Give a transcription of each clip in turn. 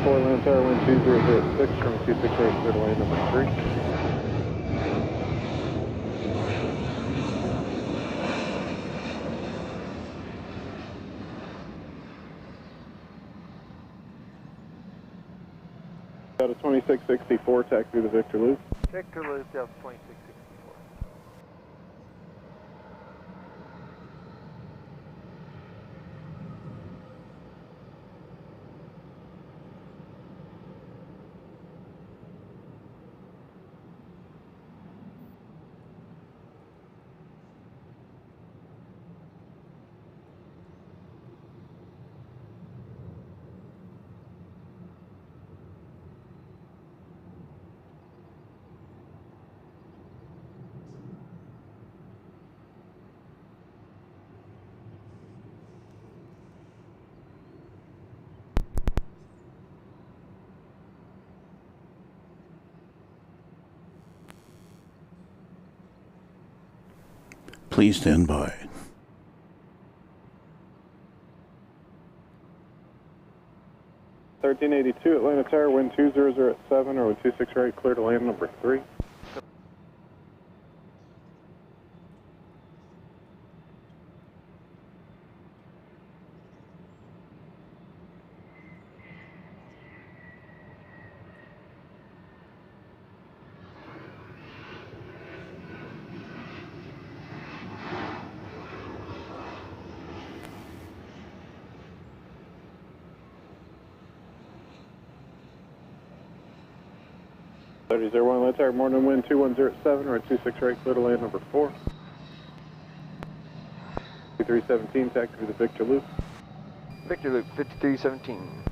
4, land tower, wind 2006, from 26 right, clear to lane number 3. Out of 2664, taxi to Victor Loop. Victor Loop, Delta 2664. Please stand by. $1382 Atlanta Tower, wind 2007, or wind 26 right, clear to land number 3. $3001 Atlanta Tower, morning wind 2107, or 26 right, clear to land number 4. 5317, taxi to the Victor Loop. Victor Loop, 5317.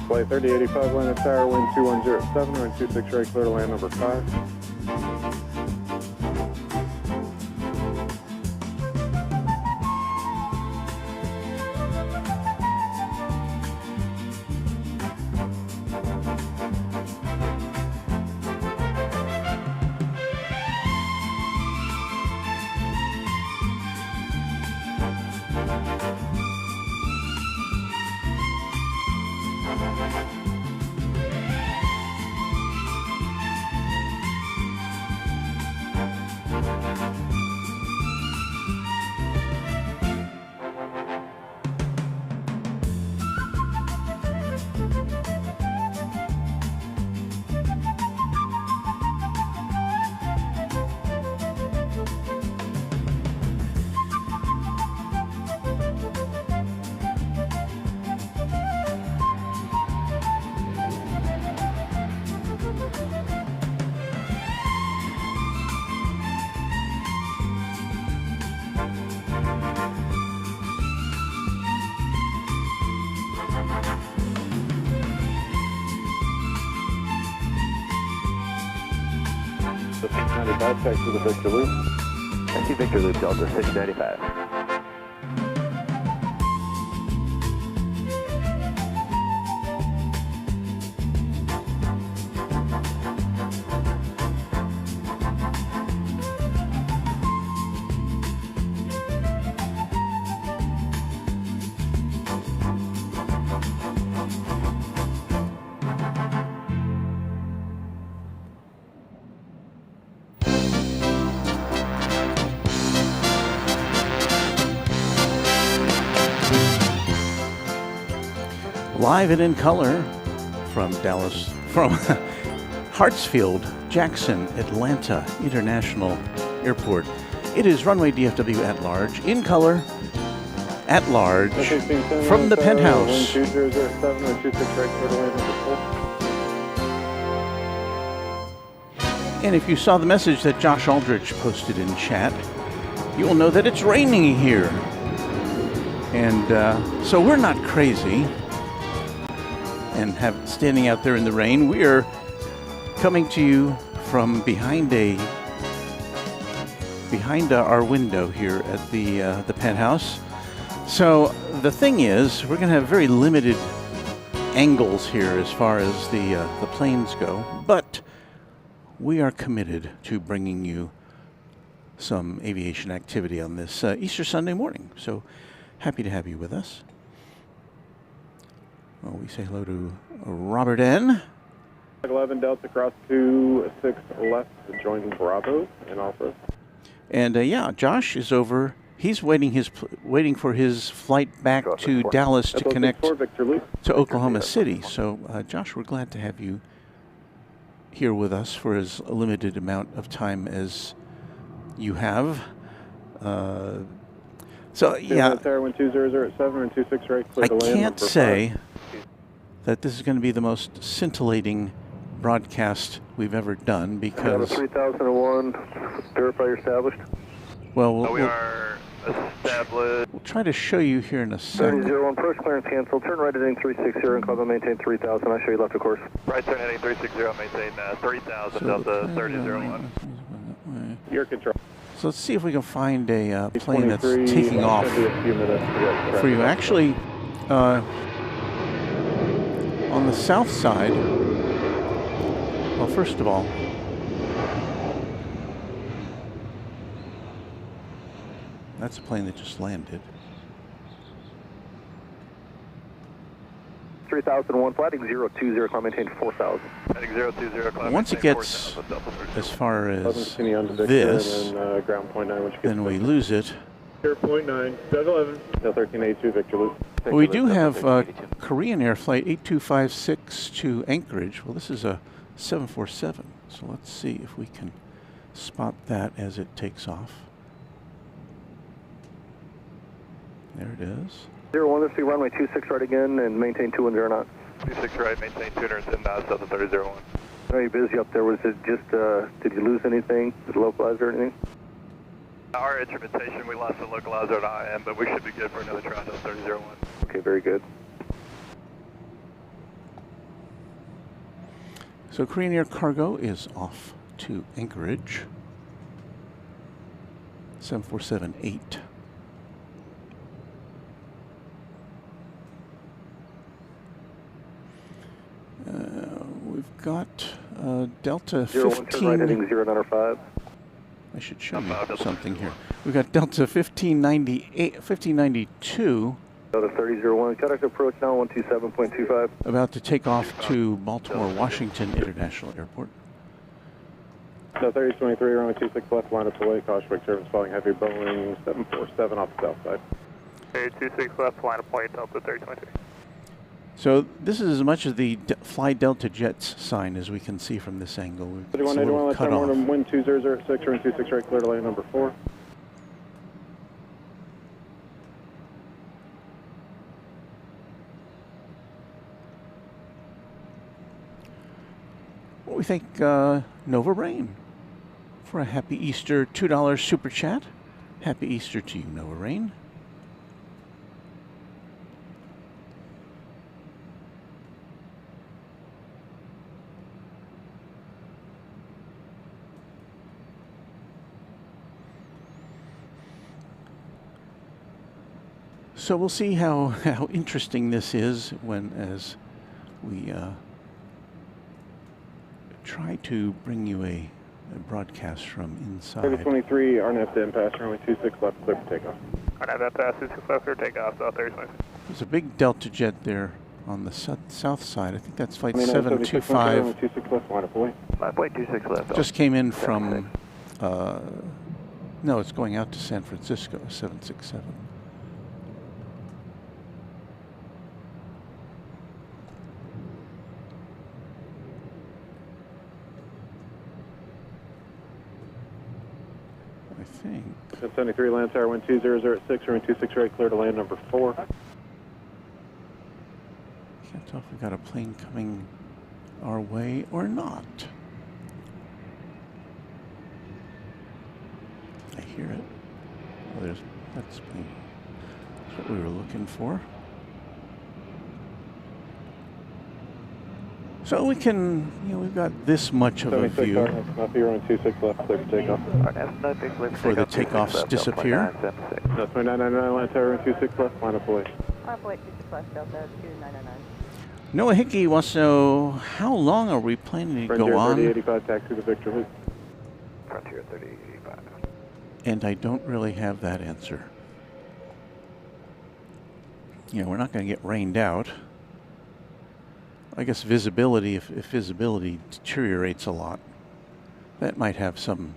Flight 3085 Atlanta Tower, wind 2107, or wind 26 right, clear to land number 5. The 695, taxi to the Victor Loop. Taxi Victor Loop, Delta 695. Live and in color from Hartsfield-Jackson, Atlanta International Airport. It is Runway DFW At Large, in color, at large, from the Penthouse. Wind 2007, or 26 right, clear to land number 4. And if you saw the message that Josh Aldrich posted in chat, you will know that it's raining here. And so we're not crazy and standing out there in the rain. We are coming to you from behind a behind our window here at the Penthouse. So the thing is, we're going to have very limited angles here as far as the planes go, but we are committed to bringing you some aviation activity on this Easter Sunday morning. So happy to have you with us. Well, we say hello to Robert N. 11 Delta cross 26 left to join Bravo in Alpha. And yeah, Josh is over. He's waiting for his flight back to Dallas to connect to Oklahoma City. So, Josh, we're glad to have you here with us for as limited amount of time as you have. So, yeah, I can't say that this is going to be the most scintillating broadcast we've ever done because 3001, verify you're established. Well, we are established. We'll try to show you here in a second. 3001, approach clearance canceled. Turn right heading 360 and call maintain 3000. I'll show you left of course. Right turn heading 360, maintain 3000, So, Delta 3001. Your control. So let's see if we can find a plane that's taking off for you. Actually, on the south side, well, first of all, that's a plane that just landed. 3001, flighting 020, climb maintain 4000. Heading 020, climb Once it gets as far as this, then we lose it. 0.9, 11, 1382, Victor Loop. We do have Korean Air Flight 8256 to Anchorage. Well, this is a 747, so let's see if we can spot that as it takes off. There it is. 01, let's see runway 26 right again and maintain 210 knots. 26 right, maintain 210 knots, Delta 3001. Are you busy up there? Was it just, did you lose anything? Did it localize or anything? Our instrumentation, we lost the localizer at IM, but we should be good for another try, Delta 3001. Okay, very good. So Korean Air Cargo is off to Anchorage. 747-8. We've got Delta 15. Right heading 095. I should show you something here. We've got Delta 1592. Delta 3001, contact approach now 127.25. About to take off to Baltimore Washington International Airport. Delta 3023, runway 26 left, line up away, caution brake service following heavy Boeing 747 off the south side. 26 left, line up away, Delta 3023. So this is as much as the Fly Delta Jets sign as we can see from this angle. It's a little cut off. Wind 2006, run 26 right, clear to lane number 4. What we think Nova Rain for a happy Easter $2 super chat. Happy Easter to you, Nova Rain. So we'll see how interesting this is as we try to bring you a broadcast from inside. 3023, RNF to impasse, runway 26 left, clear for takeoff. RNF to impasse, 26 left, clear takeoff, Delta 3023. There's a big Delta jet there on the south side. I think that's flight 725. 26 left, line up away. Flight 26 left. Just came in from, no, it's going out to San Francisco, 767. I think. 73 land tower, wind 2006, runway 26 right, clear to land number 4. Can't tell if we've got a plane coming our way or not. I hear it. Oh, that's plane. That's what we were looking for. So we can, we've got this much of a 76 view RNF Snuffy, runway 26 left, clear for takeoff. before the takeoffs disappear. No, 2999, line tower, runway 26 left, line up away. Line up away, 26 left, Delta 2999. Noah Hickey wants to know, how long are we planning to Frontier go on? 3085, taxi to Victor Loop. Frontier 3085. And I don't really have that answer. We're not going to get rained out. I guess visibility, if visibility deteriorates a lot, that might have some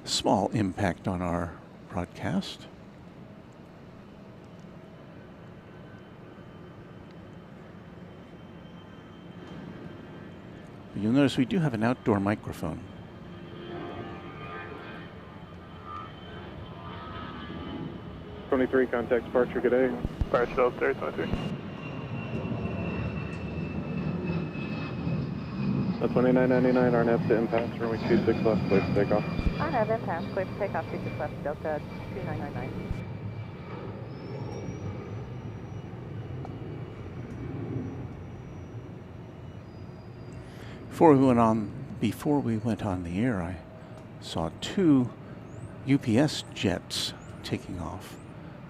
small impact on our broadcast. You'll notice we do have an outdoor microphone. '23, contact departure, good day. Fire still upstairs, 23. That's 2999, RNF to impasse, runway 26 left, clear for takeoff. I have impasse, clear for takeoff, 26 left, Delta 2999. Before we went on the air, I saw 2 UPS jets taking off.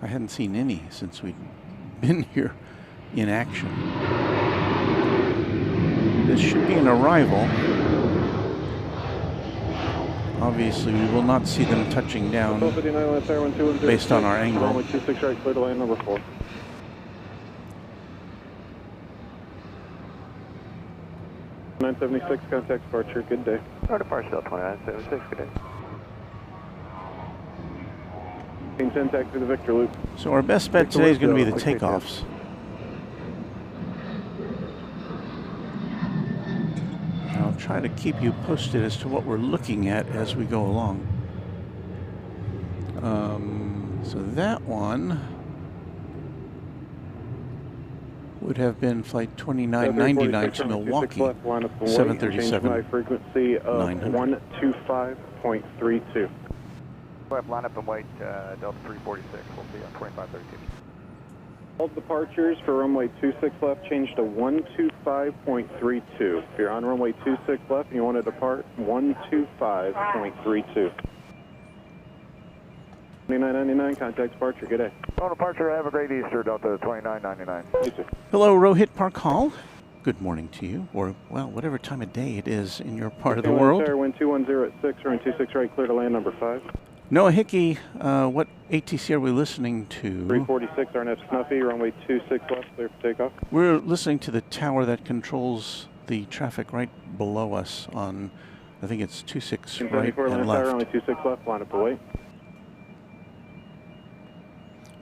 I hadn't seen any since we'd been here in action. This should be an arrival. Obviously, we will not see them touching down based on our angle. Runway 26 right, clear to land number 4. '976, contact departure, good day. Our departure 2976, good day. Team 10, taxi to the Victor Loop. So our best bet today is going to be the takeoffs. I'll try to keep you posted as to what we're looking at as we go along. So that one would have been flight 2999 to Milwaukee, 737. Frequency of 125.32. Left, line up and wait, Delta 346. We'll be on 2532. All departures for runway 26 left change to 125.32. If you're on runway 26 left and you want to depart, 125.32. 2999, contact departure, good day. On departure, have a great Easter, Delta 2999. You too. Hello, Rohit Park Hall. Good morning to you, or, well, whatever time of day it is in your part of the world. Wind 210 at 6, runway 26 right, clear to land number 5. Noah Hickey, what ATC are we listening to? 346, RNF Snuffy, runway 26 left, clear for takeoff. We're listening to the tower that controls the traffic right below us on, I think it's 26 right and left. Runway 26 left, line up away.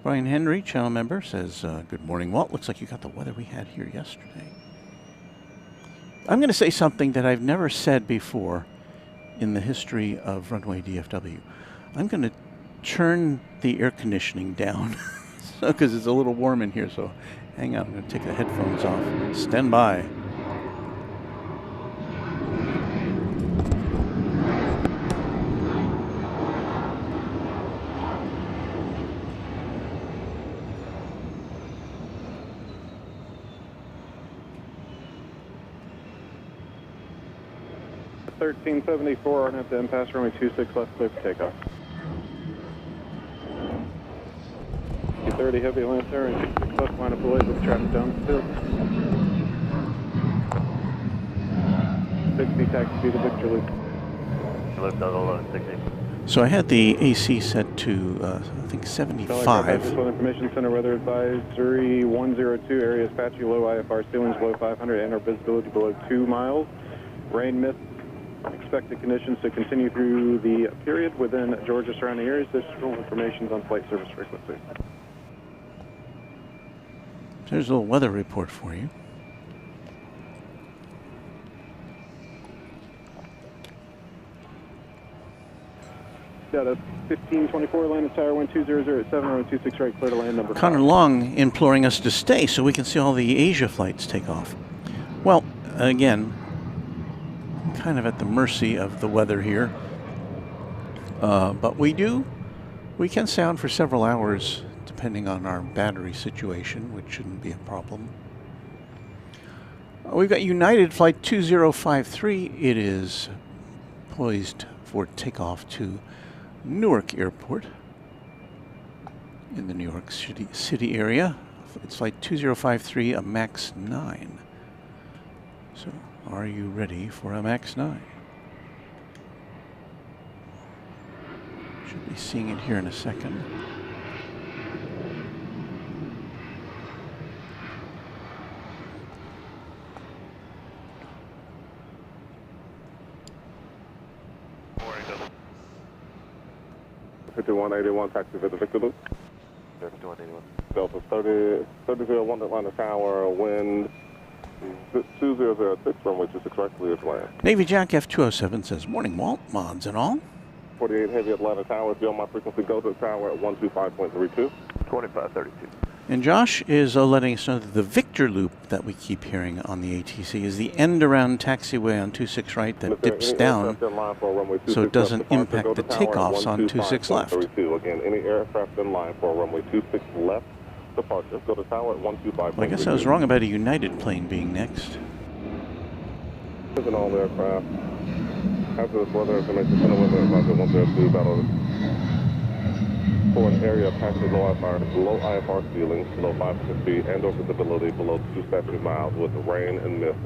Brian Henry, channel member, says, good morning, Walt. Looks like you got the weather we had here yesterday. I'm going to say something that I've never said before in the history of Runway DFW. I'm going to turn the air conditioning down because it's a little warm in here, so hang on. I'm going to take the headphones off. Stand by. $13.74, RNF to impasse, runway 26 left, clear for takeoff. 230 heavy Lancer and 26 left, line up away with traffic downfield. 60 taxi to Victor Loop. Lift out 60. So I had the AC set to, I think, 75. Weather Information Center weather advisory 102, areas patchy, low IFR, ceilings below 500, and our visibility below 2 miles. Rain, mist, expected conditions to continue through the period within Georgia surrounding areas. Additional information on flight service frequency. There's a little weather report for you. Yeah, that's 1524, land tower 120 at 7, runway 26 right, clear to land number 5. Connor Long imploring us to stay so we can see all the Asia flights take off. Well, again, kind of at the mercy of the weather here. But we can sound for several hours depending on our battery situation, which shouldn't be a problem. We've got United Flight 2053. It is poised for takeoff to Newark Airport in the New York City area. It's Flight 2053, a MAX 9. So, are you ready for a MAX 9? Should be seeing it here in a second. Taxi for the Victor Loop. 5181. Delta 3001 Atlanta Tower, wind 2006, runway 26 right, clear to land. Navy Jack F207 says, morning Walt, mods and all. 48 Heavy Atlanta Tower, be on my frequency, go to the tower at 125.32. 2532. And Josh is letting us know that the Victor Loop that we keep hearing on the ATC is the end-around taxiway on 26 right that dips down so it doesn't impact the takeoffs on 26 left. Again, any aircraft in line for runway 26 left departure, go to tower at 125. Well, I guess I was wrong about a United plane being next. An all aircraft. After this weather information, center weather advisor 102 battle for an area of passing low IFR ceilings, below 500 feet, and over visibility below 2 statute miles with rain and mist.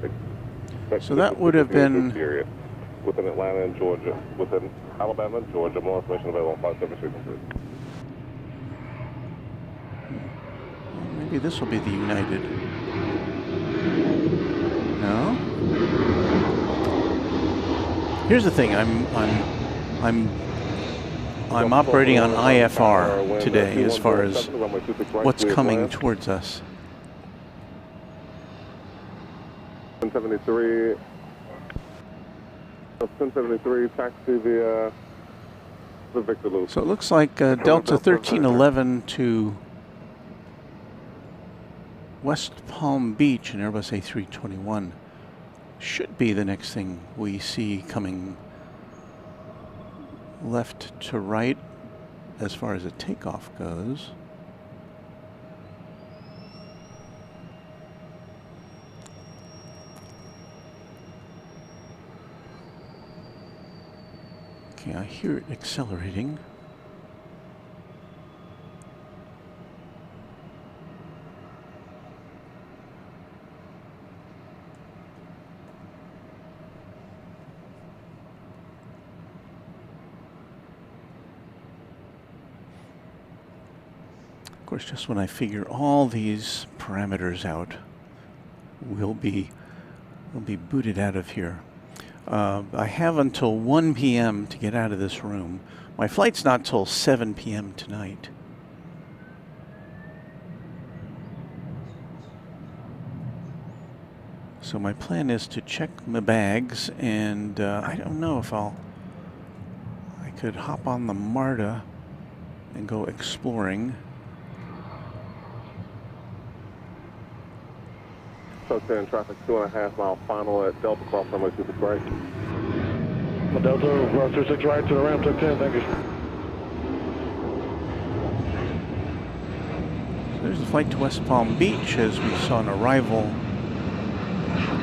So that would have been within Atlanta and Georgia, within Alabama and Georgia. More information available on 573. Maybe this will be the United. No. Here's the thing. I'm operating on IFR today as far as what's coming towards us. 1073 taxi via the Victor Loop. So it looks like Delta 1311 to West Palm Beach and Airbus A321 should be the next thing we see coming left to right as far as a takeoff goes. Okay, I hear it accelerating. Of course, just when I figure all these parameters out, we'll be booted out of here. I have until 1 p.m. to get out of this room. My flight's not till 7 p.m. tonight. So my plan is to check my bags, and I don't know if I could hop on the MARTA and go exploring. So in traffic, 2.5 mile final at Delta cross runway 26 right. Delta 26 right to the ramp to 10, thank you. So there's the flight to West Palm Beach as we saw an arrival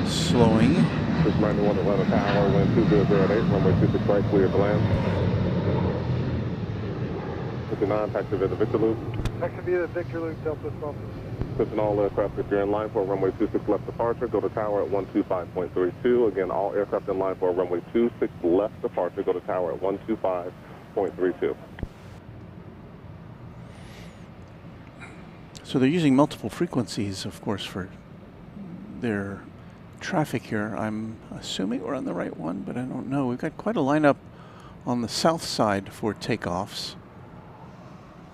slowing. 691 Atlanta Tower, wind 2008, runway 26 right, clear to land. 59, taxi via the Victor Loop. Taxi via the Victor Loop, Delta Palm. Attention all aircraft, if you're in line for a runway 26 left departure, go to tower at 125.32. Again, all aircraft in line for a runway 26 left departure, go to tower at 125.32. So they're using multiple frequencies, of course, for their traffic here. I'm assuming we're on the right one, but I don't know. We've got quite a lineup on the south side for takeoffs.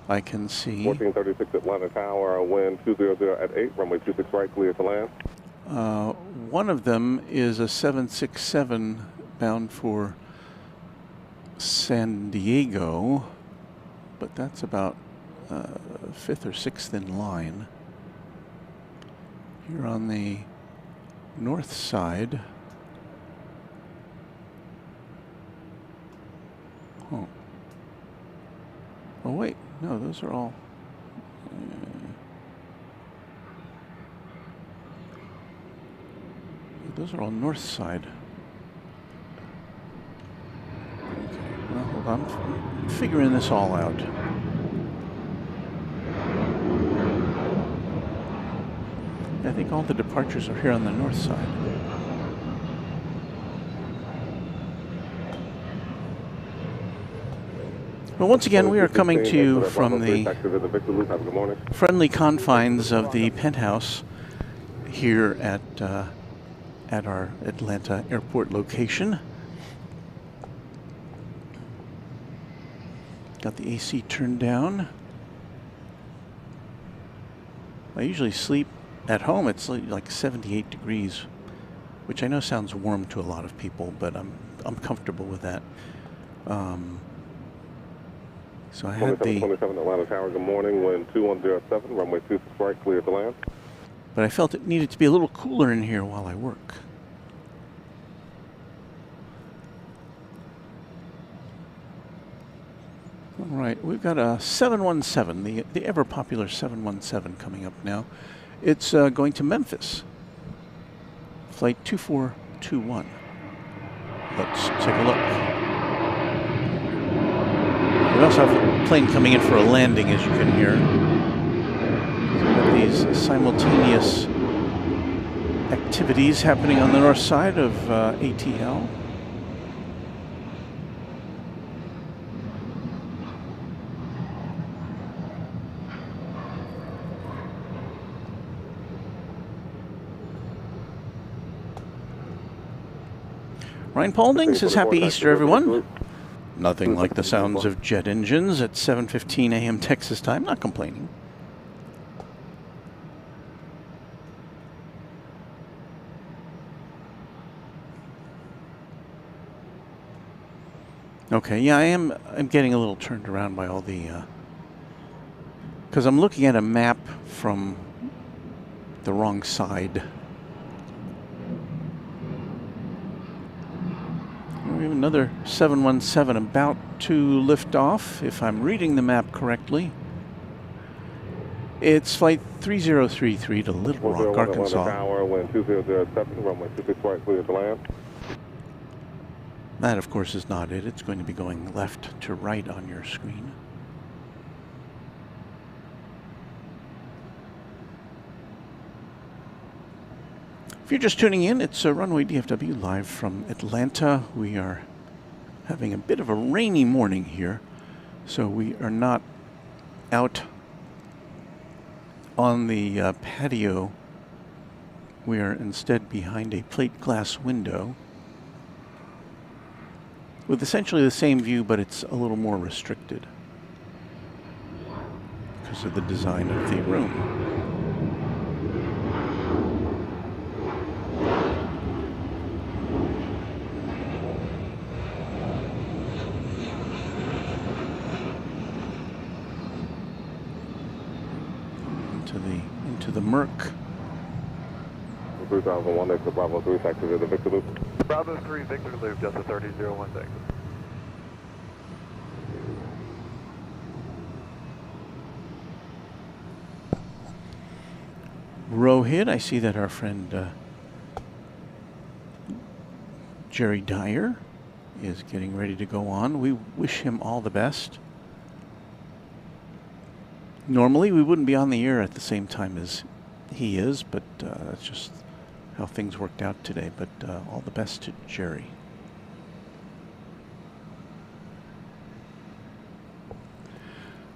I can see 1436 Atlanta Tower, wind 200 at 8, runway 26 right, clear to land. One of them is a 767 bound for San Diego, but that's about 5th or 6th in line. Here on the north side. Oh. Oh wait, no, those are all. those are all north side. Okay, well, hold on. I'm figuring this all out. I think all the departures are here on the north side. Well, once again, we are coming to you from the friendly confines of the Penthouse here at our Atlanta airport location. Got the AC turned down. I usually sleep at home. It's like 78 degrees, which I know sounds warm to a lot of people, but I'm comfortable with that. So I had the 27 Atlanta Tower, good morning, wind 2107, runway 26 right, clear to land. But I felt it needed to be a little cooler in here while I work. All right, we've got a 717, the ever popular 717 coming up now. It's going to Memphis, flight 2421. Let's take a look. We also have a plane coming in for a landing, as you can hear. So we've got these simultaneous activities happening on the north side of ATL. Ryan Paulding says, Happy Easter, everyone. Nothing like the sounds of jet engines at 7:15 a.m. Texas time. Not complaining. Okay, yeah, I'm getting a little turned around by all the... because I'm looking at a map from the wrong side. We have another 717 about to lift off, if I'm reading the map correctly. It's flight 3033 to Little Rock, Arkansas. Tower, wind 2007, runway 26 right, clear to land. That, of course, is not it. It's going to be going left to right on your screen. If you're just tuning in, it's Runway DFW live from Atlanta. We are having a bit of a rainy morning here, so we are not out on the patio. We are instead behind a plate glass window with essentially the same view, but it's a little more restricted because of the design of the room. Into the murk. 3001, exit Bravo 3, taxi to the Victor Loop. Bravo 3, Victor Loop, Delta 3016. Rohit, I see that our friend Jerry Dyer is getting ready to go on. We wish him all the best. Normally, we wouldn't be on the air at the same time as he is, but that's just how things worked out today. But all the best to Jerry.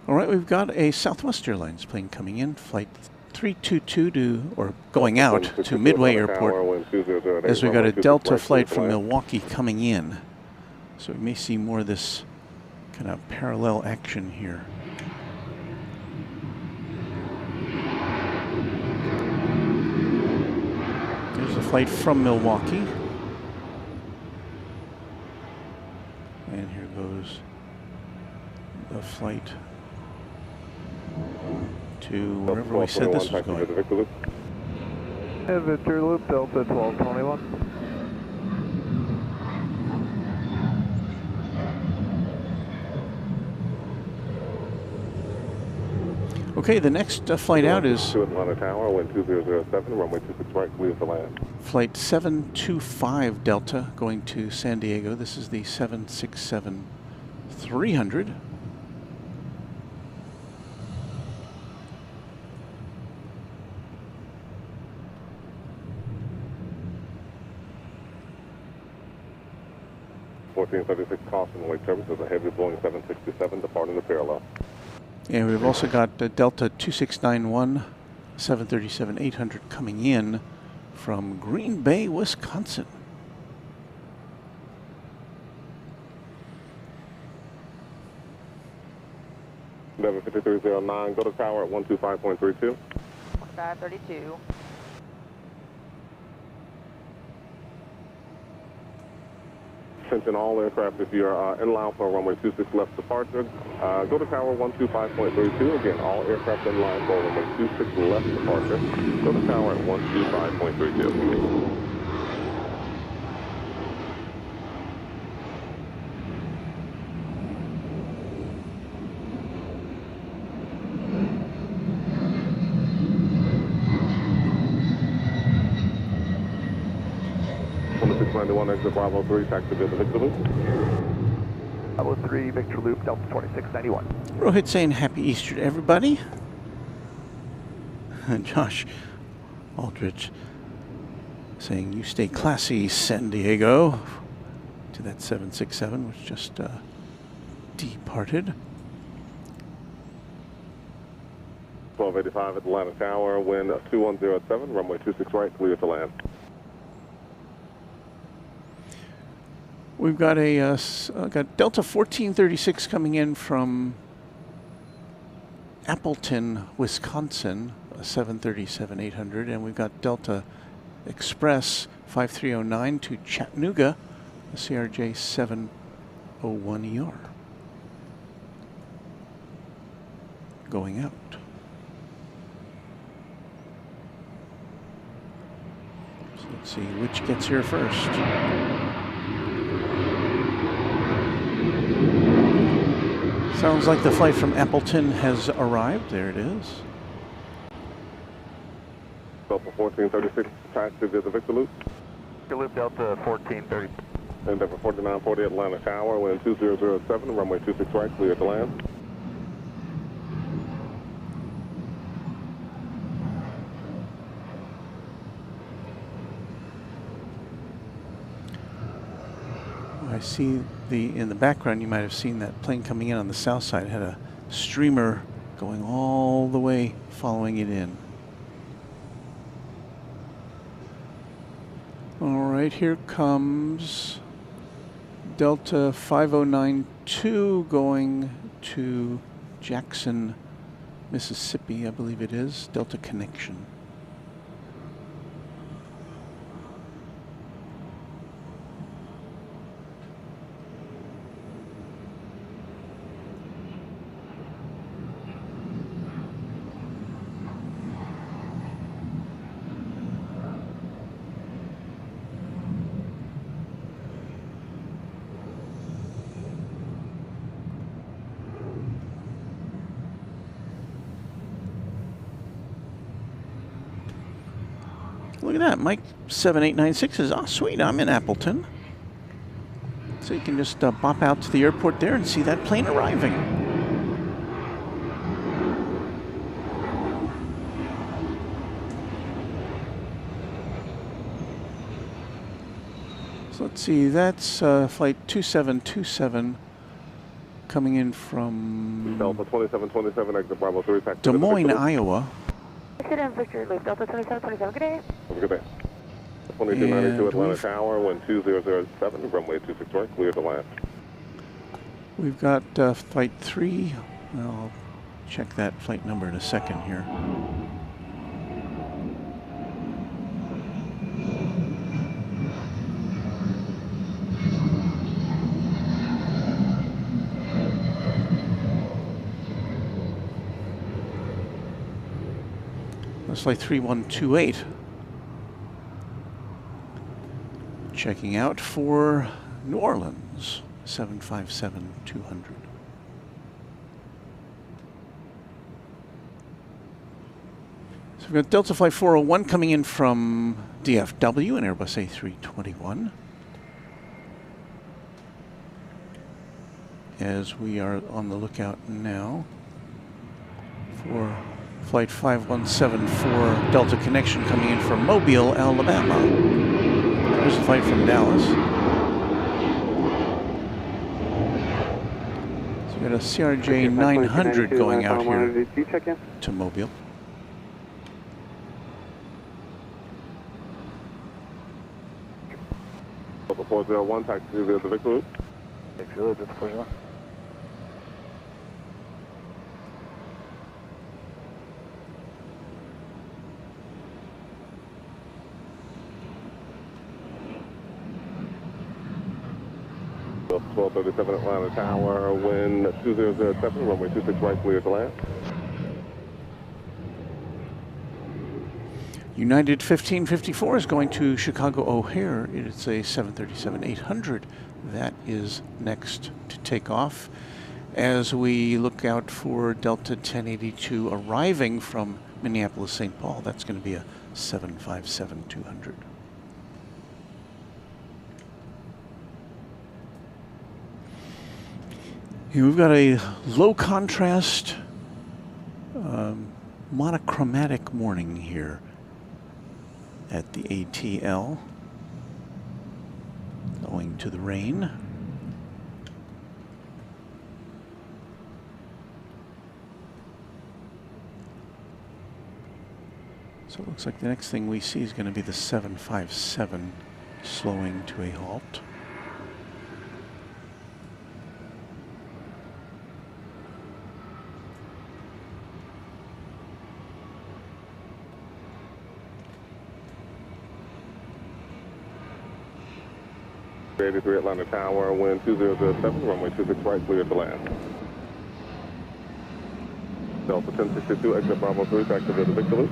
All right, we've got a Southwest Airlines plane coming in, flight 322 to, or going out to Midway Airport, as we got a Delta flight from Milwaukee coming in. So we may see more of this kind of parallel action here. There's a flight from Milwaukee. And here goes the flight to wherever we said this was going. And Victor Loop, Delta 1221. Okay, the next flight out is to Atlanta Tower, wind 2007, runway 26 right, clear to land. Flight 725 Delta going to San Diego. This is the 767-300. Caution, wake service is a heavy Boeing 767 departing the parallel. And we've also got Delta 2691, 737-800 coming in from Green Bay, Wisconsin. Level 5309, go to tower at 125.32. 532. Attention all aircraft, if you're in line for runway 26 left departure, go to tower 125.32. Again, all aircraft in line for runway 26 left departure, go to tower at 125.32. Exit Bravo 3, taxi via the Victor Loop. Bravo 3, Victor Loop, Delta 2691. Rohit saying Happy Easter to everybody. And Josh Aldrich saying you stay classy, San Diego, to that 767, which just departed. 1285 Atlanta Tower, wind 2107, runway 26 right, clear to land. We've got a got Delta 1436 coming in from Appleton, Wisconsin, a 737-800, and we've got Delta Express 5309 to Chattanooga, a CRJ 701ER. Going out. So let's see which gets here first. Sounds like the flight from Appleton has arrived. There it is. Delta 1436, taxi via the Victor Loop. Victor Loop, Delta 1430. And Delta 4940 Atlanta Tower, wind 2007, runway 26 right, clear to land. I see in the background, you might have seen that plane coming in on the south side. It had a streamer going all the way, following it in. All right, here comes Delta 5092 going to Jackson, Mississippi, I believe it is. Delta Connection. Look at that, Mike 7896 says, oh sweet, I'm in Appleton. So you can just bop out to the airport there and see that plane arriving. So let's see, that's flight 2727 coming in from Delta 2727, exit Bravo 3, taxi Des Moines, Iowa. Sit in Victor Loop, Delta 2727. Good day. Have a good day. 2292 Atlanta Tower, wind 2007, runway 26 right, clear to land. We've got flight 3. I'll check that flight number in a second here. That's flight 3128. Checking out for New Orleans, 757-200. So we've got Delta Flight 401 coming in from DFW, an Airbus A321. As we are on the lookout now for Flight 5174 Delta Connection coming in from Mobile, Alabama. There's a flight from Dallas. So we got a CRJ 900 going out here to Mobile. Delta 401, taxi to the Victor Loop. Delta 1237 Atlanta Tower, wind 2007, runway 26 right, clear to land. United 1554 is going to Chicago O'Hare. It's a 737-800 that is next to take off. As we look out for Delta 1082 arriving from Minneapolis-St. Paul, that's going to be a 757-200. Here we've got a low contrast, monochromatic morning here at the ATL, owing to the rain. So it looks like the next thing we see is going to be the 757 slowing to a halt. '83 Atlanta Tower, wind 2007, runway 26 right, clear to land. Delta 1062, exit Bravo 3, back to the Victor Loop.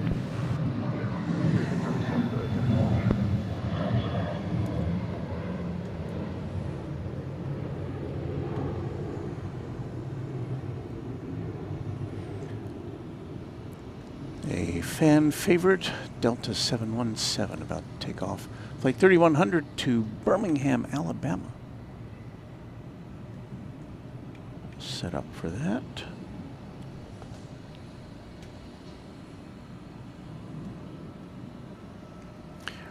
A fan favorite, Delta 717, about to take off. Flight 3100 to Birmingham, Alabama. Set up for that.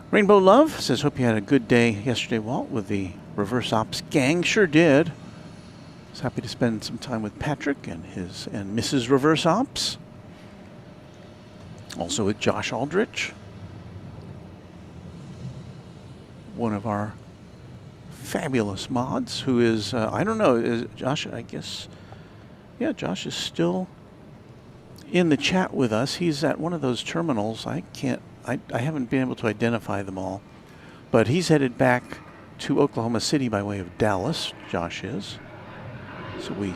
Rainbow Love says, hope you had a good day yesterday, Walt, with the reverse ops gang. Sure did. Was happy to spend some time with Patrick and his and Mrs. Reverse Ops. Also with Josh Aldrich, one of our fabulous mods, who is, I don't know, is Josh, I guess, yeah, Josh is still in the chat with us. He's at one of those terminals. I haven't been able to identify them all, but he's headed back to Oklahoma City by way of Dallas, Josh is. So we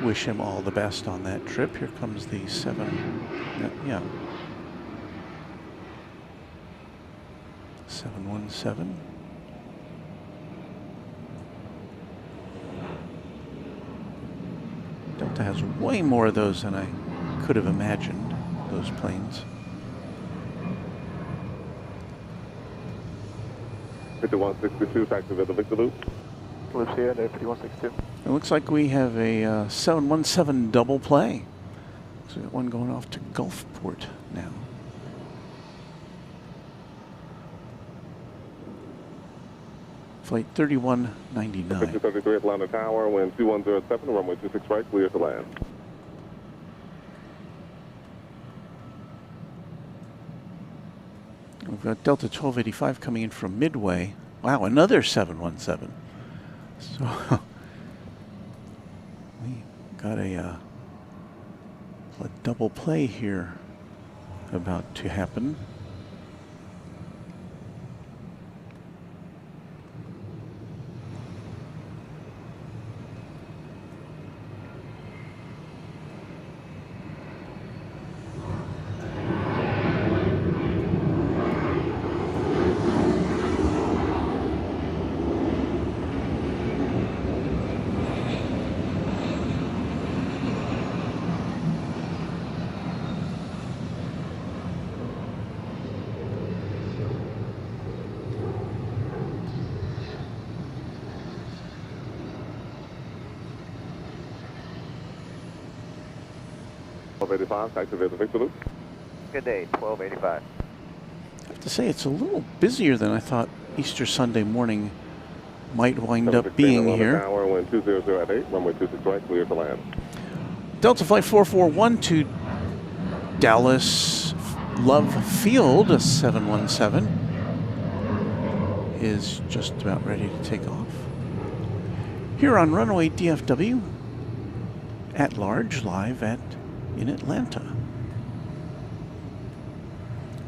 wish him all the best on that trip. Here comes the 717. Delta has way more of those than I could have imagined, those planes. 5162, taxi to the Victor Loop. Loops here, 5162. It looks like we have a 717 double play. So we got one going off to Gulfport now. Flight 3199. 5033 Atlanta Tower, wind 2107, runway 26 right, clear to land. We've got Delta 1285 coming in from Midway. Wow, another 717. So we got a double play here about to happen. 1285, activate the Victor Loop. Good day, 1285. I have to say, it's a little busier than I thought Easter Sunday morning might wind up being here. Tower, wind 200 at 8, runway 26 right, clear for land. Delta Flight 441 to Dallas Love Field 717 is just about ready to take off. Here on Runway DFW at Large, live in Atlanta.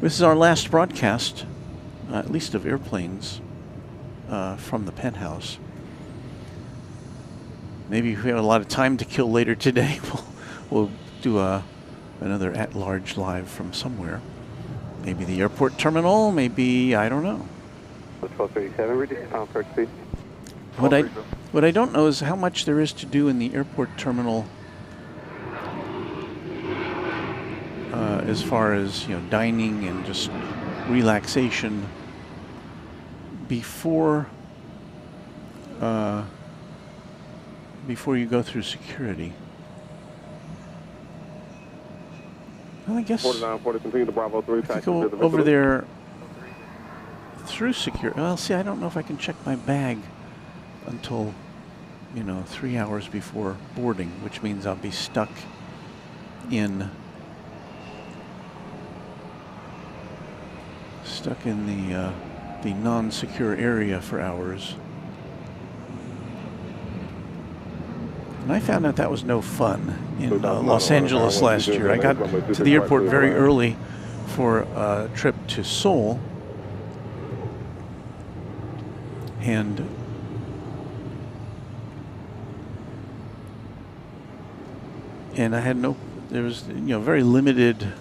This is our last broadcast, at least of airplanes, from the Penthouse. Maybe if we have a lot of time to kill later today, we'll do another at Large live from somewhere. Maybe the airport terminal, maybe, I don't know. 1237, reduce pound per speed. What I don't know is how much there is to do in the airport terminal as far as, you know, dining and just relaxation before you go through security. Well, I guess 4940, continue to Bravo 3, I could go over there through security. Well, see, I don't know if I can check my bag until, you know, 3 hours before boarding, which means I'll be stuck in the non-secure area for hours. And I found out that was no fun in Los Angeles last year. I got to the airport very early for a trip to Seoul, and I had there was, you know, very limited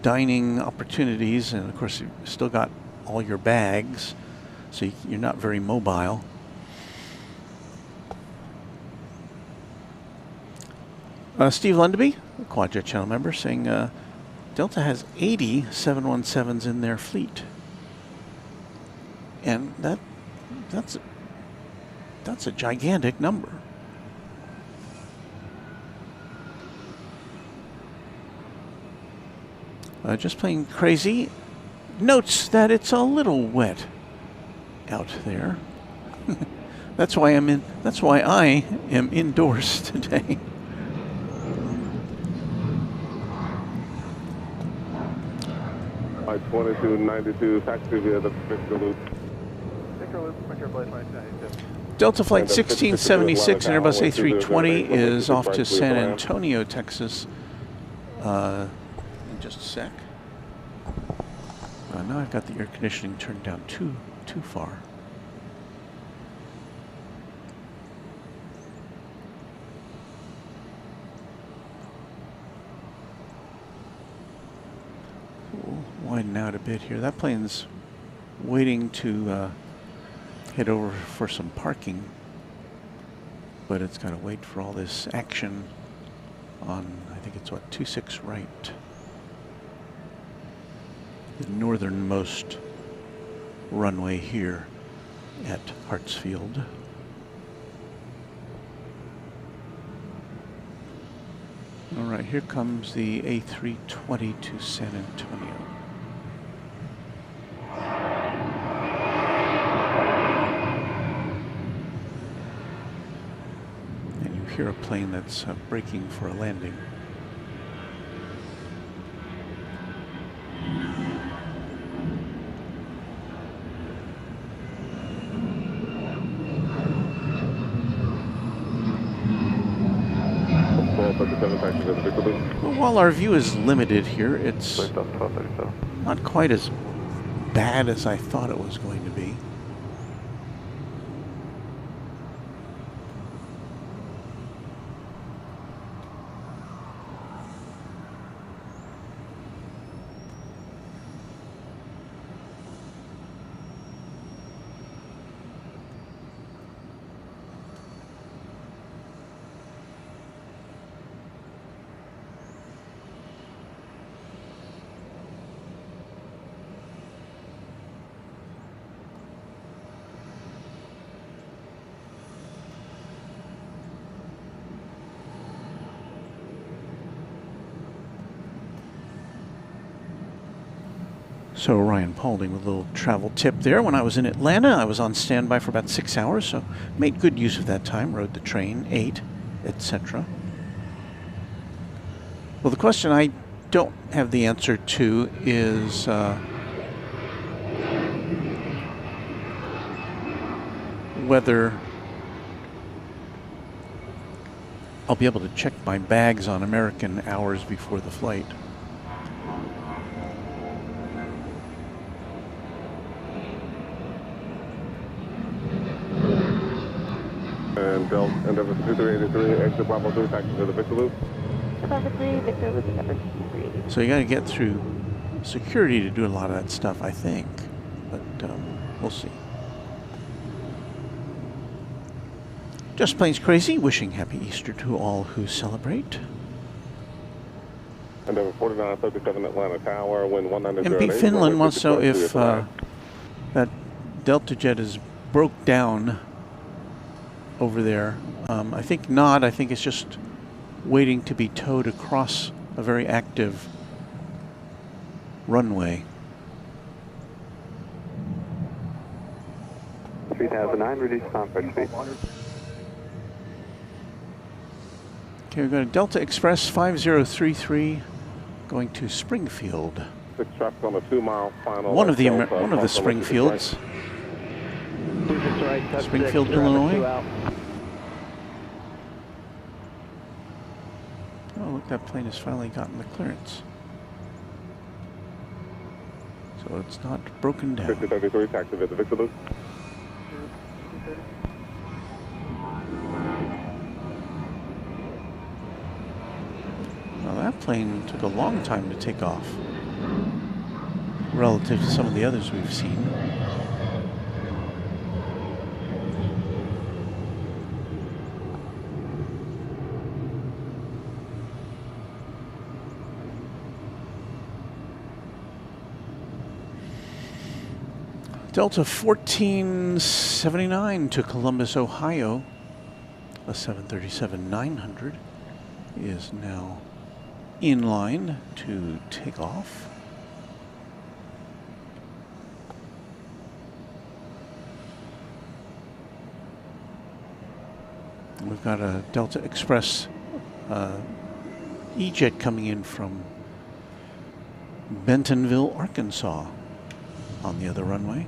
dining opportunities, and of course you still got all your bags, so you're not very mobile. Steve Lundaby, a Quadjet channel member, saying Delta has 80 717s in their fleet, and that's a gigantic number. Just playing crazy. Notes that it's a little wet out there. That's why I am indoors today. Flight 2292, taxi via the Victor Loop. Victor Loop, Victor Flight 22. Delta Flight 1676 and Airbus A320 is off to San Antonio, Texas. In just a sec. Now I've got the air conditioning turned down too far. We'll widen out a bit here. That plane's waiting to head over for some parking, but it's got to wait for all this action on, I think it's what, 26 right. The northernmost runway here at Hartsfield. All right, here comes the A320 to San Antonio. And you hear a plane that's braking for a landing. Well, while our view is limited here, it's not quite as bad as I thought it was going to be. So Ryan Paulding with a little travel tip there. When I was in Atlanta, I was on standby for about 6 hours, so made good use of that time. Rode the train, ate, etc. Well, the question I don't have the answer to is whether I'll be able to check my bags on American hours before the flight. And Delta Endeavor 2383, exit Bravo 3, taxi to the Victor Loop. Bravo 3, Victor Loop, Endeavor 2383. So you got to get through security to do a lot of that stuff, I think. But we'll see. Just Plains Crazy, wishing happy Easter to all who celebrate. Endeavor 4937 Atlanta Tower, wind 190. MP Finland wants to know if that Delta jet is broke down over there. I think not. I think it's just waiting to be towed across a very active runway. 3009, reduce contact speed. Okay, we're going to Delta Express 5033 going to Springfield. 6 traffic on a 2-mile final. One of the Springfields. Springfield, Illinois. Oh, look, that plane has finally gotten the clearance. So it's not broken down. 5033, taxi to the Victor Loop. Now that plane took a long time to take off relative to some of the others we've seen. Delta 1479 to Columbus, Ohio. A 737-900 is now in line to take off. We've got a Delta Express E-Jet coming in from Bentonville, Arkansas on the other runway.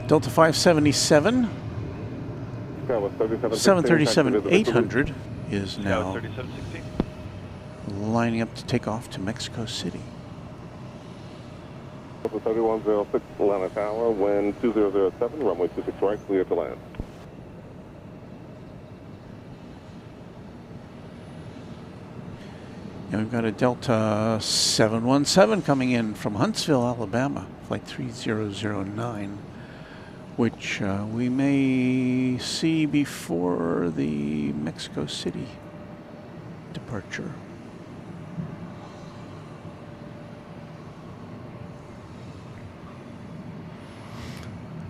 Delta 577, 737-800 is now lining up to take off to Mexico City. Delta 3106 Atlanta Tower, wind 2007, runway 26 right, clear to land. And we've got a Delta 717 coming in from Huntsville, Alabama, flight 3009. Which we may see before the Mexico City departure.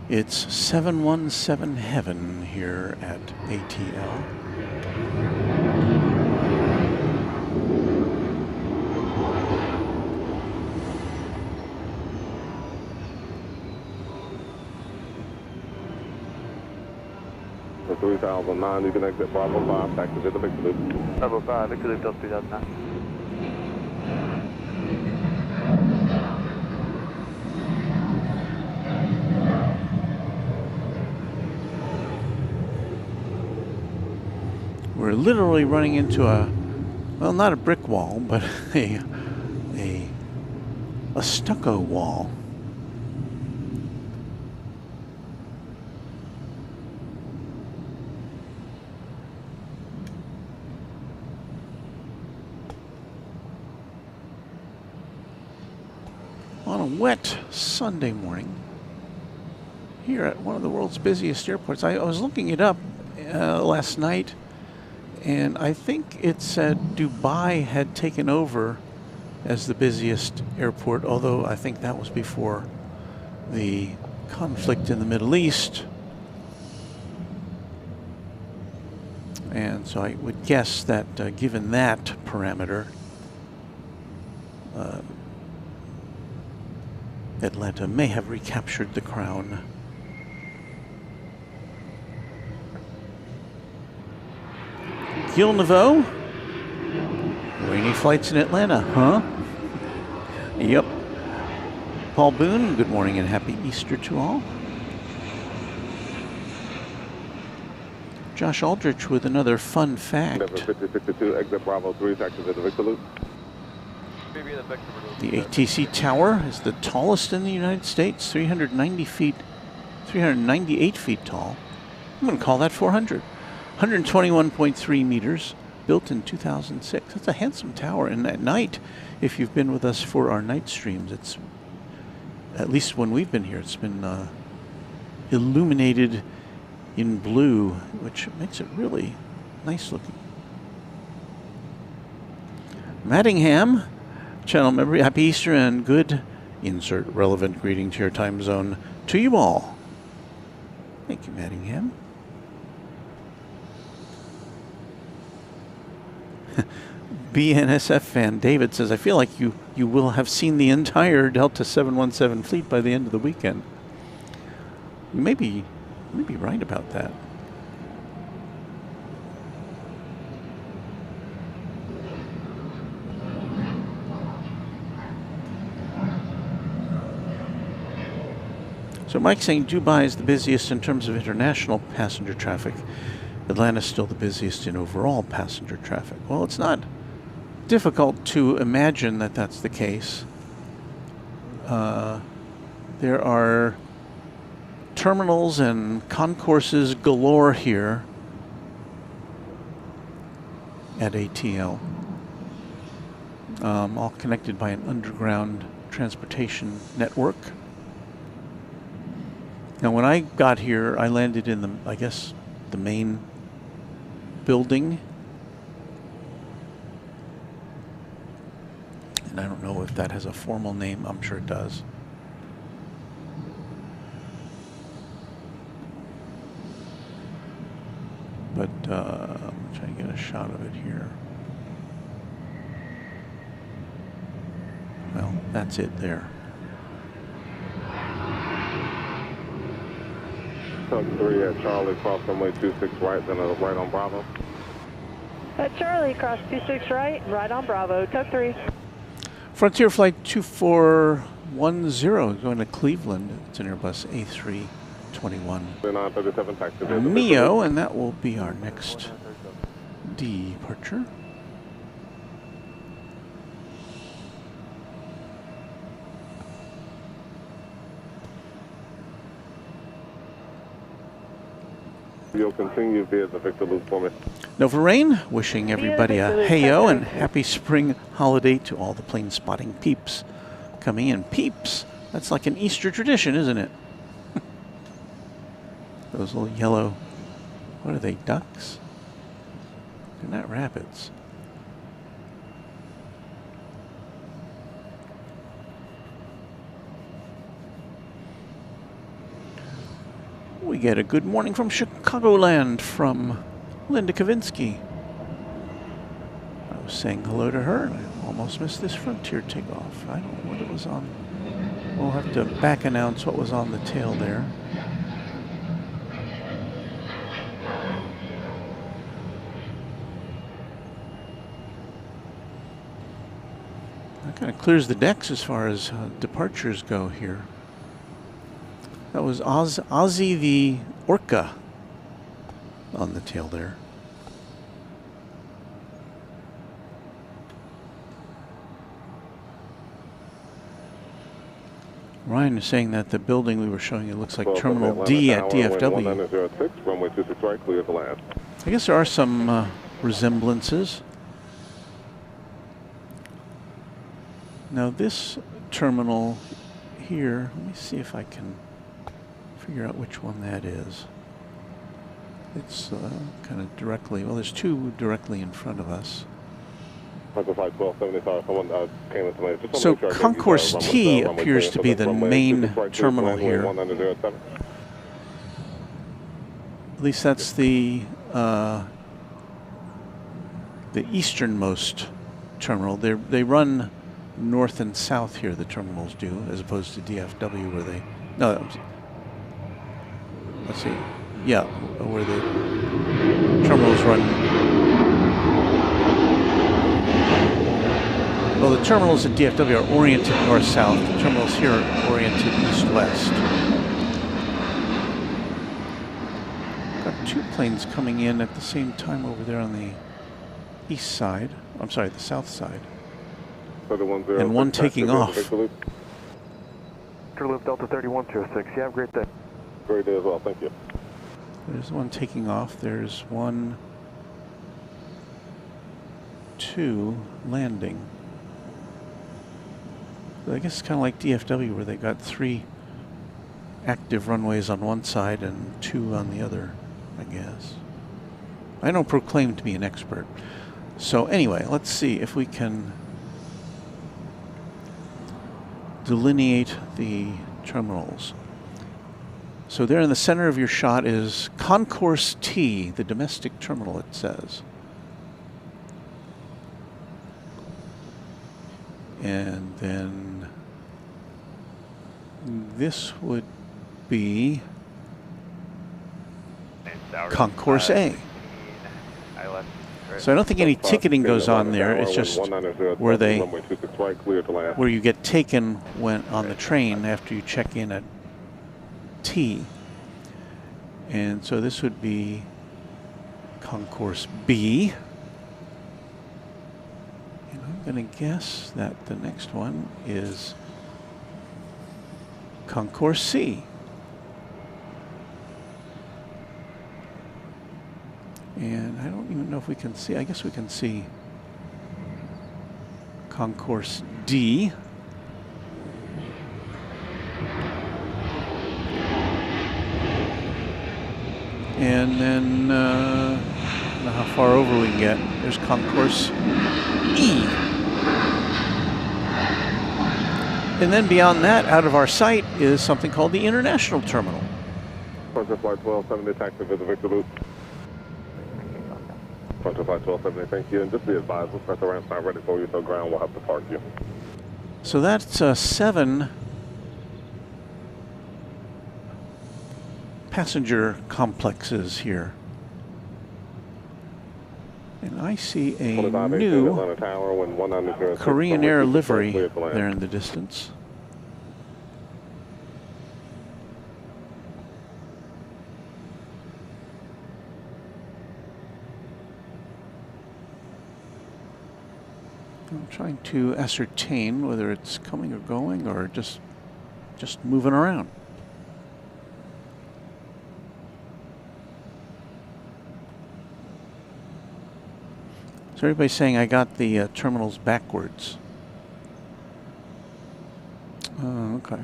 It's 717 heaven here at ATL. For 3009, you can exit Bravo 5, taxi to the Victor Loop. Bravo 5, Victor Loop, Delta 3009. We're literally running into a, well, not a brick wall, but a stucco wall. on a wet Sunday morning here at one of the world's busiest airports. I was looking it up last night, and I think it said Dubai had taken over as the busiest airport, although I think that was before the conflict in the Middle East. And so I would guess that given that parameter, Atlanta may have recaptured the crown. Gil Naveau. Rainy flights in Atlanta, huh? Yep. Paul Boone, good morning and happy Easter to all. Josh Aldrich with another fun fact. 5062, exit Bravo 3, taxi to the Victor Loop. The ATC Tower is the tallest in the United States, 398 feet tall. I'm going to call that 400. 121.3 meters, built in 2006. That's a handsome tower, and at night, if you've been with us for our night streams, it's, at least when we've been here, it's been illuminated in blue, which makes it really nice looking. Mattingham, channel member, happy Easter and good, insert relevant greeting to your time zone to you all. Thank you, Mattingham. BNSF fan David says, I feel like you will have seen the entire Delta 717 fleet by the end of the weekend. You may be right about that. So Mike's saying Dubai is the busiest in terms of international passenger traffic. Atlanta's still the busiest in overall passenger traffic. Well, it's not difficult to imagine that that's the case. There are terminals and concourses galore here at ATL, all connected by an underground transportation network. Now, when I got here, I landed in the main building. And I don't know if that has a formal name. I'm sure it does. But I'm trying to get a shot of it here. Well, that's it there. Tug 3 at Charlie, cross runway 26 right, then right on Bravo. At Charlie, cross 26 right on Bravo, Tug 3. Frontier Flight 2410 going to Cleveland. It's an Airbus A321 937 taxi. Neo, and that will be our next departure. You'll continue via the Victor Loop for me. Nova Rain, wishing everybody a heyo and happy spring holiday to all the plane spotting peeps coming in. Peeps, that's like an Easter tradition, isn't it? Those little yellow, what are they, ducks? They're not rabbits. We get a good morning from Chicagoland from Linda Kavinsky. I was saying hello to her and I almost missed this Frontier takeoff. I don't know what it was on. We'll have to back announce what was on the tail there. That kind of clears the decks as far as departures go here. That was Ozzy the Orca on the tail there. Ryan is saying that the building we were showing, it looks like Terminal D at DFW. Runway 26 right, clear to land. I guess there are some resemblances. Now this terminal here. Let me see if I can figure out which one that is. It's kind of directly, well, there's two directly in front of us. So Concourse T appears to be the main terminal here. At least that's the easternmost terminal. They run north and south here, the terminals do, as opposed to DFW where they, no, let's see, yeah, where the terminals run. Well, the terminals at DFW are oriented north-south. The terminals here are oriented east-west. Got two planes coming in at the same time over there on the east side. I'm sorry, the south side. And one taking off. Live Delta 3106. You have a great day. Great day as well, thank you. There's one taking off. There's one, two landing. I guess it's kind of like DFW where they got 3 active runways on one side and 2 on the other, I guess. I don't proclaim to be an expert. So anyway, let's see if we can delineate the terminals. So there in the center of your shot is Concourse T, the domestic terminal, it says. And then this would be Concourse A. So I don't think any ticketing goes on there. It's just where where you get taken when on the train after you check in at T. And so this would be Concourse B. I'm going to guess that the next one is Concourse C. And I don't even know if we can see, I guess we can see Concourse D. And then, I don't know how far over we can get. There's Concourse E. And then beyond that, out of our sight, is something called the International Terminal. Flight 1270, taxi visit Victor Loop. Flight 1270, thank you. And just be advised, we'll press the ramp sign ready for you, so ground will have to park you. So that's 7 passenger complexes here. And I see a new Korean Air livery there in the distance. I'm trying to ascertain whether it's coming or going or just moving around. So everybody's saying I got the terminals backwards. Okay.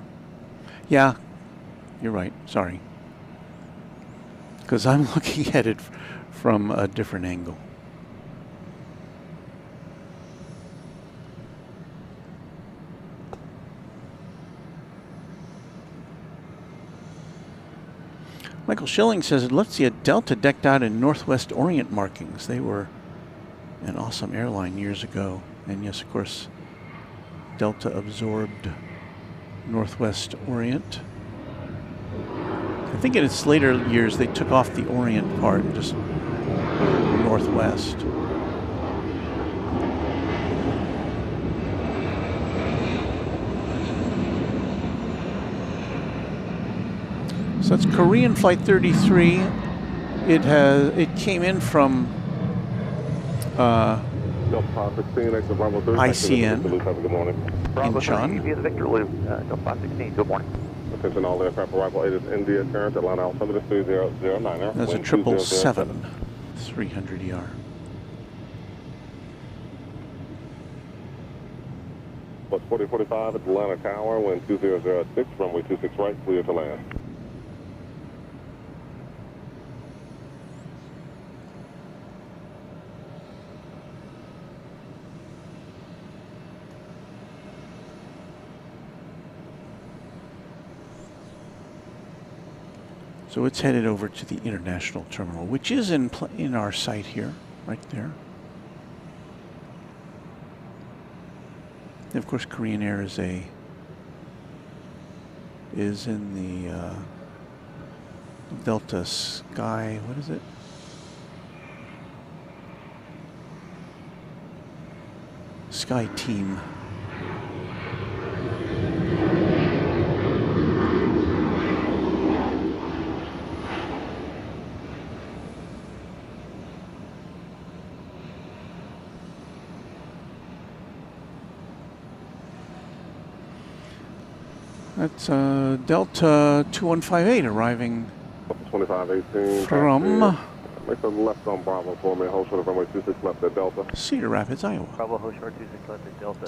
Yeah, you're right. Sorry. Because I'm looking at it from a different angle. Michael Schilling says, let's see a Delta decked out in Northwest Orient markings. They were an awesome airline years ago. And yes, of course, Delta absorbed Northwest Orient. I think in its later years, they took off the Orient part and just Northwest. So that's Korean Flight 33. It came in from ICN, Incheon. Attention all aircraft arrival 8 is India current Atlanta altimeter 3009. That's a 777, 300 ER. Bus 4045 at Atlanta Tower, wind 2006, runway 26 right, clear to land. So it's headed over to the international terminal, which is in our sight here, right there. And of course, Korean Air is in the Delta Sky. What is it? Sky Team. That's Delta 2158 arriving 2518 from make a left on Bravo for me, hold short of runway 26 left at Delta. Cedar Rapids, Iowa. Bravo, hold short 26 left at Delta.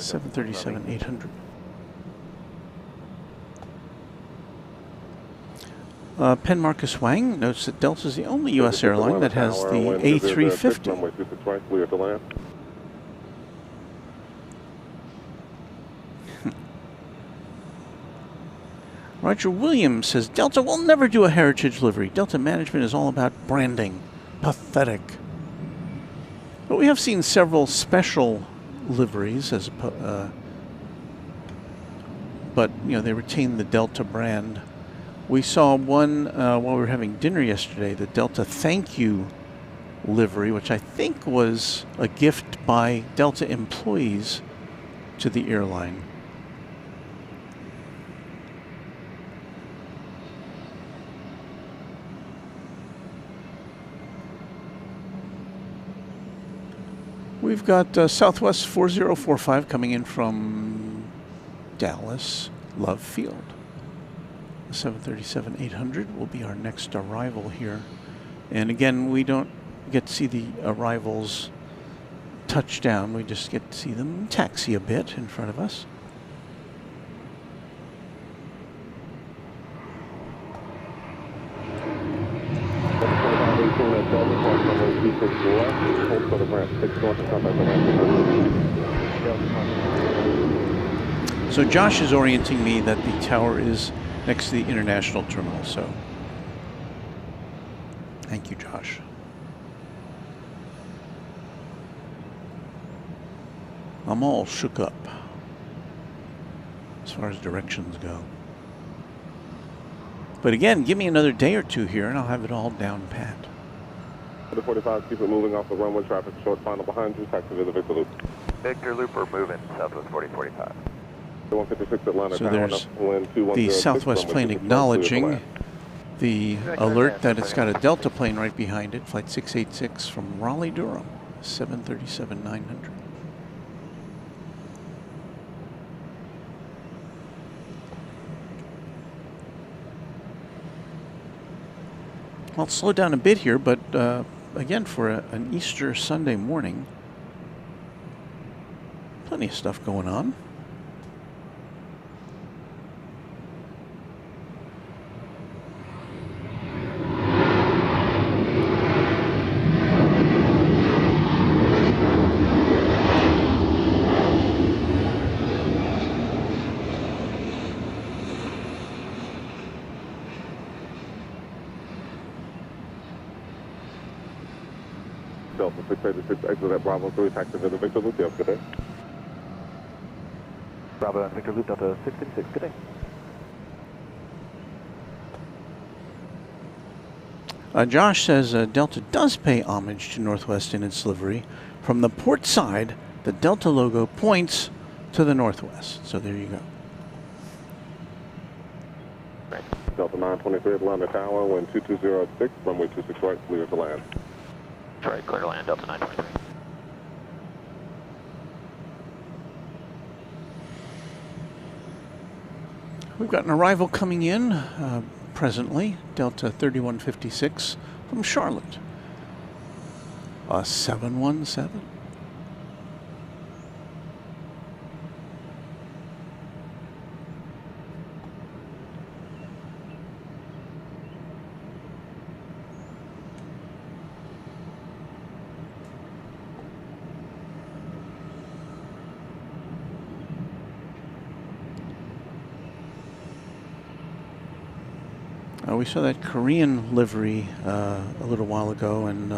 737-800. Penn Marcus Wang notes that Delta is the only U.S. airline that has the A350. Runway 26 right, clear to land. Roger Williams says Delta will never do a heritage livery. Delta management is all about branding. Pathetic. But we have seen several special liveries, but you know, they retain the Delta brand. We saw one while we were having dinner yesterday, the Delta Thank You livery, which I think was a gift by Delta employees to the airline. We've got Southwest 4045 coming in from Dallas Love Field. The 737-800 will be our next arrival here. And again, we don't get to see the arrivals touchdown. We just get to see them taxi a bit in front of us. So Josh is orienting me that the tower is next to the international terminal, so thank you, Josh. I'm all shook up as far as directions go. But again, give me another day or two here and I'll have it all down pat. The 45, keep it moving off the runway, traffic short final behind you, taxi to the Victor Loop. Victor Loop, we're moving, Southwest 4045. 156 Atlanta So Tower, there's wind 2106, the Southwest plane acknowledging the alert that it's got a Delta plane right behind it, flight 686 from Raleigh-Durham, 737-900. I'll slow down a bit here, but again, for an Easter Sunday morning, plenty of stuff going on. Delta 686, exit at Bravo 3, taxi to the Victor Loop. Yes, good day. Bravo and Victor Loop, Delta 686, good day. Josh says Delta does pay homage to Northwest in its livery. From the port side, the Delta logo points to the Northwest. So there you go. Delta 923 Atlanta Tower, wind 2206, runway 26 right, clear to land. Right, clear to land, Delta 923. We've got an arrival coming in presently, Delta 3156 from Charlotte. 717. We saw that Korean livery a little while ago, and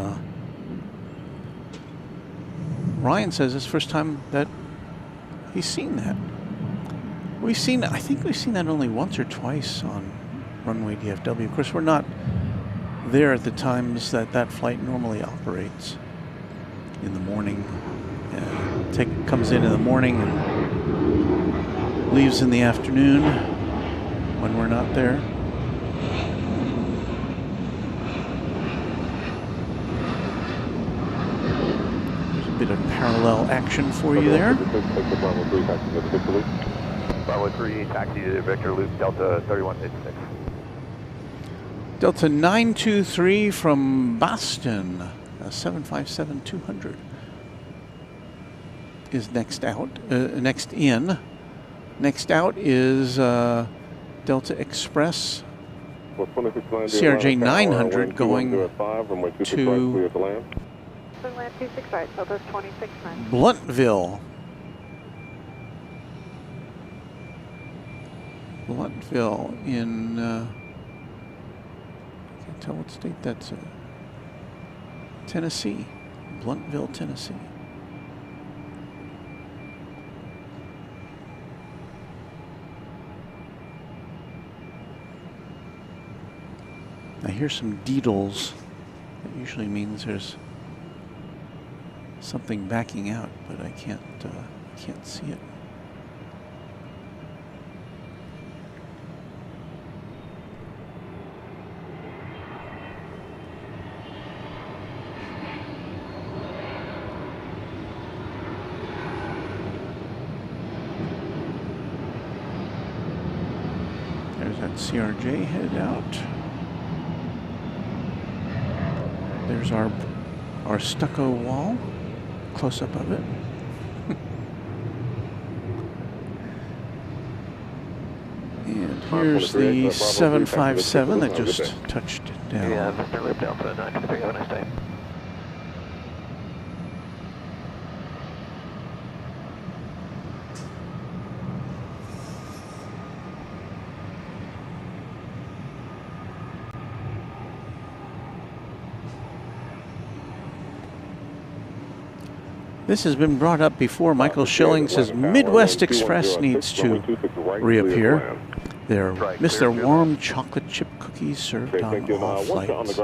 Ryan says it's the first time that he's seen that. I think we've seen that only once or twice on Runway DFW. Of course, we're not there at the times that that flight normally operates in the morning. Comes in the morning and leaves in the afternoon when we're not there. There's a bit of parallel action for you there. Bravo 3, taxi to Victor Loop, Delta 3186. Delta 923 from Boston, 757-200 is next out. Next in. Next out is Delta Express CRJ 900 going to Land 26 right, Delta 26 9. Bluntville. Bluntville in, I can't tell what state that's in. Tennessee. Bluntville, Tennessee. I hear some deedles. That usually means there's something backing out, but I can't see it. There's that CRJ headed out. There's our stucco wall, close-up of it. And here's the 757 that just touched down. Yeah, Mr. Loop, Delta 923, have a nice day. This has been brought up before. Michael Schilling says Midwest Express needs to reappear. They miss their warm chocolate chip cookies served on all flights.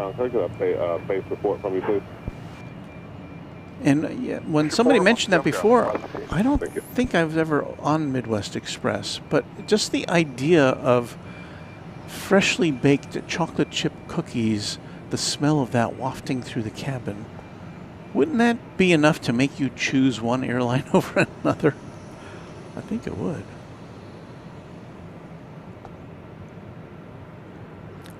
And yeah, when somebody mentioned that before, I don't think I was ever on Midwest Express, but just the idea of freshly baked chocolate chip cookies, the smell of that wafting through the cabin, wouldn't that be enough to make you choose one airline over another? I think it would.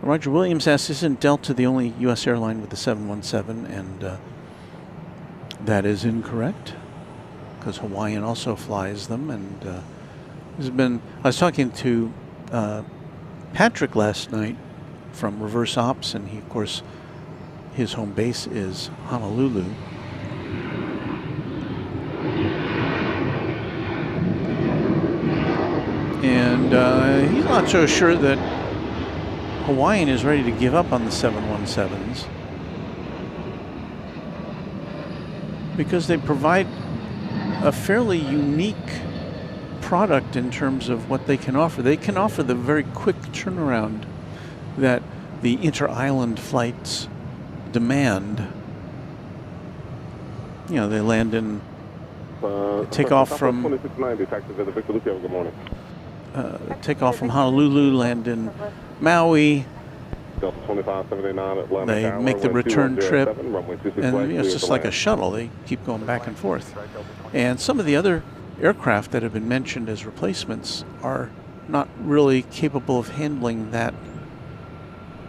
Roger Williams asks, isn't Delta the only U.S. airline with the 717? And that is incorrect, because Hawaiian also flies them. And I was talking to Patrick last night from Reverse Ops, and he, of course, his home base is Honolulu. And he's not so sure that Hawaiian is ready to give up on the 717s, because they provide a fairly unique product in terms of what they can offer. They can offer the very quick turnaround that the inter-island flights demand. You know, they land in, take off from Honolulu, land in Maui. They make the return trip, and it's just like a shuttle. They keep going back and forth. And some of the other aircraft that have been mentioned as replacements are not really capable of handling that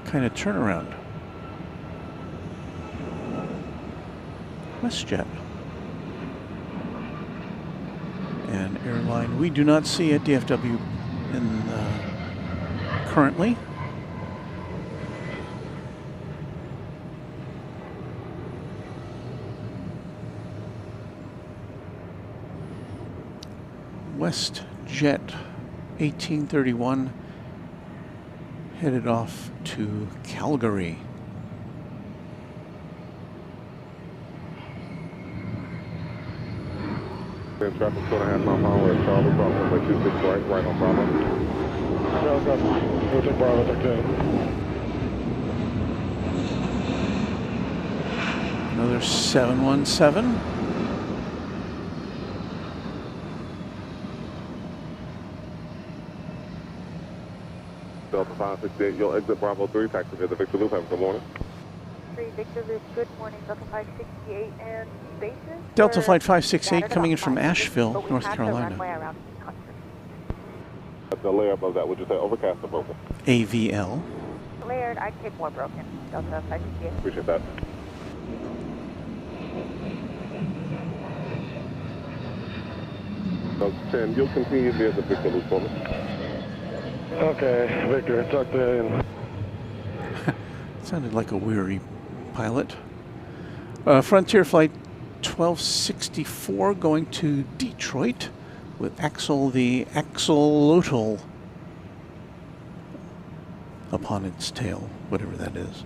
kind of turnaround. WestJet, an airline we do not see at DFW currently. WestJet 1831 headed off to Calgary. Traffic 2.5 mile power at Charlie, cross runway 26 right on Bravo. Charles, we'll take Bravo, take 10. Another 717. Delta 568, you'll exit Bravo 3, taxi via the Victor Loop. Have a good morning. 3 Victor Loop, good morning, Delta 568 and basis. Delta Flight 568 coming in from Asheville, North Carolina. At the layer above that, would you say overcast or broken? AVL. Layered, I'd take more broken, Delta 568. Appreciate that. Delta 10, you'll continue via the Victor Loop for me. Okay, Victor, tuck that in. Sounded like a weary pilot. Frontier Flight 1264 going to Detroit with Axel the axolotl upon its tail, whatever that is.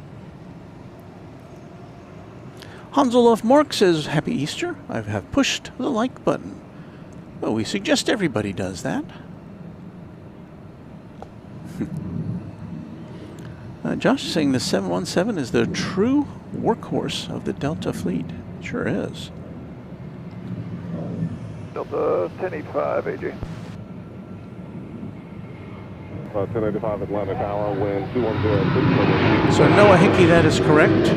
Hans-Olaf Mork says, Happy Easter. I have pushed the like button. Well, we suggest everybody does that. Josh is saying the 717 is the true workhorse of the Delta fleet. Sure is. Delta 1085, AJ. 1085 Atlanta Tower, wind 2106. So Noah Hickey, that is correct.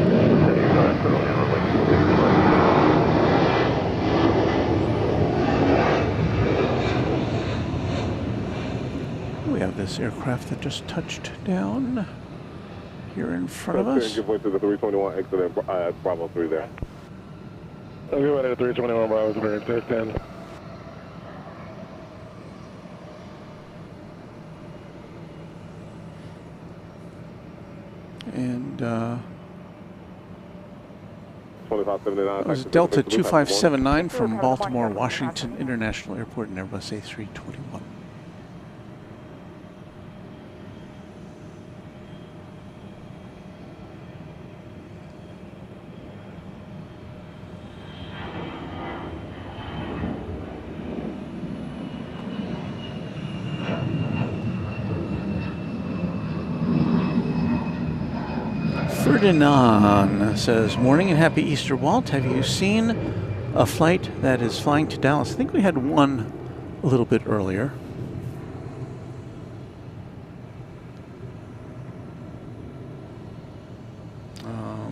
We have this aircraft that just touched down here in front of us. Give way to the 321 exit at Bravo 3 there. I'll go right at 321 Bravo 3, take 10. And 2579. it was Delta 2579 from Baltimore Washington International Airport and Airbus A321. Ferdinand says, morning and happy Easter, Walt. Have you seen a flight that is flying to Dallas? I think we had one a little bit earlier.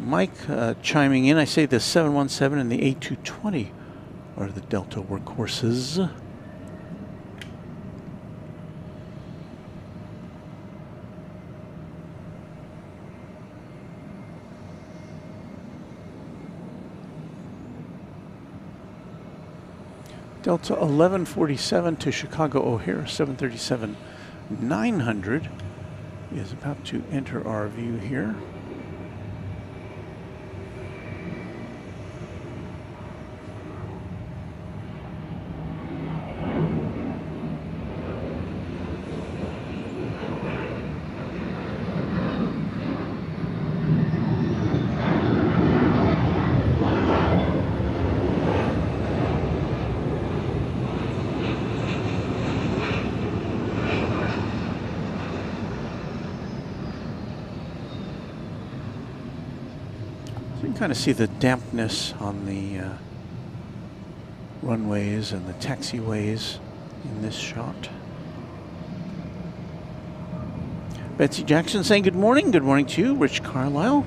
Mike chiming in, I say the 717 and the A220 are the Delta workhorses. Delta 1147 to Chicago O'Hare 737-900 is about to enter our view here. Kind of see the dampness on the runways and the taxiways in this shot. Betsy Jackson saying good morning. Good morning to you. Rich Carlisle,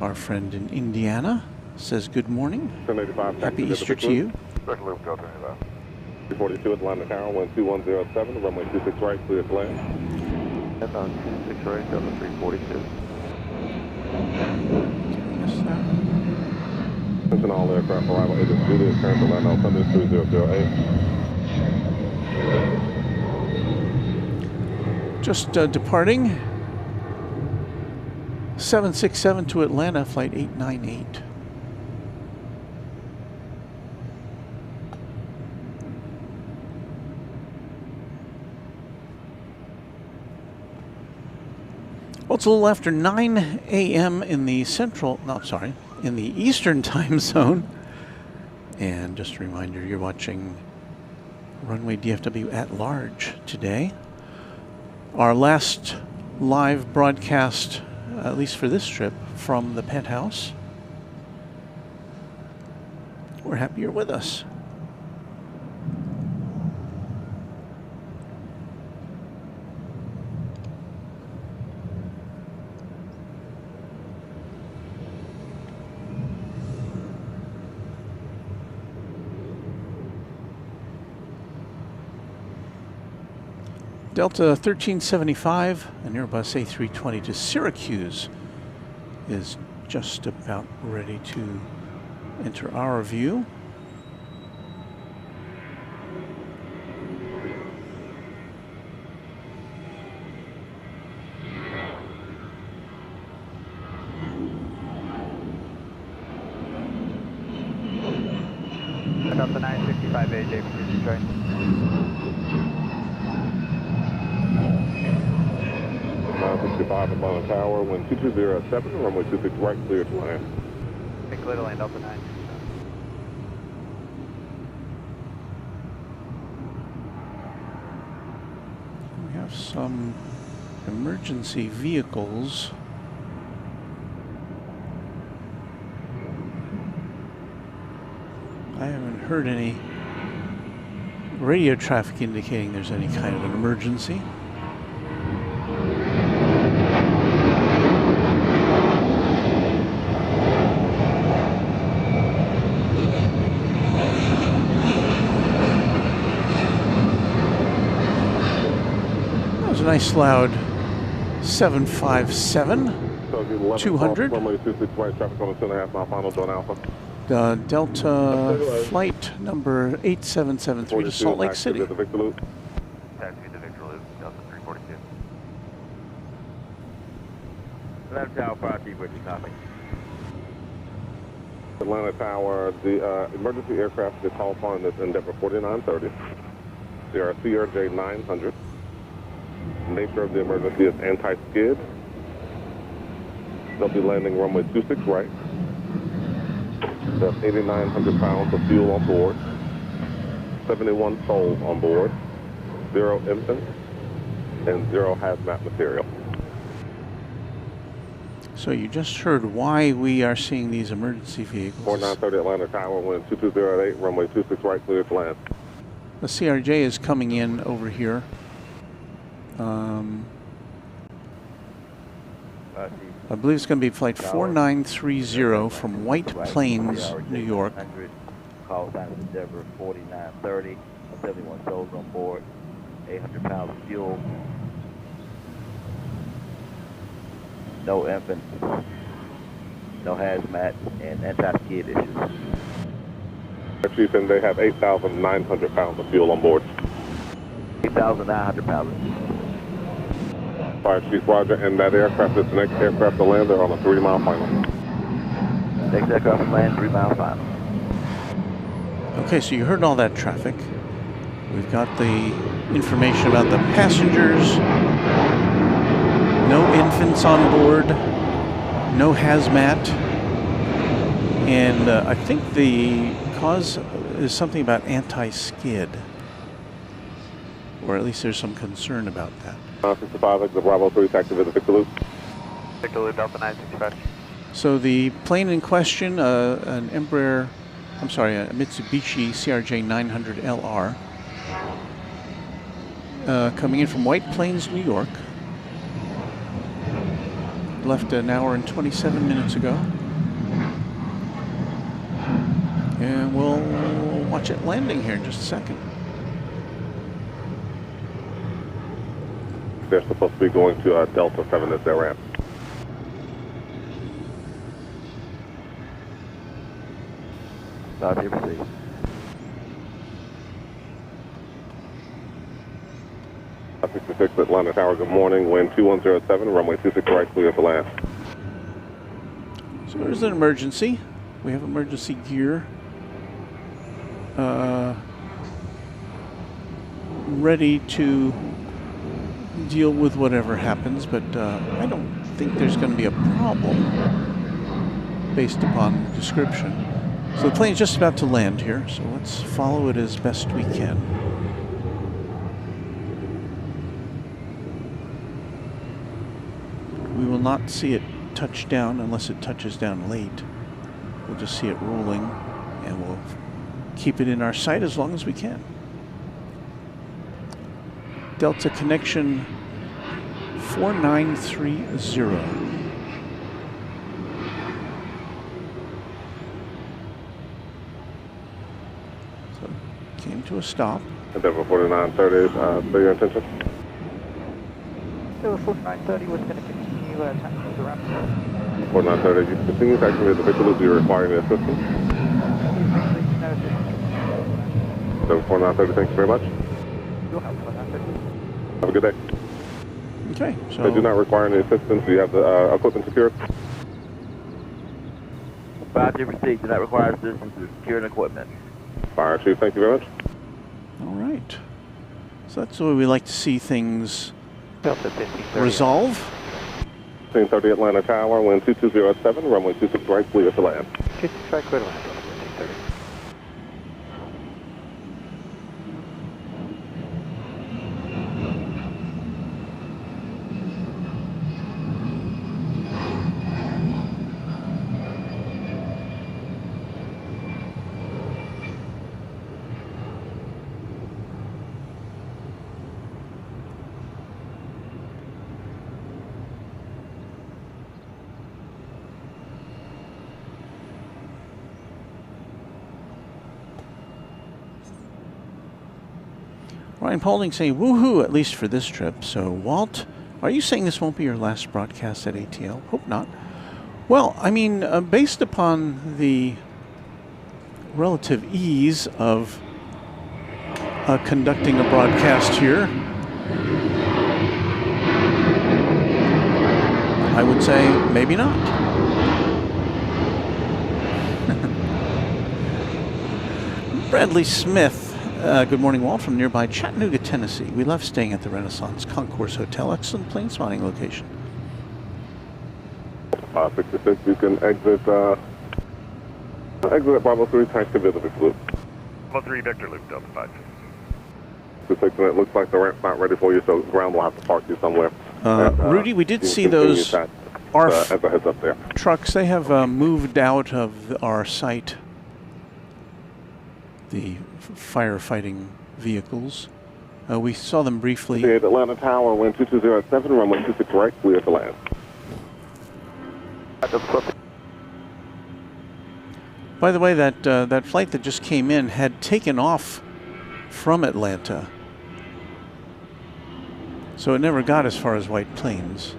our friend in Indiana, says good morning. Happy Easter to you. 342 Atlanta Tower, wind 2107, runway 26 right, clear to land. Penthouse 26 right, Delta 342. Attention all aircraft arrival agents, Julius, turn to land on Sunday 3008. Just departing. 767 to Atlanta, flight 898. Well, it's a little after 9 a.m. in the in the Eastern time zone. And just a reminder, you're watching Runway DFW At Large today. Our last live broadcast, at least for this trip, from the Penthouse. We're happy you're with us. Delta 1375, an Airbus A320 to Syracuse, is just about ready to enter our view. Delta 965 AJ for Detroit. Atlanta Tower, wind 2207, runway 26 right, clear to land. Clear to land, Delta 9. We have some emergency vehicles. I haven't heard any radio traffic indicating there's any kind of an emergency. A nice loud 757 200. Runway 26 right, traffic on the 2.5 mile final, John Alpha. Delta flight number 8773 to Salt Lake City. Taxi to Victor Loop, Delta 342. Atlanta Tower, 5 T, with you, copy. Atlanta Tower, the emergency aircraft is called upon is Endeavor 4930. They are CRJ 900. Nature of the emergency is anti-skid. They'll be landing runway 26 right. There's 8,900 pounds of fuel on board. 71 souls on board. 0 infants and 0 hazmat material. So you just heard why we are seeing these emergency vehicles. 4930 Atlanta Tower, wind 220 at 8, runway 26 right, clear to land. The CRJ is coming in over here. I believe it's going to be flight 4930 from White Plains, New York. Call sign is Endeavor 4930. 71 souls on board. 800 pounds of fuel. No infants. No hazmat and anti-skid issues. Chief, and they have 8,900 pounds of fuel on board. 8,900 pounds. Fire Chief, roger, and that aircraft is the next aircraft to land. They're on a 3-mile final. Next aircraft to land, 3-mile final. Okay, so you heard all that traffic. We've got the information about the passengers. No infants on board. No hazmat. And I think the cause is something about anti-skid. Or at least there's some concern about that. 65, exit Bravo 3, taxi visit Victor Loop. Victor Loop, Delta 965. So the plane in question, a Mitsubishi CRJ 900LR, coming in from White Plains, New York. Left an hour and 27 minutes ago. And we'll watch it landing here in just a second. They're supposed to be going to Delta 7 as their ramp. Roger, proceed. South 66 Atlanta Tower, good morning. Wind 2107, runway 26 right, clear to land. So there's an emergency. We have emergency gear ready to deal with whatever happens, but I don't think there's going to be a problem based upon the description. So the plane's just about to land here, so let's follow it as best we can. We will not see it touch down unless it touches down late. We'll just see it rolling, and we'll keep it in our sight as long as we can. Delta connection 4930. Came to a stop. Denver 4930, say your intention. Denver 4930 was going to continue taxiing the ramp. 4930, you continue to activate the Victor Loop. Do you require any assistance? Denver 4930, thank you very much. You'll have 4930. Have a good day. Okay, so I do not require any assistance. Do you have the equipment secured? 5 received. Do not require assistance to secure equipment. Fire Chief, thank you very much. all right. So that's the way we like to see things Delta 1530. resolve. 1530 Atlanta Tower, wind 2207, runway 26 right, clear to land. 56 right, clear to land. 1530. Ryan Paulding saying woohoo, at least for this trip. So, Walt, are you saying this won't be your last broadcast at ATL? Hope not. Well, I mean, based upon the relative ease of conducting a broadcast here, I would say maybe not. Bradley Smith. Good morning, Walt, from nearby Chattanooga, Tennessee. We love staying at the Renaissance Concourse Hotel. Excellent plane spotting location. 66, you can exit at Bravo 3, taxi to the Victor Loop. Bravo 3, Victor Loop, Delta 5. 66, and it looks like the ramp's not ready for you, so ground will have to park you somewhere. Rudy, we did see those ARF as a heads up there. trucks. They have moved out of our site. The firefighting vehicles. We saw them briefly. 58 Atlanta Tower, wind 2207, runway 26 right, clear to land. By the way, that flight that just came in had taken off from Atlanta, so it never got as far as White Plains.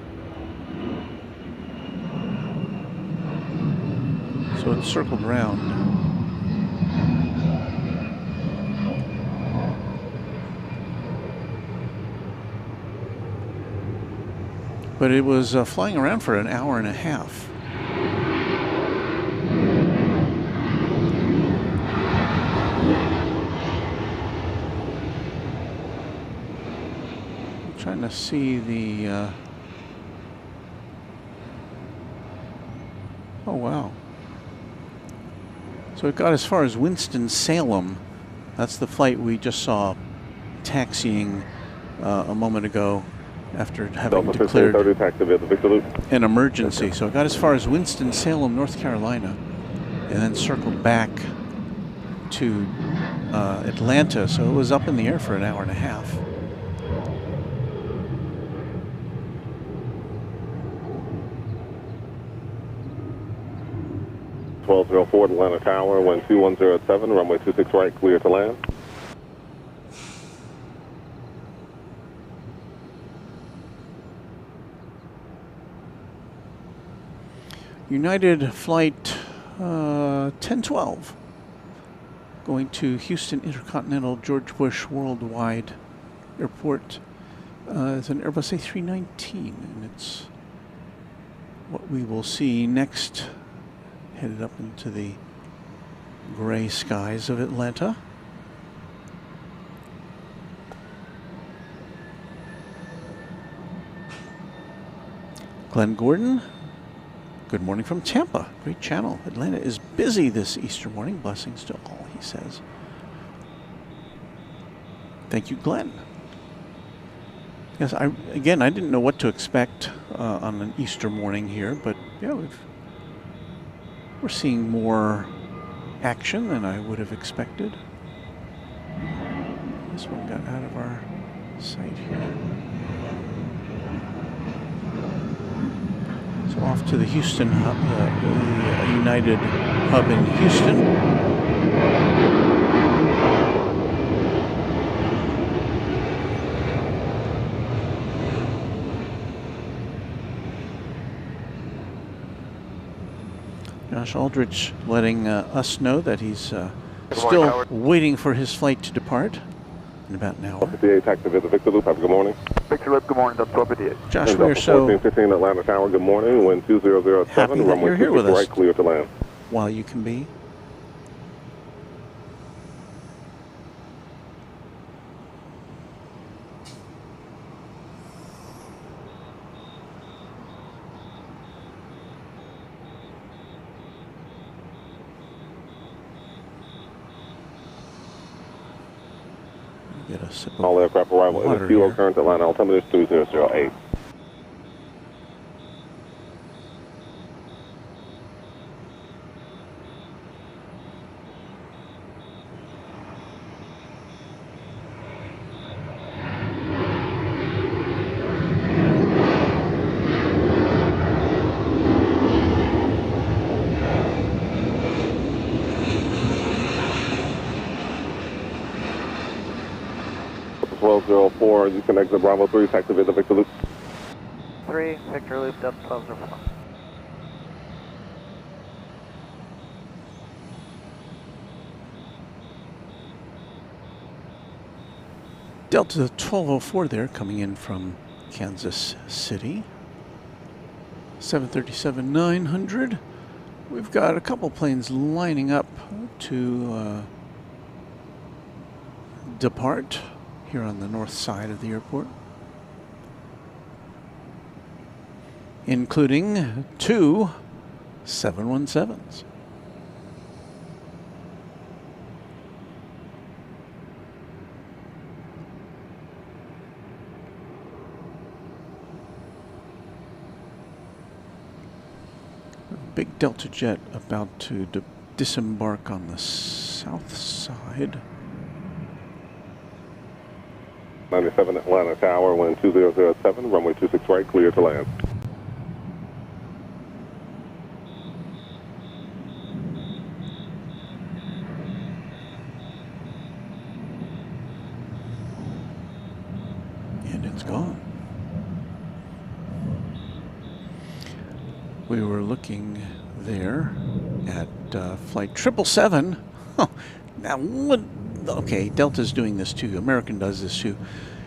So it circled around. But it was flying around for an hour and a half. I'm trying to see the... Oh, wow. So it got as far as Winston-Salem. That's the flight we just saw taxiing a moment ago, after having declared an emergency. So it got as far as Winston-Salem, North Carolina, and then circled back to Atlanta. So it was up in the air for an hour and a half. .1204 Atlanta Tower, wind 2107, runway 26 right, clear to land. United Flight 1012 going to Houston Intercontinental George Bush Worldwide Airport. It's an Airbus A319, and it's what we will see next, headed up into the gray skies of Atlanta. Glenn Gordon, good morning from Tampa. Great channel. Atlanta is busy this Easter morning. Blessings to all, he says. Thank you, Glenn. Yes, I didn't know what to expect on an Easter morning here, but yeah, we're seeing more action than I would have expected. This one got out of our sight here. So off to the Houston hub, the United hub in Houston. Josh Aldrich letting us know that he's still waiting for his flight to depart in about an hour. 58, taxi to Victor Loop. Have a good morning. Victor Loop, good morning. That's 1258. Josh, we are so 1415 Atlanta Tower. Good morning. Wind 2007. happy that Runway you're here with 26 us right, clear to land. while you can be. Get a sip of All aircraft arrival in water the fuel here. current Atlanta altimeter is 2008. You can exit Bravo 3, taxi to Victor Loop. 3, Victor Loop, Delta 1204. Delta 1204 there, coming in from Kansas City. 737-900. We've got a couple planes lining up to depart here on the north side of the airport, including two 717s. Big Delta jet about to disembark on the south side. 97 Atlanta Tower, wind 2007, runway 26 right, clear to land. And it's gone. We were looking there at flight 777. Oh, now what? Okay, Delta's doing this too. American does this too.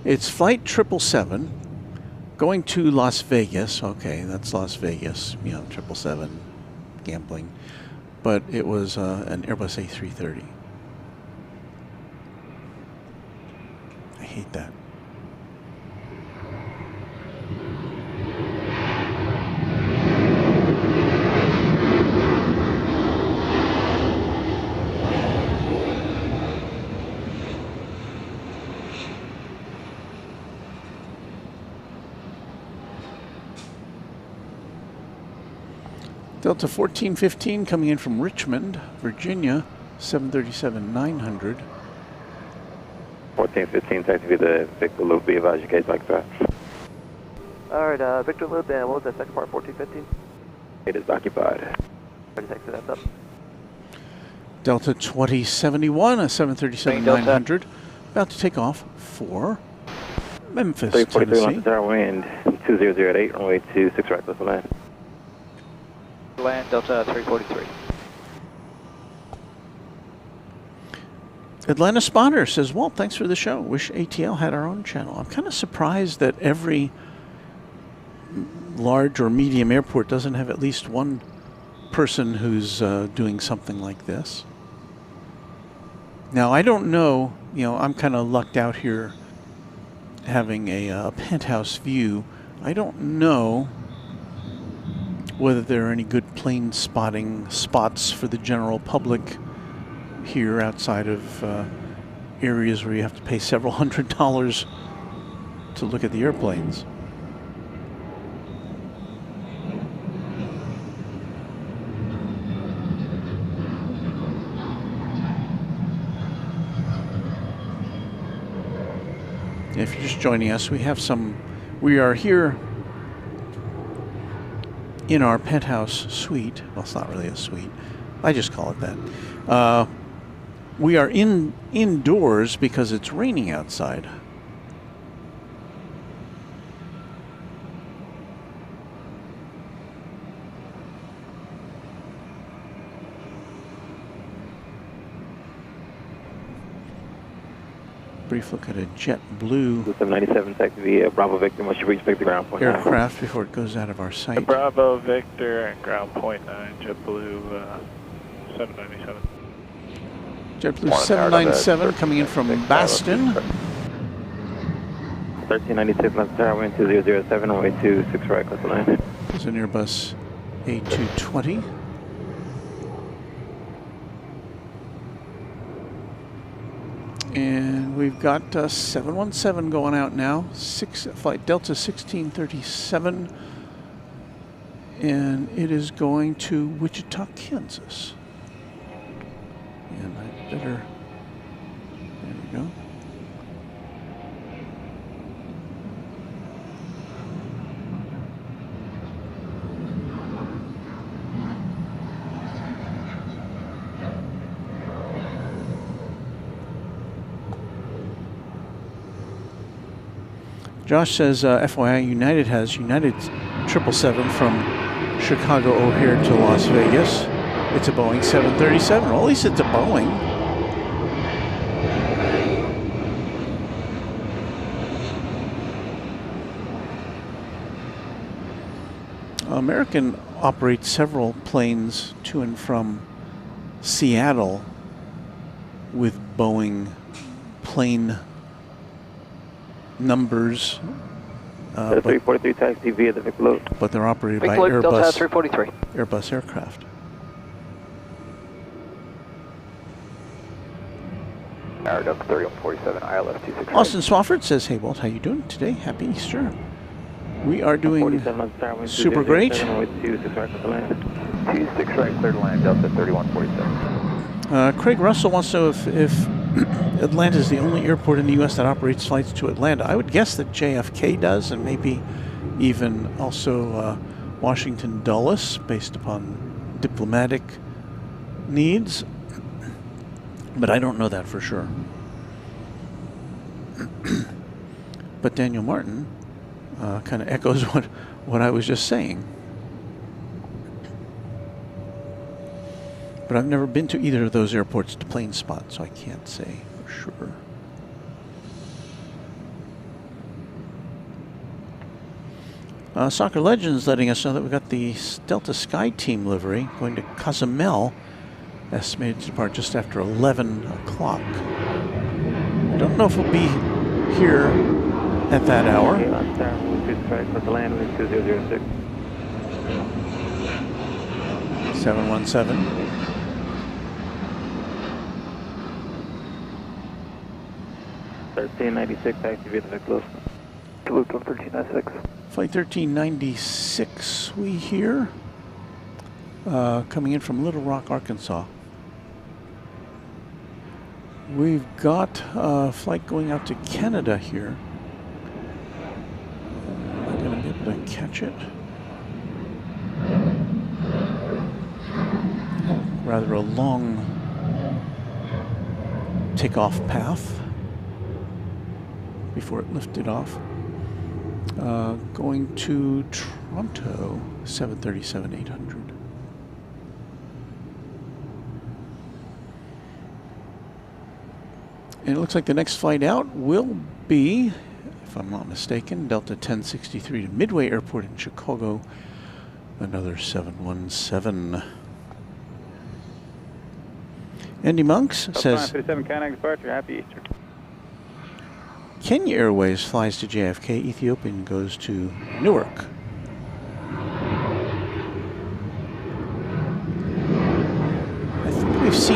It's flight 777 going to Las Vegas. Okay, that's Las Vegas. You know, 777 gambling. But it was an Airbus A330. I hate that. Delta 1415 coming in from Richmond, Virginia, 737-900. 1415, taxi to Victor Loop, be advised your gate back there. Alright, Victor Loop, and what was that second part, 1415? It is occupied. Ready to exit up. Delta 2071, a 737-900, about to take off for Memphis, 343 Tennessee. Tower, wind 2008, runway 26 right, close to land. Land Delta 343. Atlanta Spotter says, Walt, thanks for the show. Wish ATL had our own channel. I'm kind of surprised that every large or medium airport doesn't have at least one person who's doing something like this. Now, I don't know, you know, I'm kind of lucked out here having a penthouse view. I don't know whether there are any good plane spotting spots for the general public here outside of areas where you have to pay several $100s to look at the airplanes. If you're just joining us, we are here in our penthouse suite. Well, it's not really a suite. I just call it that. We are indoors because it's raining outside. Brief look at a JetBlue 797 taxi via Bravo Victor. Must you expect the ground point aircraft before it goes out of our sight. Bravo Victor and ground point 9, JetBlue 797. JetBlue 797 coming in from Baston. 1396 left tower, wind 2007, runway 26 right, close to line. There's an Airbus A220. And we've got 717 going out now, flight Delta 1637, and it is going to Wichita, Kansas. And I better, there we go. Josh says, FYI, United has United 777 from Chicago O'Hare to Las Vegas. It's a Boeing 737. Well, at least it's a Boeing. American operates several planes to and from Seattle with Boeing plane numbers, but 343 taxi via the Vic Loop. But they're operated Vic by Loop, Airbus. Delta 343. Airbus aircraft. Aeroduct 3147, ILS 26. Austin Swafford says, "Hey Walt, how you doing today? Happy Easter." We are doing super great. 26 right, clear to land, Delta 3147. Craig Russell wants to know if Atlanta is the only airport in the U.S. that operates flights to Atlanta. I would guess that JFK does, and maybe even also Washington Dulles, based upon diplomatic needs. But I don't know that for sure. But Daniel Martin kind of echoes what I was just saying. But I've never been to either of those airports to plane spot, so I can't say for sure. Soccer Legends letting us know that we got the Delta Sky Team livery going to Cozumel, estimated to depart just after 11 o'clock. I don't know if we'll be here at that hour. 717. $13.96 taxi via the Vic Loop. Loop 1396. Flight 1396 we hear, coming in from Little Rock, Arkansas. We've got a flight going out to Canada here. Am I going to be able to catch it? Rather a long takeoff path before it lifted off. Going to Toronto, 737-800. And it looks like the next flight out will be, if I'm not mistaken, Delta 1063 to Midway Airport in Chicago, another 717. Andy Monks says, 57 Canada departure, happy Easter. Kenya Airways flies to JFK, Ethiopian goes to Newark.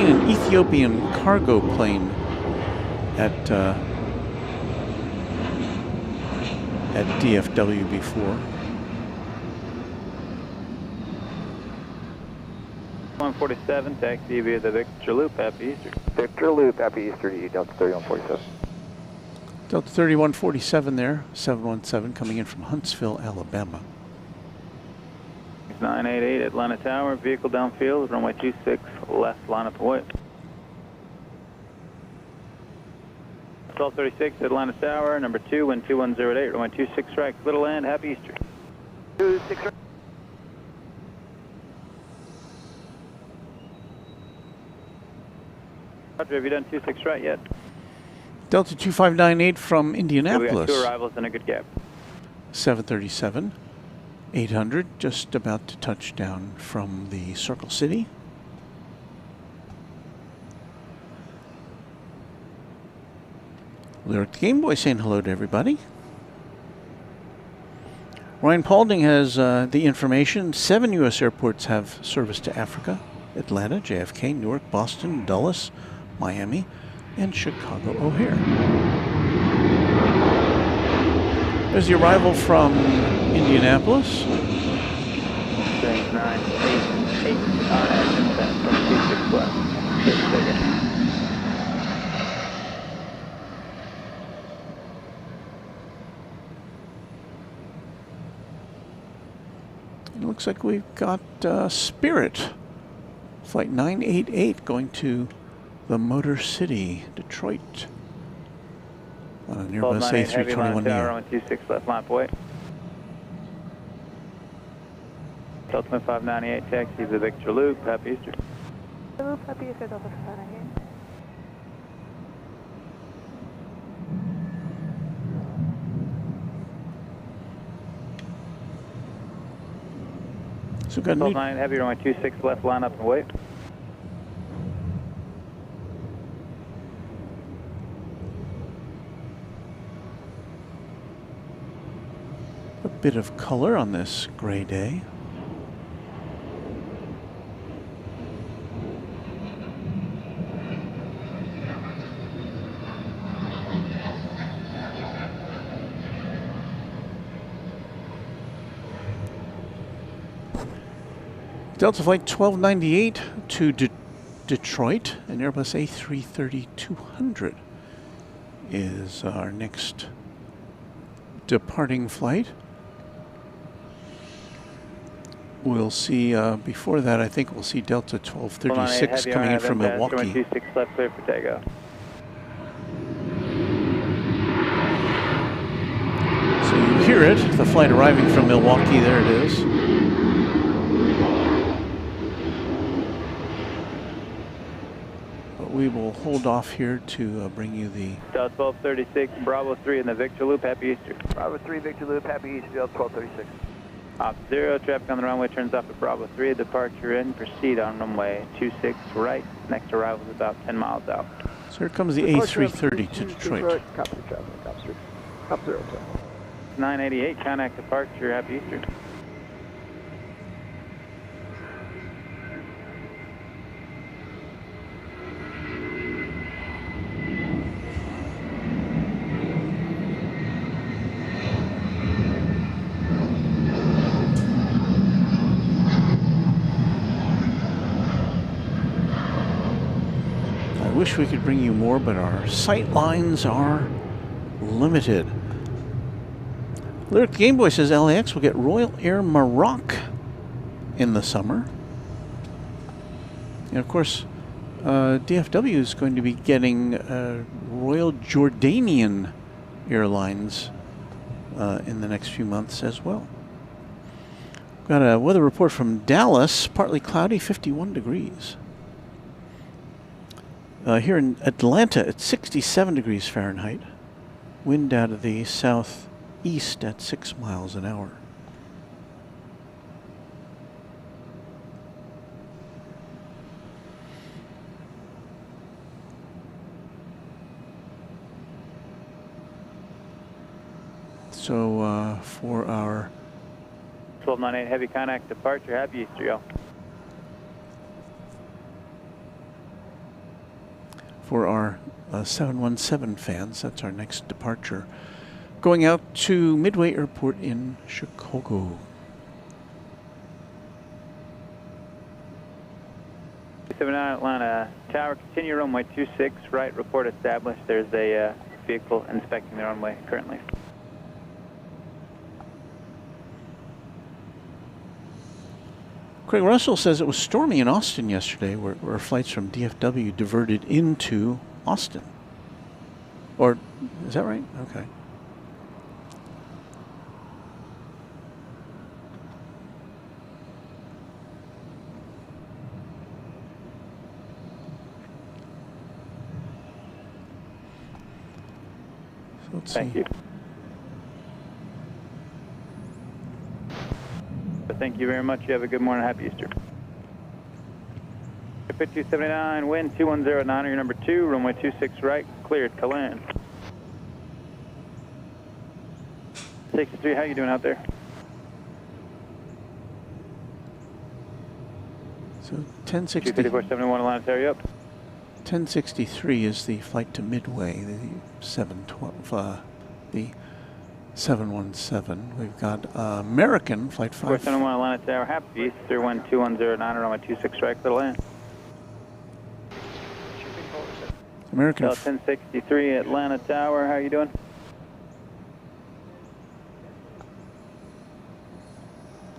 an Ethiopian cargo plane at DFW before. 147, taxi via the Victor Loop, happy Easter. Victor Loop, happy Easter to you, Delta 3147. Delta 3147 there, 717 coming in from Huntsville, Alabama. 988 Atlanta Tower, vehicle downfield, runway 26 left, line up and wait. 1236 Atlanta Tower, number 2, wind 2108, runway 26 right, clear to land, happy Easter. 26 right. Roger, have you done 26 right yet? Delta 2598 from Okay, Indianapolis. we got 2 arrivals and a good gap. 737, 800, just about to touch down from the Circle City. Lyric the Game Boy saying hello to everybody. Ryan Paulding has the information. 7 U.S. airports have service to Africa: Atlanta, JFK, Newark, Boston, Dulles, Miami, and Chicago O'Hare. There's the arrival from Indianapolis. Things 988 on action from 26 left. It looks like we've got Spirit, flight 988, going to the Motor City, Detroit, on a Airbus A321neo. Runway 26 left, line up away. Delta 2598, taxi to the Victor Loop, happy Easter. Loop, happy Easter, Delta 2598. So we've got a new 1298 heavy, runway 26 left, line up and wait. a bit of color on this gray day. Delta Flight 1298 to Detroit, an Airbus A330-200 is our next departing flight. We'll see, before that, I think we'll see Delta 1236 coming in from Milwaukee. 26 left, clear for takeoff. So you hear it, the flight arriving from Milwaukee, there it is. But we will hold off here to bring you the... Delta 1236, Bravo 3 in the Victor Loop, happy Easter. Bravo 3, Victor Loop, happy Easter, Delta 1236. Op 0, traffic on the runway turns off at Bravo 3, departure in, proceed on runway 26 right, next arrival is about 10 miles out. So here comes the A330 to Detroit. Copy traffic, Cop 3. Cop 0, 988, contact departure, happy Easter. I wish we could bring you more, but our sight lines are limited. Lyric Game Boy says LAX will get Royal Air Maroc in the summer. And of course, DFW is going to be getting Royal Jordanian Airlines in the next few months as well. Got a weather report from Dallas, partly cloudy, 51 degrees. Here in Atlanta, it's 67 degrees Fahrenheit. Wind out of the southeast at 6 miles an hour. So for our 1298, heavy contact departure, happy Easter, y'all. for our 717 fans. That's our next departure. Going out to Midway Airport in Chicago. 79 Atlanta Tower, continue runway 26 right, report established. There's a vehicle inspecting the runway currently. Craig Russell says it was stormy in Austin yesterday, where flights from DFW diverted into Austin. Or, is that right? Okay. So let's Thank see. you. Thank you very much. You have a good morning. Happy Easter. 5279, wind 210 at 9, your number 2, runway 26 right, cleared to land. 63, how you doing out there? So 1060. 25471 Atlanta Tower, you up? 1063 is the flight to Midway, the 712, the 717. We've got American flight 5. 471 Atlanta Tower, happy Easter, wind 210 runway 26 right, clear to land. American. 1063 Atlanta Tower, how you doing?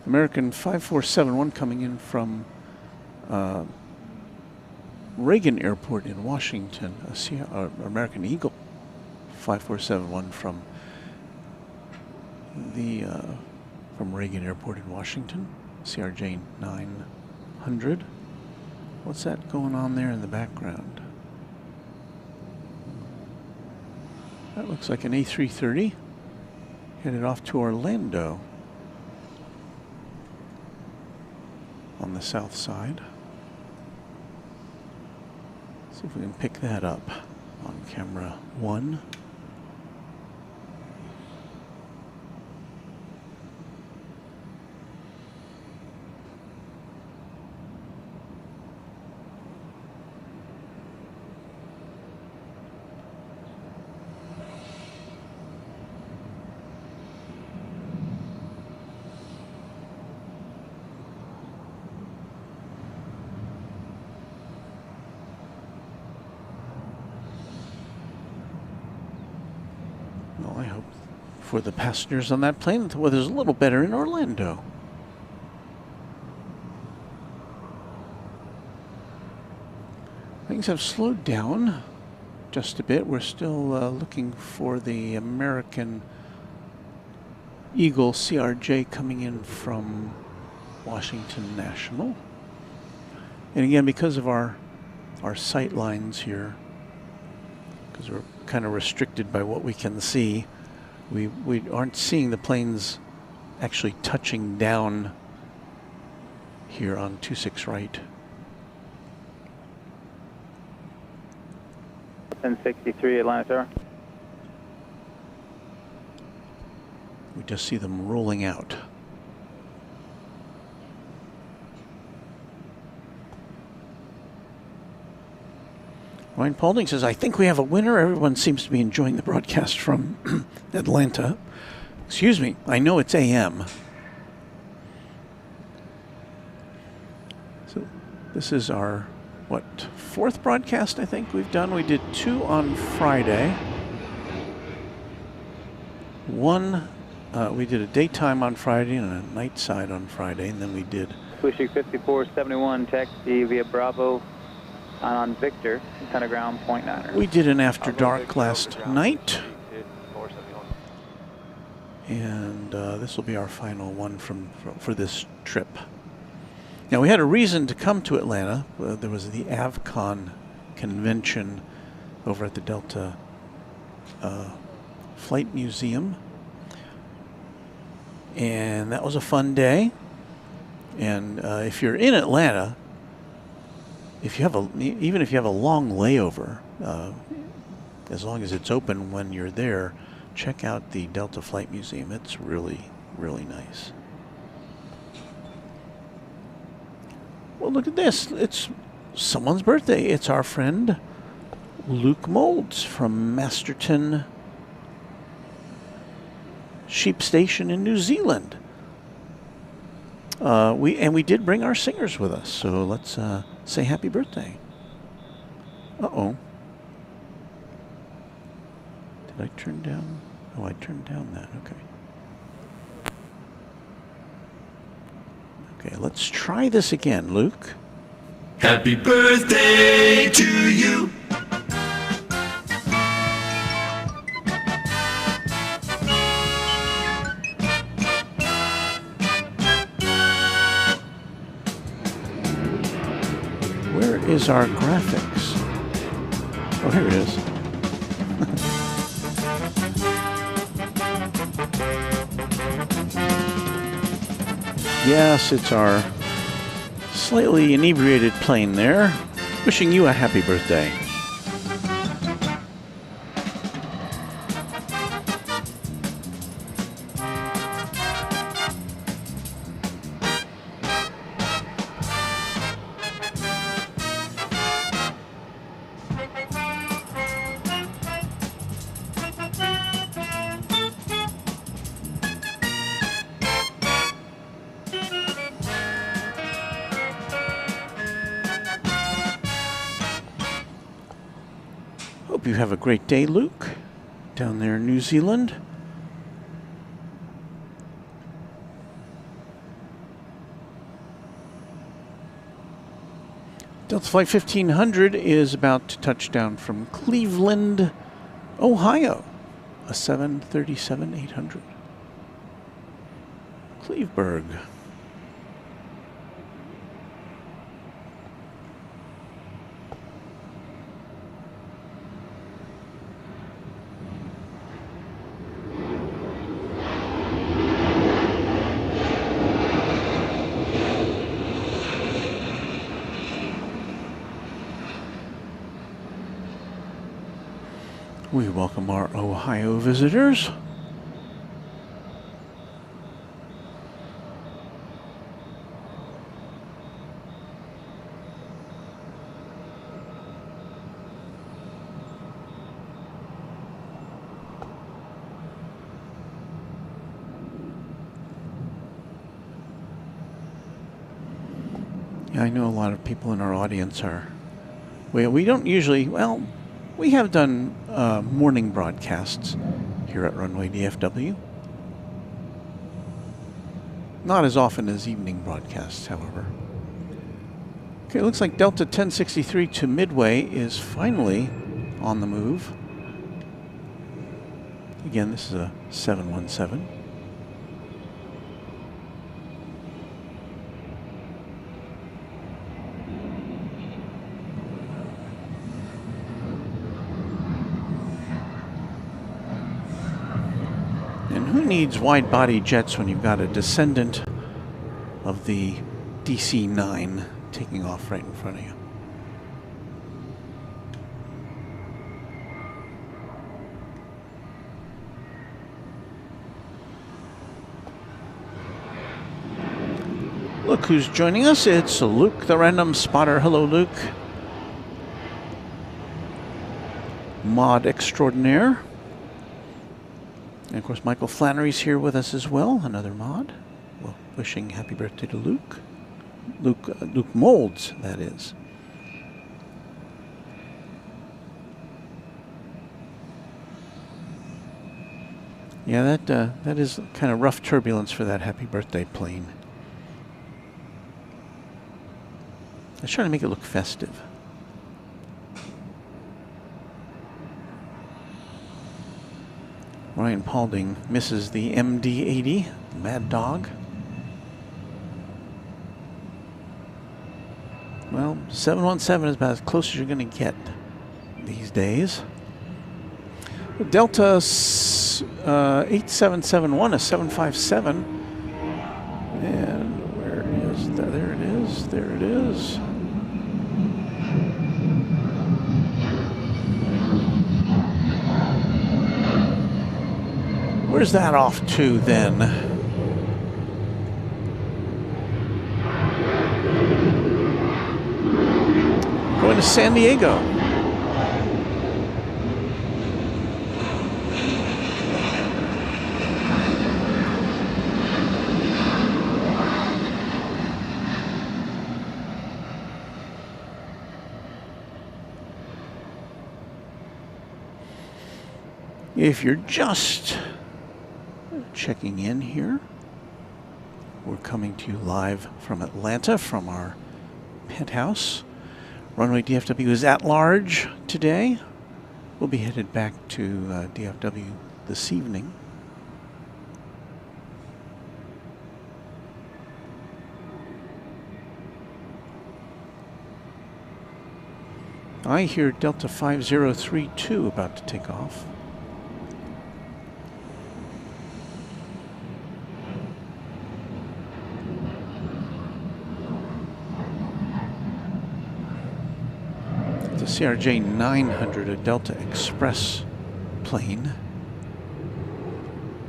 American 5471 coming in from Reagan Airport in Washington. American Eagle 5471 from from Reagan Airport in Washington. CRJ 900. What's that going on there in the background? That looks like an A330 headed off to Orlando on the south side. See if we can pick that up on camera 1. Well, I hope for the passengers on that plane that the weather's a little better in Orlando. Things have slowed down just a bit. We're still looking for the American Eagle CRJ coming in from Washington National. And again, because of our sight lines here, because we're kind of restricted by what we can see, we aren't seeing the planes actually touching down here on 26 right. 1063 Atlanta Tower. We just see them rolling out. Ryan Paulding says, I think we have a winner. Everyone seems to be enjoying the broadcast from Atlanta. Excuse me, I know it's AM. So this is our, what, 4th broadcast I think we've done. We did 2 on Friday. 1, we did a daytime on Friday and a night side on Friday, and then we did... Pushing 5471, taxi via Bravo on Victor, center ground, 0.9. We did an after dark last night. And this will be our final one for this trip. Now, we had a reason to come to Atlanta. There was the AvCon convention over at the Delta Flight Museum. And that was a fun day. And if you're in Atlanta, even if you have a long layover, as long as it's open when you're there, check out the Delta Flight Museum. It's really, really nice. Well, look at this. It's someone's birthday. It's our friend Luke Moulds from Masterton Sheep Station in New Zealand. We did bring our singers with us, so let's say happy birthday. Uh-oh. Did I turn down? Oh, I turned down that. Okay. Okay, let's try this again, Luke. Happy birthday to you. Where is our graphics? Oh, here it is. Yes, it's our slightly inebriated plane there, wishing you a happy birthday. Hope you have a great day, Luke, down there in New Zealand. Delta Flight 1500 is about to touch down from Cleveland, Ohio, a 737-800. Cleveburg. We welcome our Ohio visitors. Yeah, I know a lot of people in our audience are. We don't usually, well, we have done morning broadcasts here at Runway DFW. Not as often as evening broadcasts, however. Okay, it looks like Delta 1063 to Midway is finally on the move. Again, this is a 717. Who needs wide-body jets when you've got a descendant of the DC-9 taking off right in front of you? Look who's joining us. It's Luke, the random spotter. Hello, Luke. Mod extraordinaire. And of course, Michael Flannery's here with us as well, another mod. Well, wishing happy birthday to Luke. Luke Moulds, that is. Yeah, that is kind of rough turbulence for that happy birthday plane. I was trying to make it look festive. Ryan Paulding misses the MD-80, Mad Dog. Well, 717 is about as close as you're going to get these days. Delta 8771, a 757. And where is that? There it is. There it is. Where's that off to then? Going to San Diego. If you're just checking in here, we're coming to you live from Atlanta from our Penthouse. Runway DFW is at large today. We'll be headed back to DFW this evening. I hear Delta 5032 about to take off. The CRJ 900, a Delta Express plane,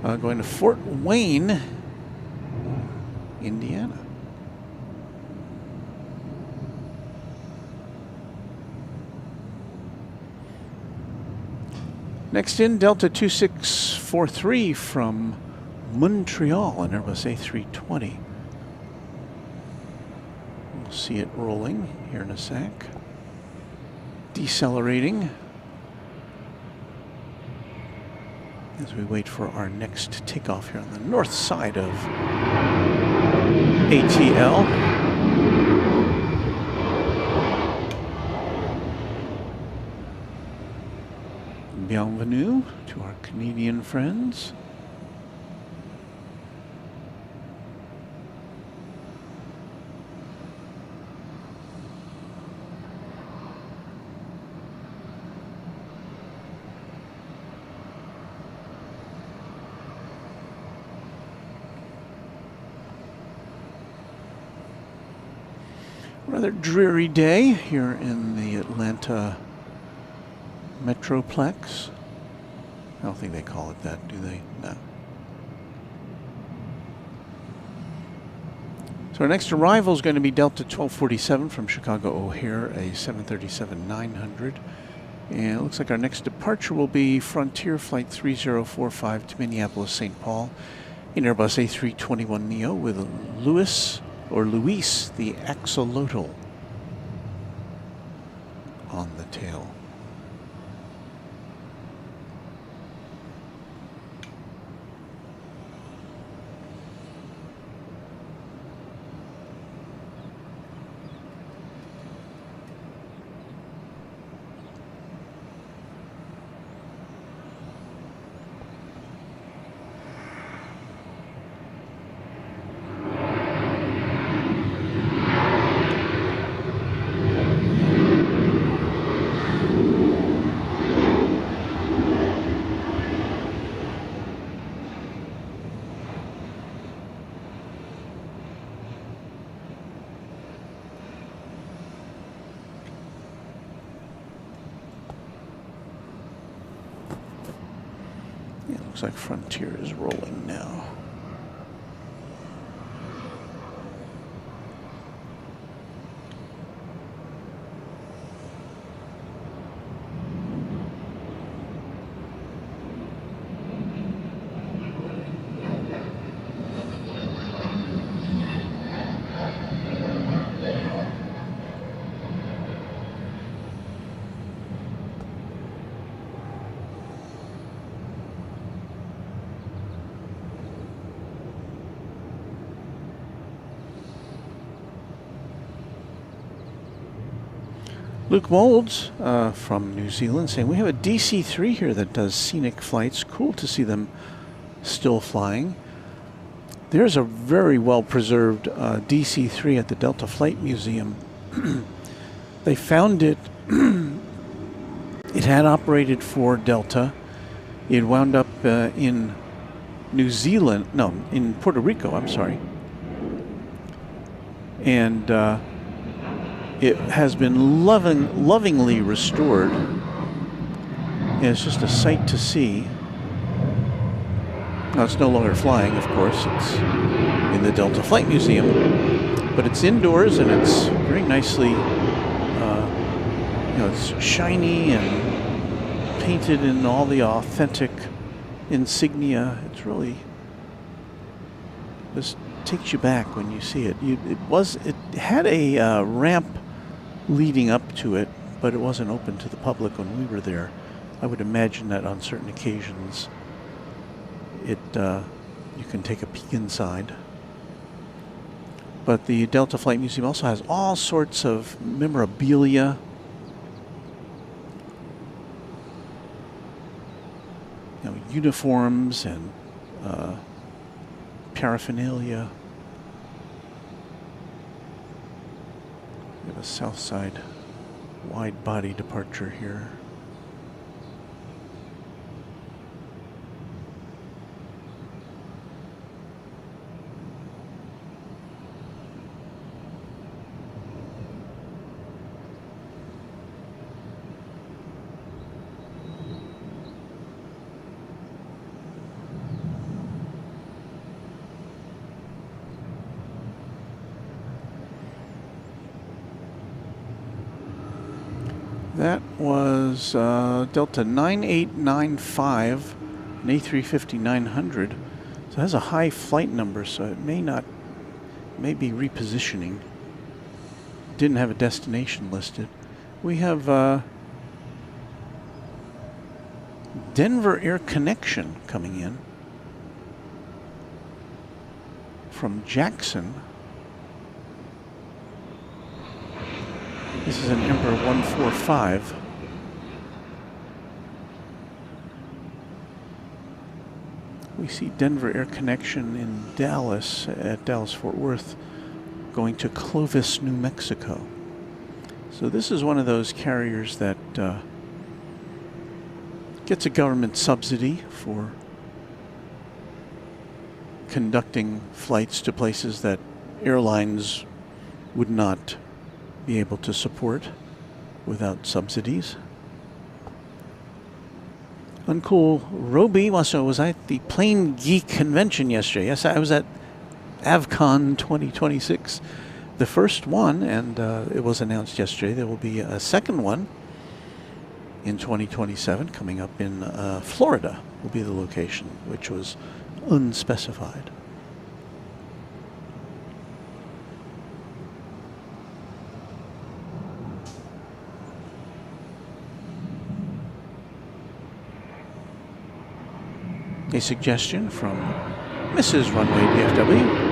going to Fort Wayne, Indiana. Next in, Delta 2643 from Montreal, an Airbus A320. We'll see it rolling here in a sec. Decelerating as we wait for our next takeoff here on the north side of ATL. Bienvenue to our Canadian friends. Rather dreary day here in the Atlanta Metroplex. I don't think they call it that, do they? No. So our next arrival is going to be Delta 1247 from Chicago O'Hare, a 737-900. And it looks like our next departure will be Frontier Flight 3045 to Minneapolis-St. Paul, in Airbus A321neo with Luis the axolotl on the tail. Looks like Frontier is rolling now. Luke Molds from New Zealand saying, we have a DC-3 here that does scenic flights. Cool to see them still flying. There's a very well-preserved DC-3 at the Delta Flight Museum. They found it. It had operated for Delta. It wound up in New Zealand. No, in Puerto Rico, I'm sorry. And it has been lovingly restored. And it's just a sight to see. Now, it's no longer flying, of course. It's in the Delta Flight Museum. But it's indoors, and it's very nicely, you know, it's shiny and painted in all the authentic insignia. It's really just takes you back when you see it. It had a ramp leading up to it, but it wasn't open to the public when we were there. I would imagine that on certain occasions you can take a peek inside. But the Delta Flight Museum also has all sorts of memorabilia. You know, uniforms and paraphernalia. We have a south side wide body departure here. That was Delta 9895, an A350-900. So it has a high flight number, so it may be repositioning. Didn't have a destination listed. We have Denver Air Connection coming in from Jackson. This is an Emperor 145. We see Denver Air Connection in Dallas, at Dallas-Fort Worth, going to Clovis, New Mexico. So this is one of those carriers that gets a government subsidy for conducting flights to places that airlines would not be able to support without subsidies. Uncool Roby also was at the Plane Geek Convention yesterday. Yes, I was at AvCon 2026, the first one, and it was announced yesterday there will be a second one in 2027 coming up in Florida will be the location, which was unspecified. A suggestion from Mrs. Runway DFW.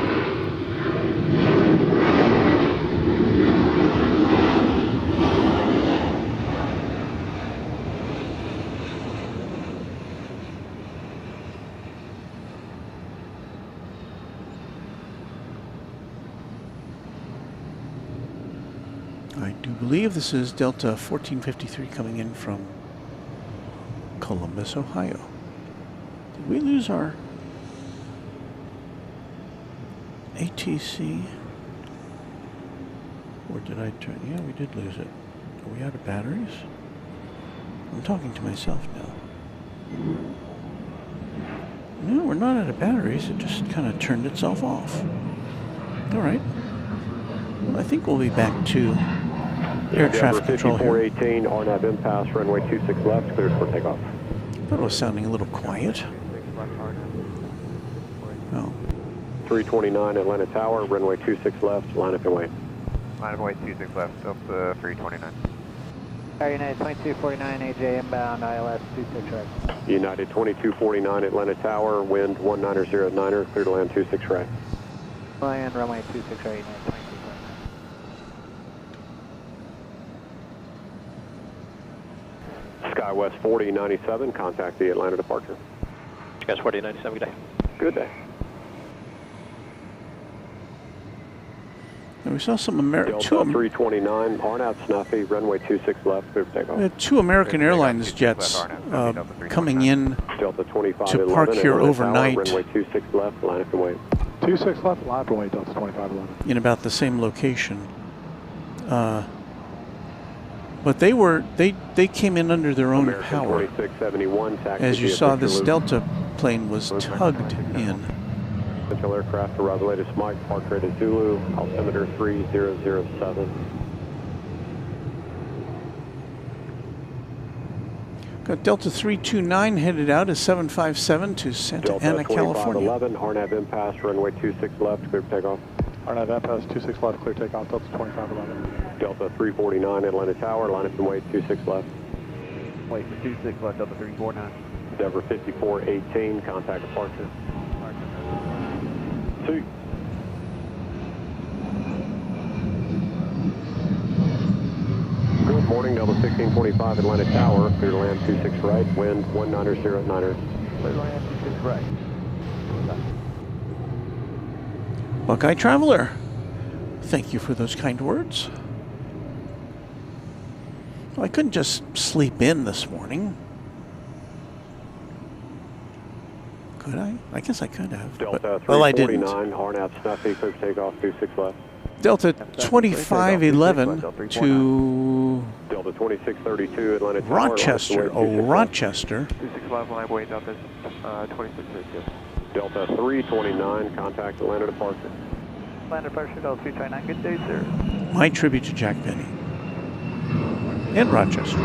I do believe this is Delta 1453 coming in from Columbus, Ohio. Did we lose our ATC? Or did I turn? Yeah, we did lose it. Are we out of batteries? I'm talking to myself now. No, we're not out of batteries. It just kind of turned itself off. All right. Well, I think we'll be back to air traffic control here. 5418, RNAV impasse, runway 26 left, cleared for takeoff. I thought it was sounding a little quiet. Oh. 329 Atlanta Tower, runway 26 left, line up and wait. Line up and wait, 26 left, Delta 329. United 2249, AJ inbound, ILS 26 right. United 2249 Atlanta Tower, wind 1909er, clear to land 26 right. Land runway 26 right, United 2249. SkyWest 4097, contact the Atlanta departure. SkyWest 4097, good day. Good day. And we saw some Delta 329, RNAV Snuffy, runway 26 left, clear for takeoff. We had two American Airlines jets coming in Delta 25 to park here overnight. Runway 26 left, line up and wait. 26 left, line up and wait, Delta 2511. In about the same location. But they came in under their own American power. 2671, taxi As you via saw, Victor this Loop. Delta plane was tugged in. Central aircraft arrival latest Mike, park rate is Zulu, altimeter 3007. Got Delta 329 headed out as 757 to Santa Ana, California. Delta 2511, RNAV impasse, runway 26 left, clear for takeoff. RNAV impasse, 26 left, clear takeoff, Delta 2511. Delta 349 Atlanta Tower, line up and wait, 26 left. Wait for 26 left, Delta 349. Denver 5418, contact departure. Two. Good morning, Delta 1625, Atlanta Tower, clear to land 26 right, wind 19er, 09er. Clear to land 26 right. Buckeye Traveler, thank you for those kind words. Well, I couldn't just sleep in this morning. Could I? I guess I could have. Delta Well, I didn't. 349, RNAV Snuffy, clear for takeoff, 26 left. Delta 2511 to Delta 2632, Atlanta Tower. Rochester. Oh, Rochester. 26 left, line wait, Delta 2632. Delta 329, contact Atlanta departure. Atlanta departure, Delta 329, good day, sir. My tribute to Jack Benny. In Rochester.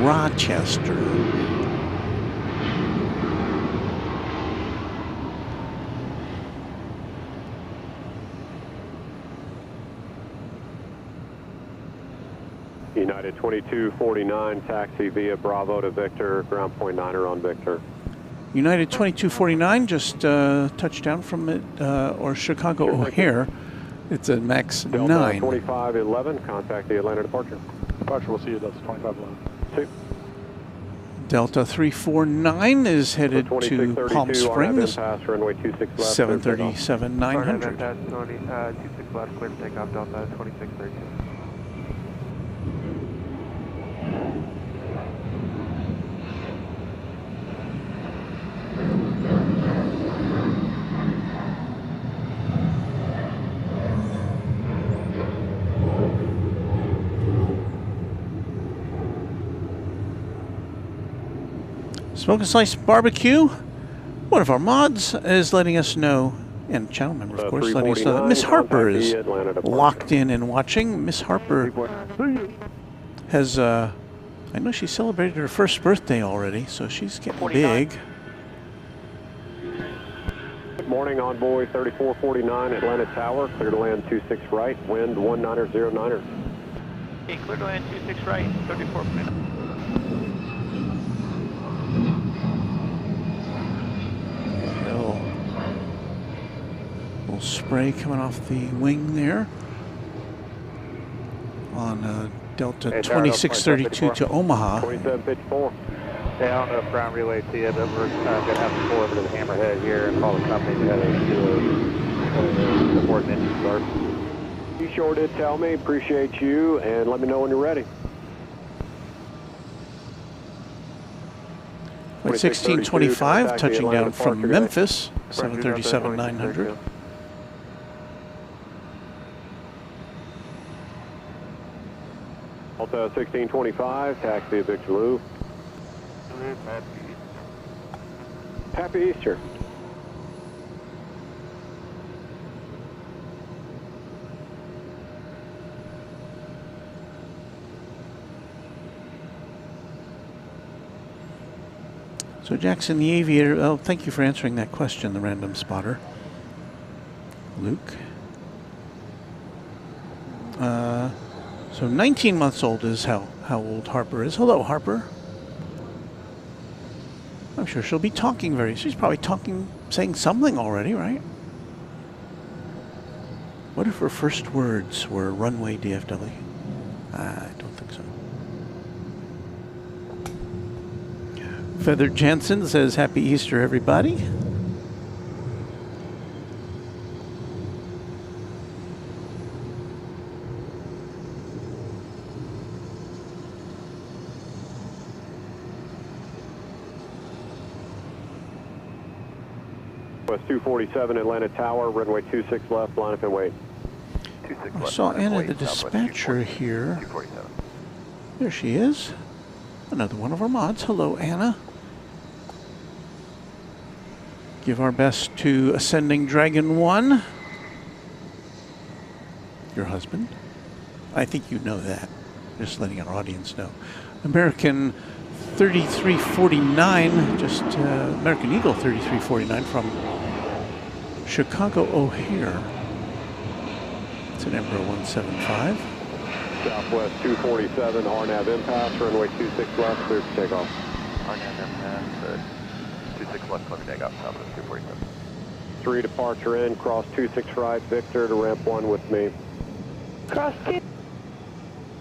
Rochester. United 2249, taxi via Bravo to Victor, ground point 9er on Victor. United 2249 just touched down from it, or Chicago O'Hare. It's a max Delta 9. 2511, contact the Atlanta departure. Departure, we'll see you, Delta 2511. Two. Delta 349 is headed to Palm Springs. Pass, runway 26 left. 737 900. 26 left, clear for takeoff, Delta 2632. Smoke and Slice Barbecue, one of our mods, is letting us know, and channel member, of course, letting us know that Miss Harper is locked in and watching. Miss Harper has, I know she celebrated her first birthday already, so she's getting big. Good morning, Envoy 3449, Atlanta Tower, clear to land 26 right, wind 19er, 09er. Okay, clear to land 26 right, 3449. Little spray coming off the wing there on Delta 2632 to Omaha. 2754. Yeah, I don't know if ground relay to you, but we're going to have to pull over to the Hammerhead here and call the company to do a support engine start. You sure did tell me. Appreciate you, and let me know when you're ready. 1625 touching down from Memphis, 737 900. Delta 1625, taxi Victor Lou. Happy Easter. So Jackson the Aviator, oh, thank you for answering that question, the random spotter. Luke. So 19 months old is how old Harper is. Hello, Harper. I'm sure she'll be talking she's probably talking, saying something already, right? What if her first words were Runway DFW? I don't think so. Feather Jensen says, Happy Easter, everybody. West 247, Atlanta Tower, runway 26 left, line up and wait. I saw Anna, the dispatcher here. There she is. Another one of our mods. Hello, Anna. Give our best to Ascending Dragon 1. Your husband. I think you know that. Just letting our audience know. American 3349, just American Eagle 3349 from Chicago O'Hare. It's an Emperor 175. Southwest 247, RNAV impasse, runway 26 left, clear for takeoff. RNAV impasse, 26 left, clear for takeoff, Southwest 247. 3 departure in, cross 26 right, Victor to ramp 1 with me. Cross 2.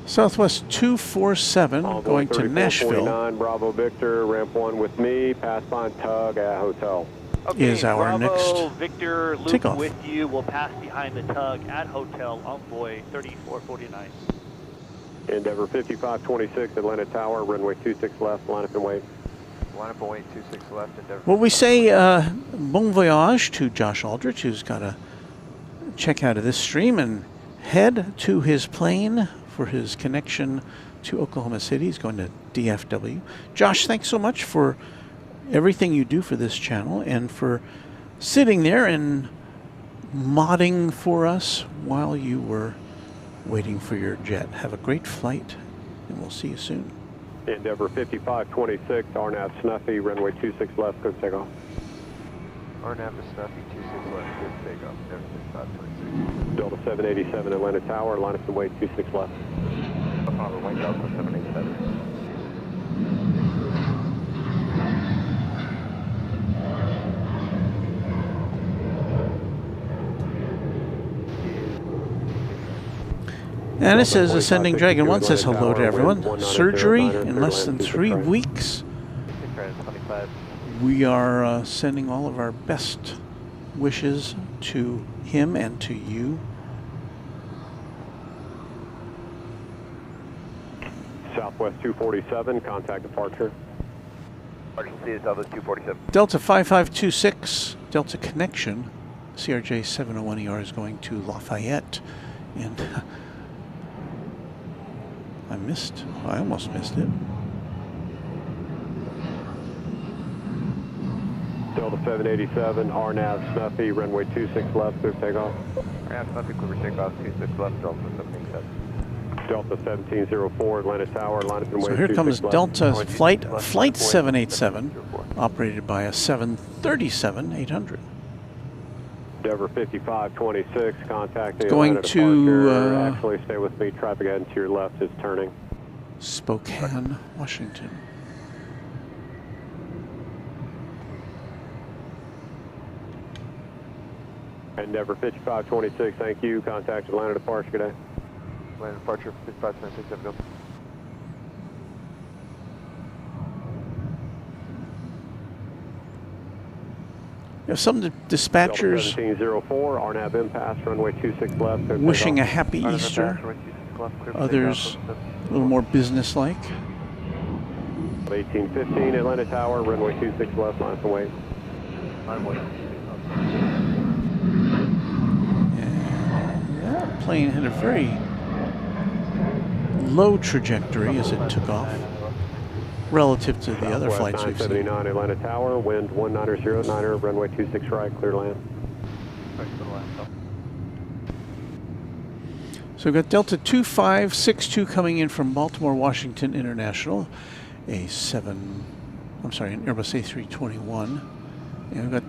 Southwest 247 going to Nashville. 49, Bravo Victor, ramp 1 with me, pass by tug at hotel. Okay, Is our Bravo, next Victor, loop takeoff. with you. We'll pass behind the tug at hotel, Envoy 3449. Endeavor 5526, Atlanta Tower, runway 26 left, line up and wait. Line up and wait, 26 left, Endeavor. Well, we say bon voyage to Josh Aldrich, who's got to check out of this stream and head to his plane for his connection to Oklahoma City. He's going to DFW. Josh, thanks so much for everything you do for this channel and for sitting there and modding for us while you were waiting for your jet. Have a great flight, and we'll see you soon. Endeavor 5526, RNAV Snuffy, runway 26 left, go takeoff. RNAV Snuffy, 26 left, good takeoff, Endeavor 5526. Delta 787, Atlanta Tower, line up and wait, 26 left. Bravo, White Delta 787. And it says Ascending Dragon 1 says hello to everyone. Surgery in less than 3 weeks. We are sending all of our best wishes to him and to you. Southwest 247, contact departure. Partial C is Southwest 247. Delta 5526, Delta Connection. CRJ 701ER is going to Lafayette. And I almost missed it. Delta 787, RNAV Snuffy, runway 26 left, clear takeoff. RNAV Snuffy, clear takeoff, 26 left, Delta 1707. Delta 1704, Atlanta Tower, line up and wait. So here comes Delta flight 787, operated by a 737-800. Endeavor 5526, contact the going Atlanta to departure. Actually, stay with me. Traffic ahead and to your left is turning. Spokane, Washington. Endeavor 5526, thank you. Contact Atlanta departure. Good day. Atlanta departure 5526, have a go. You have some dispatchers 1704, RNAV impasse, runway 26 left. wishing a happy Easter. Others a little more businesslike. 1815, Atlanta Tower, runway 26 left, line up and wait. And that plane had a very low trajectory as it took off relative to the other flights we've seen. 979 Atlanta Tower, wind 1909er, runway 26 right, clear land. So we've got Delta 2562 coming in from Baltimore Washington International, an Airbus A321. And we've got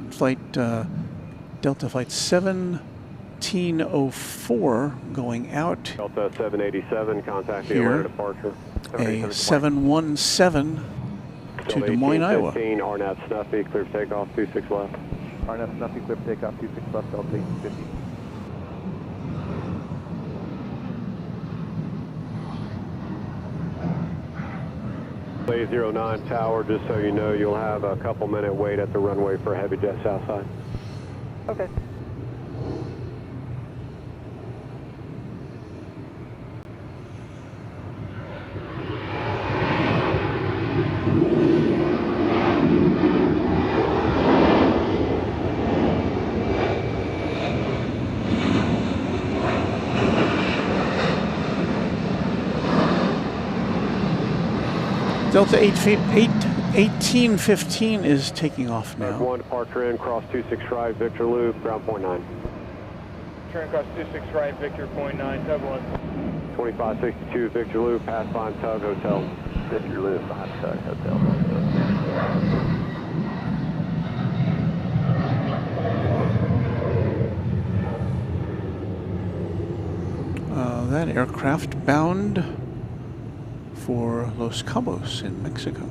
Delta flight 1704 going out. Delta 787, contact the here. Atlanta departure. A 717 to Des Moines, Iowa. RNAV Snuffy, clear for takeoff, 26 left. RNAV Snuffy, clear for takeoff, 26 left, Delta 1850. A09 Tower, just so you know, you'll have a couple-minute wait at the runway for heavy jet south side. Okay. Delta 1815 is taking off now. 1 departure in, cross 26 right, Victor Loop, ground point 9. Turn across 26 right, Victor, point 9, tug 1. 2562, Victor Loop, pass by tug, hotel. Victor Loop, behind tug, hotel. that aircraft bound for Los Cabos in Mexico.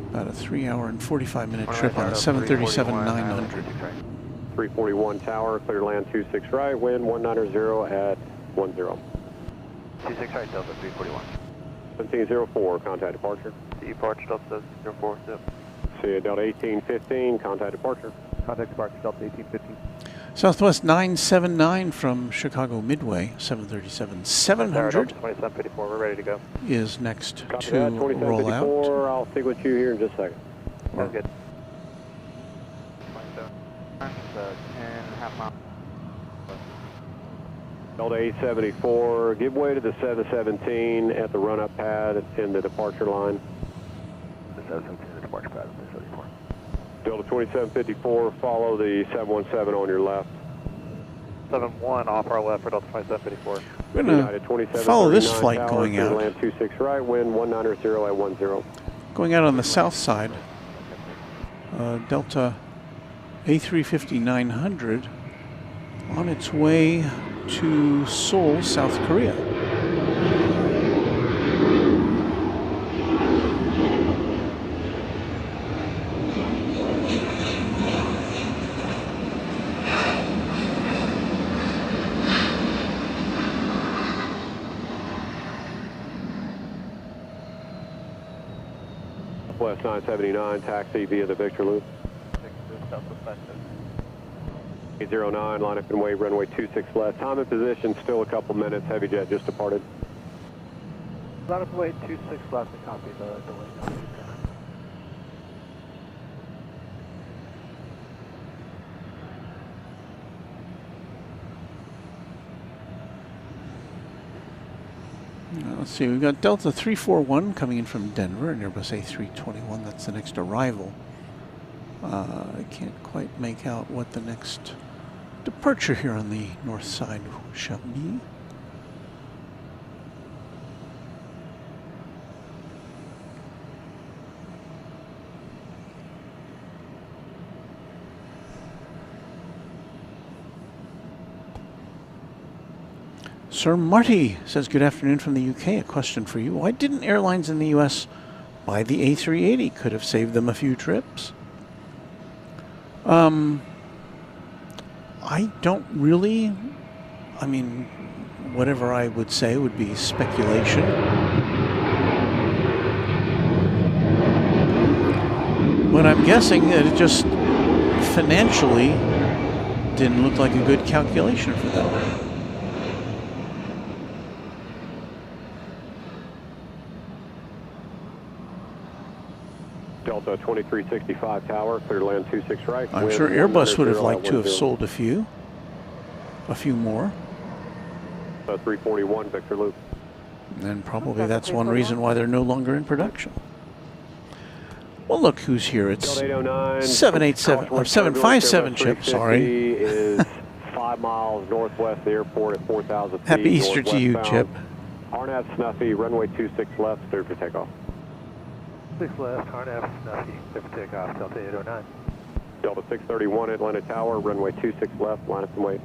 About a 3-hour and 45-minute trip on a 737-900. 341 tower, clear land 26 right, wind 190 at 10. 26 right, Delta 341. 1704, contact departure. Departure, Delta 04, yep. See you, Delta 1815, contact departure. Contact departure, Delta 1815. Southwest 979 from Chicago Midway, 737-700 2754, we're ready to go. is next Copy to that, roll out. 2754, I'll stick with you here in just a second. Sounds good. 10.5 miles. Delta 874, give way to the 717 at the run-up pad in the departure line. The 717, the departure pad, 74. Delta 2754, follow the 717 on your left. 71 off our left for Delta 2754. We're going to follow this flight tower, going out. Land 26 right, wind 190 at 10. Going out on the south side. Delta A350-900 on its way to Seoul, South Korea. West 979, taxi via the Victor Loop. 809, line up and wave, runway 26 left. Time and position, still a couple minutes. Heavy jet just departed. Line up and wave 26 left to copy the delay. Let's see, we've got Delta 341 coming in from Denver, an Airbus A321. That's the next arrival. I can't quite make out what the next departure here on the north side shall be. Sir Marty says, good afternoon from the UK. A question for you. Why didn't airlines in the US buy the A380? Could have saved them a few trips. I don't really, I mean, whatever I would say would be speculation. But I'm guessing that it just financially didn't look like a good calculation for them. Delta 2365 tower, clear land 26 right. I'm sure Airbus would have liked to have sold a few more. 341 Victor Loop. And probably that's one reason why they're no longer in production. Well, look who's here. It's 787 or 757 chip, sorry. Is 5 miles northwest of the airport at 4,000 feet. Happy Easter to you, Chip. RNAV Snuffy, runway 26 left, clear for takeoff. 6 left, RNAV Snuffy, clear for takeoff, Delta 809. Delta 631 Atlanta Tower, runway 26 left, line up and wait.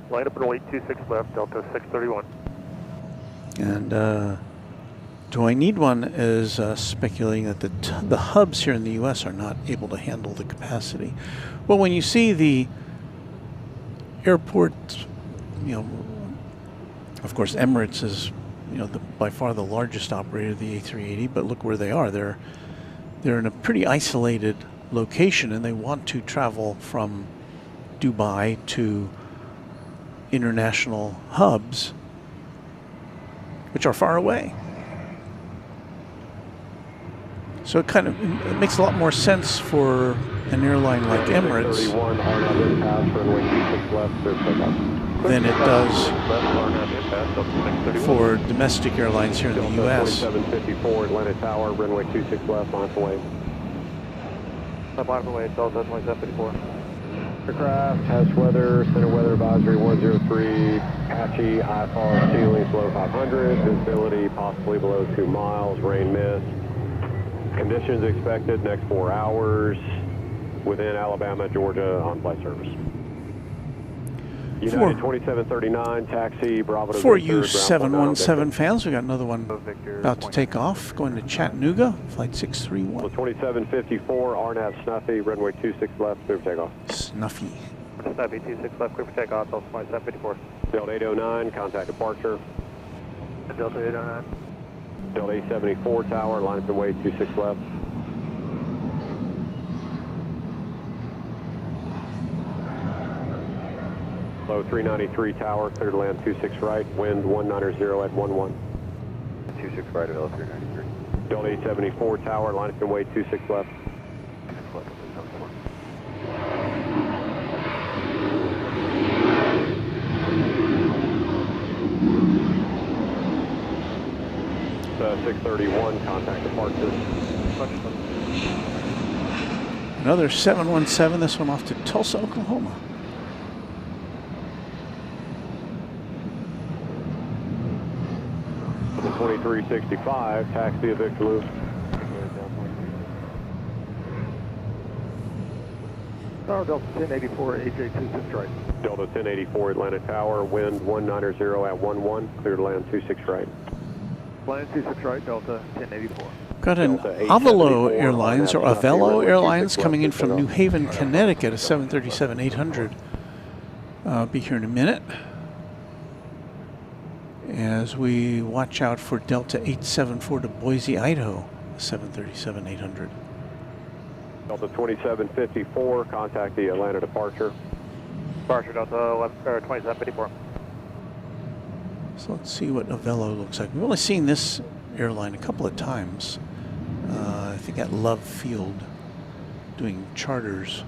Line up and wait, 26 left, Delta 631. And do I need one is speculating that the hubs here in the U.S. are not able to handle the capacity. Well, when you see the airport, you know, of course, Emirates is, you know, by far the largest operator of the A380, but look where they are. They're in a pretty isolated location, and they want to travel from Dubai to international hubs, which are far away. So it kind of it makes a lot more sense for an airline like Emirates than it does for domestic airlines here in the U.S. 754 Atlanta Tower, runway 26 left, line away. Line away, Delta 2754. Aircraft has weather, center weather advisory 103, patchy, IFR, ceilings below 500, visibility possibly below 2 miles, rain mist. Conditions expected next 4 hours within Alabama, Georgia on flight service. United 2739, taxi, Bravo to For Victor, you ground 717 fans, we got another one about to take off, going to Chattanooga, flight 631. 2754, RNAV Snuffy, runway 26 left, clear for takeoff. Snuffy. Snuffy 26 left, clear for takeoff, Delta 2754. Delta 809, contact departure. Delta 809. Delta 874 tower, line up and wait, 26 left. Low 393 tower, clear to land 26 right, wind 190 at 11. 26 right at L 393. Delta 874 tower, line up and wait, 26 left. 26 left, 631, contact departure. Another 717, this one off to Tulsa, Oklahoma. The 2365, taxi at Victor Loop. Tower Delta 1084, AJ26 right. Delta 1084, Atlanta Tower, wind 190 at 11, clear to land 26 right. Land 26 right, Delta 1084. Got an Avelo Airlines or Avelo Airlines coming in from New Haven, Connecticut, a 737-800. Be here in a minute as we watch out for Delta 874 to Boise, Idaho, a 737-800. Delta 2754, contact the Atlanta departure. Departure Delta 2754. So let's see what Avelo looks like. We've only seen this airline a couple of times. I think at Love Field doing charters.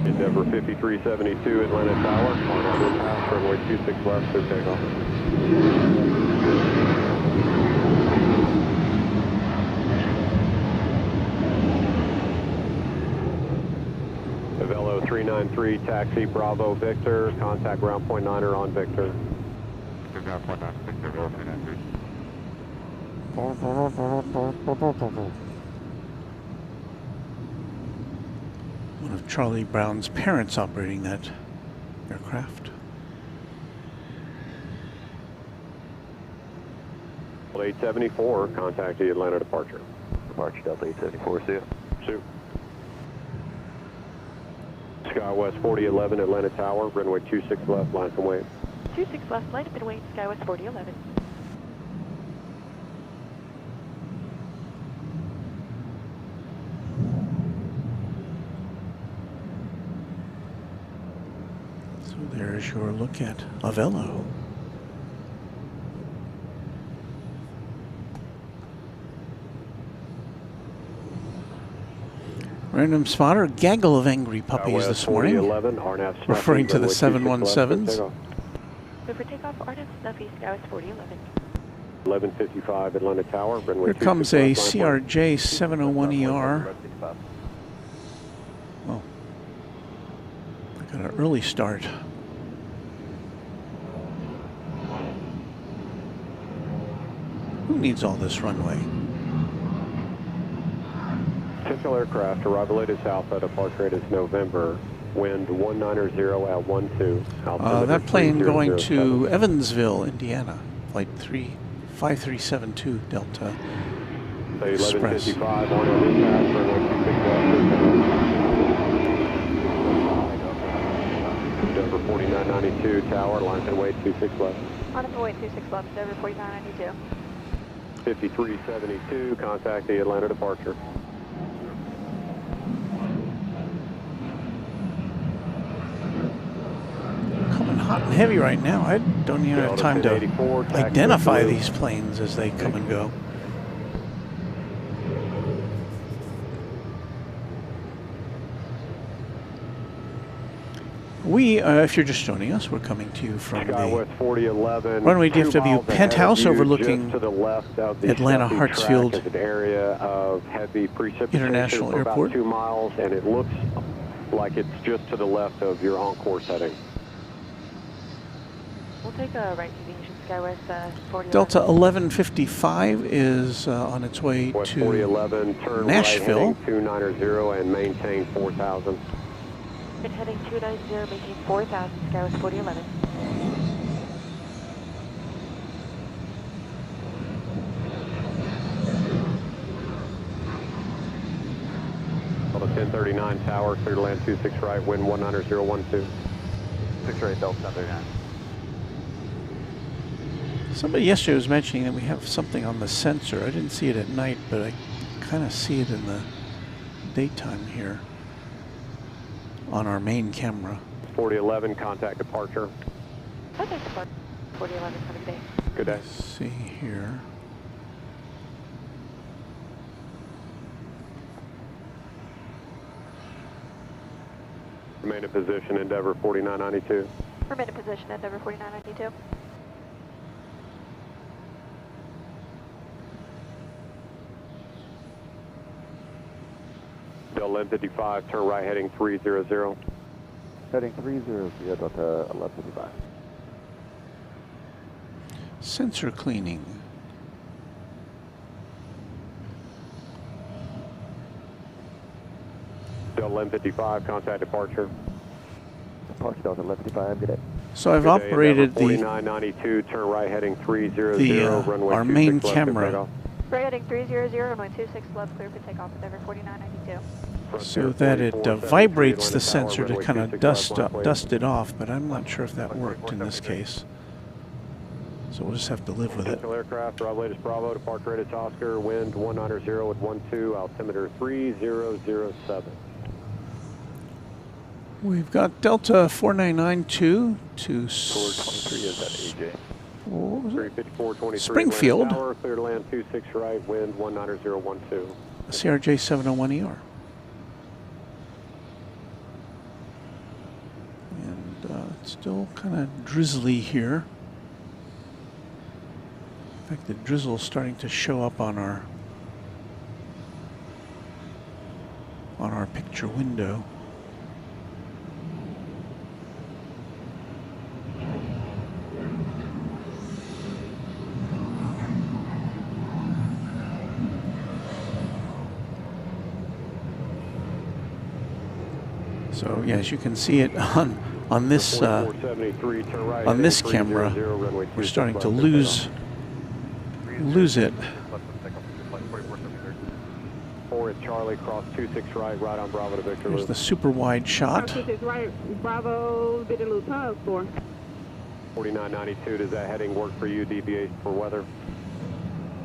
Endeavor 5372, Atlanta Tower, on pass, runway 26 left, clear takeoff. Avelo 393, taxi, Bravo, Victor, contact ground point 9er on Victor. Ground point 9, Victor, Avelo 393. One of Charlie Brown's parents operating that aircraft. 874, contact the Atlanta departure. Departure Delta 874, see you. Shoot. SkyWest 4011, Atlanta Tower, runway 26 left, line from wait. 26 left, line up and wait, SkyWest 4011. So there's your look at Avelo. Random spotter, gaggle of angry puppies this morning, referring to the 717s. Move for takeoff, RNAV Snuffy, SkyWest 4011. 1155 Atlanta Tower, runway Here comes a CRJ 701ER. Oh, I got an early start. Who needs all this runway? Potential aircraft, arrival latest Alpha, departure rate is November, wind 190 at 12. That plane going to Evansville, Indiana, flight 5372 Delta Express. 1155 on every pass, runway 26 left. Denver 4992 tower, line and wait 26 left. On up and wait 26 left, Denver 4992. 5372, contact the Atlanta departure. Coming hot and heavy right now. I don't even have time to identify these planes as they come and go. We, if you're just joining us, we're coming to you from SkyWest 4011. Runway DFW Penthouse overlooking to the left of the Atlanta Hartsfield an area of heavy precipitation International for Airport. About 2 miles, and it looks like it's just to the left of your on-course heading. We'll take a right deviation, SkyWest 4011. Delta 1155 is on its way West to 4011, turn Nashville. right heading 290 and maintain 4,000. Good heading 290, maintain 4,000, SkyWest 4011. Delta 1039 tower, clear to land 26 right, wind 19012. 6 right, Delta 1039. Somebody yesterday was mentioning that we have something on the sensor. I didn't see it at night, but I kind of see it in the daytime here on our main camera. 4011, contact departure. Okay, 4011, have a good day. Good day. Let's see here. Remain in position, Endeavor 4992. Remain in position, Endeavor 4992. Delta 1155, turn right heading 300. Heading 300, Delta 1155. Sensor cleaning. Delta 1155, contact departure. Departure Delta 1155, good day. So I've operated the 4992, turn right heading 300, runway our 26 main left camera. Right heading 300, runway 26 left, clear for takeoff, Endeavor 4992. So that it vibrates the sensor to kind of dust it off, but I'm not sure if that worked in this case. So we'll just have to live with it. Aircraft, Bravo latest Bravo, departure rated Oscar, wind 190 at 12, altimeter 3007. We've got Delta 4992 to 23 is that AJ. what was it? 35423 Springfield. Tower, clear to land 26 right, wind 19012. CRJ 701ER. And it's still kind of drizzly here. In fact, the drizzle is starting to show up on our picture window. So yeah, as you can see it on this camera, we're starting to lose it. 4 at Charlie, cross 26 right, right on Bravo to Victor. Here's the super wide shot. 26 right, Bravo, bit a little tug for. 4992, does that heading work for you, DBA for weather?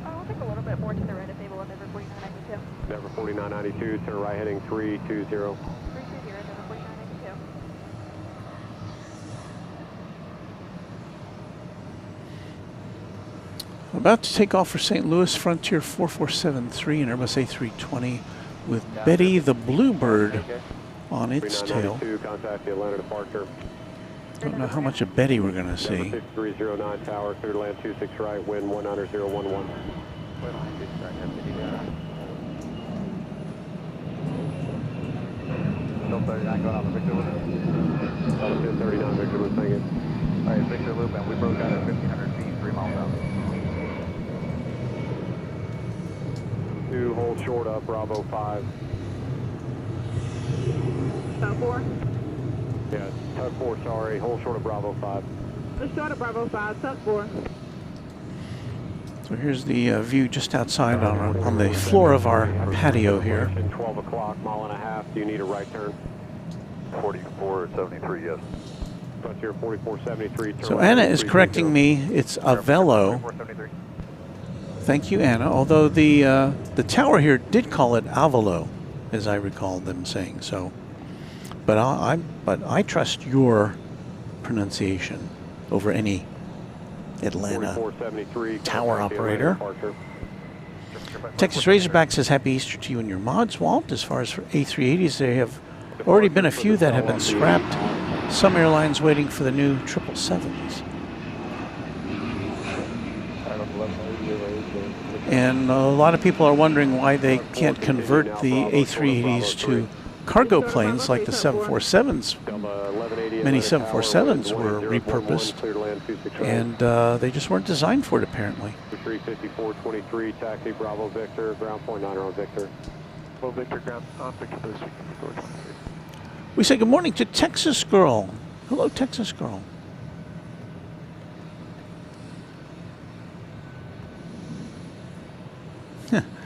I'll take a little bit more to the right if able, Endeavor 4992. Endeavor 4992, turn right heading 320. 320, Endeavor 4992. About to take off for St. Louis, Frontier 4473 and Airbus A320 with Betty the Bluebird on its tail. Contact the Atlanta departure. Don't know how much of Betty we're going to see. 6309 tower, clear to land 26 right, wind 19011. Delta 39 going off the Victor Loop. Delta 1039 Victor Loop, thank you. All right, Victor Loop, and we broke out at 1,500 feet, 3 miles out. 2, hold short up, Bravo 5. Tug 4? Yeah, tug 4, sorry, hold short of Bravo 5. Short of Bravo 5, tug 4. So here's the view just outside on the floor of our patio here. 12 o'clock, mile and a half, do you need a right turn? 4473, yes. Frontier 4473. So Anna is correcting me, it's Avelo. Thank you, Anna. Although the tower here did call it Avelo, as I recall them saying so. But I trust your pronunciation over any Atlanta tower operator. Texas Razorback says Happy Easter to you and your mods, Walt. As far as for A380s, there have already been a few that have been scrapped Some airlines waiting for the new 777s. And a lot of people are wondering why they can't convert the A380s to cargo planes like the 747s. Many 747s were repurposed, and they just weren't designed for it, apparently. 35423, taxi Bravo Victor, ground point 9 on Victor. Bravo Victor, ground on Victor, 35423. We say good morning to Texas Girl. Hello, Texas Girl.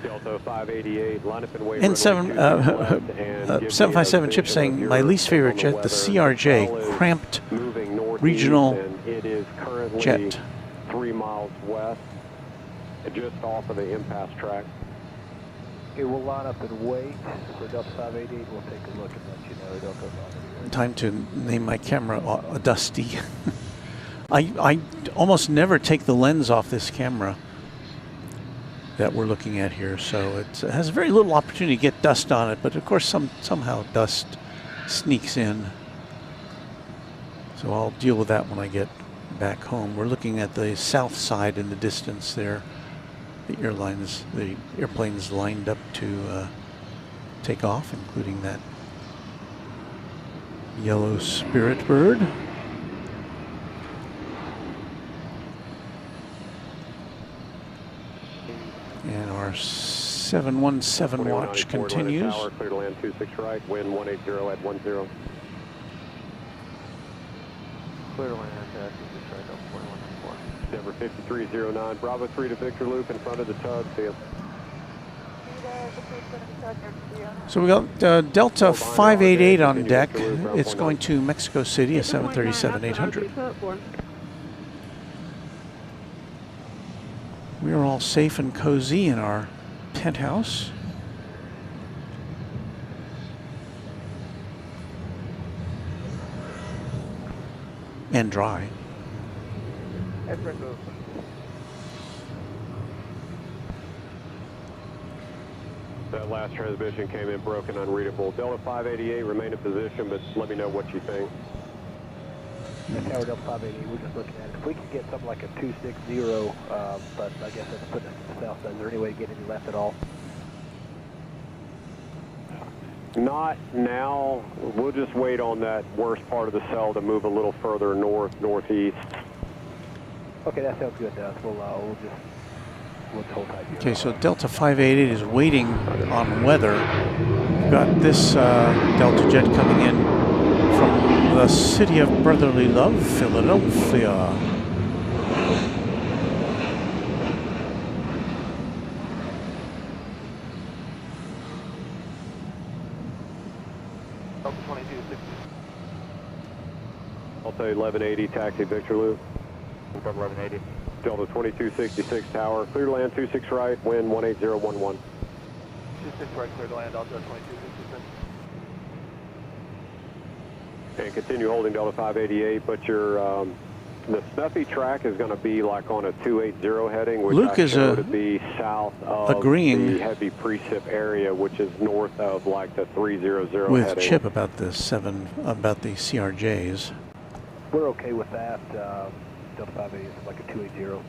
Delta 588, line up and wait. And 757 Chip saying, my least favorite jet, the CRJ, cramped regional jet. 3 miles west, just off of the impasse track. Okay, we'll line up and wait for Delta 588. We'll take a look and let you know. Delta 588. Time to name my camera Dusty. I almost never take the lens off this camera that we're looking at here, so it has very little opportunity to get dust on it, but of course somehow dust sneaks in. So I'll deal with that when I get back home. We're looking at the south side in the distance there. The airplanes lined up to take off, including that yellow Spirit bird. And our 717 watch continues. Tower, clear to land 26 right, wind 180 at 10. Clear to land 26 right, 4194. Denver 5309, Bravo 3 to Victor Loop in front of the tug. See you. So we got Delta 588 on deck. It's going to Mexico City, a 737-800. We are all safe and cozy in our penthouse. And dry. That last transmission came in broken, unreadable. Delta 588, remain in position, but let me know what you think. Tower Delta 588, we're just looking at it. If we could get something like a 260, but I guess that's putting us to the south side. Is there any way to get any left at all? Not now. We'll just wait on that worst part of the cell to move a little further northeast. Okay, that sounds good. We'll hold tight here. Okay, so Delta 588 is waiting on weather. We've got this Delta jet coming in from the city of brotherly love, Philadelphia. Delta 1180, taxi Victor Loop. Delta 1180. Delta 2266 tower, clear to land 26 right, wind 18011. 26 right, clear to land, Delta 2266. And continue holding Delta 588, but your the Snuffy track is going to be like on a 280 heading, which Luke is to be south of agreeing the heavy precip area, which is north of like the 300 with heading. Chip about the CRJs. We're okay with that. Delta 580 is like a 280.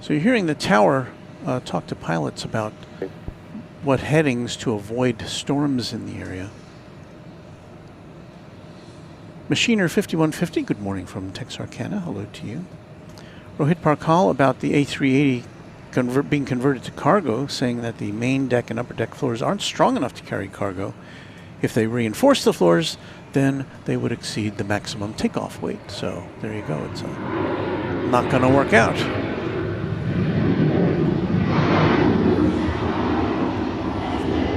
So you're hearing the tower talk to pilots about what headings to avoid storms in the area. Machiner 5150, good morning from Texarkana. Hello to you. Rohit Parkal about the A380 being converted to cargo, saying that the main deck and upper deck floors aren't strong enough to carry cargo. If they reinforce the floors, then they would exceed the maximum takeoff weight. So there you go. It's not going to work out.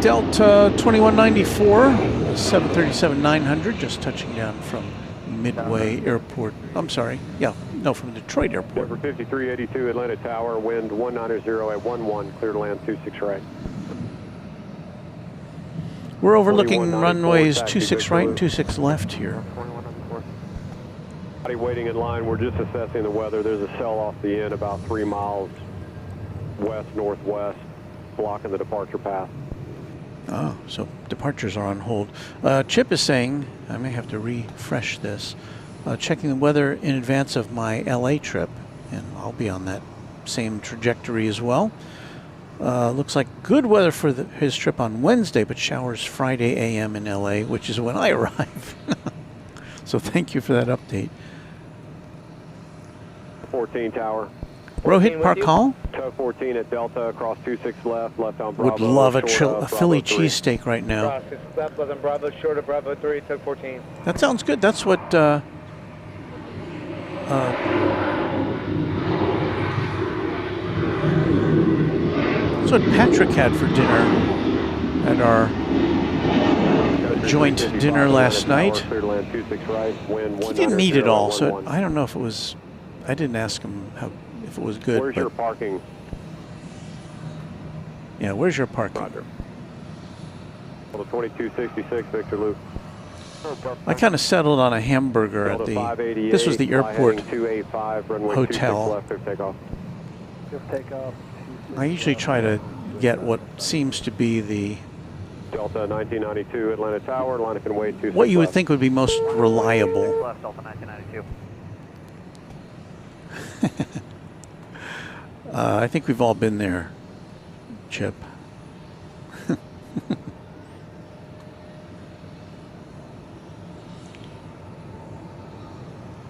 Delta 2194, 737-900, just touching down from Midway Airport. I'm sorry. Yeah, no, from Detroit Airport. Denver 5382, Atlanta Tower, wind 190 at 11, clear to land 26 right. We're overlooking runways 26 right and 26 left here. Waiting in line, we're just assessing the weather. There's a cell off the end about 3 miles west-northwest, blocking the departure path. Oh, so departures are on hold. Chip is saying, I may have to refresh this, checking the weather in advance of my LA trip, and I'll be on that same trajectory as well. Looks like good weather for his trip on Wednesday, but showers Friday a.m. in LA, which is when I arrive. So thank you for that update. 14 tower. Rohit Parkal? Tug 14 at Delta, across 26 left on Bravo. Would love a Bravo Philly 3. cheesesteak right now. Cross 6 left on Bravo, short of Bravo 3, Tug 14. That sounds good. That's what Patrick had for dinner at our joint dinner last night. He didn't eat it all, so I don't know if it was. I didn't ask him if it was good. Where's your parking? Yeah, where's your parking? Roger. 2266, Victor Luke. I kind of settled on a hamburger at the. This was the airport hotel. I usually try to get what seems to be the. Delta 1992, Atlanta Tower, line up and wait. What you would think would be most reliable. Left, Delta 1992. I think we've all been there, Chip.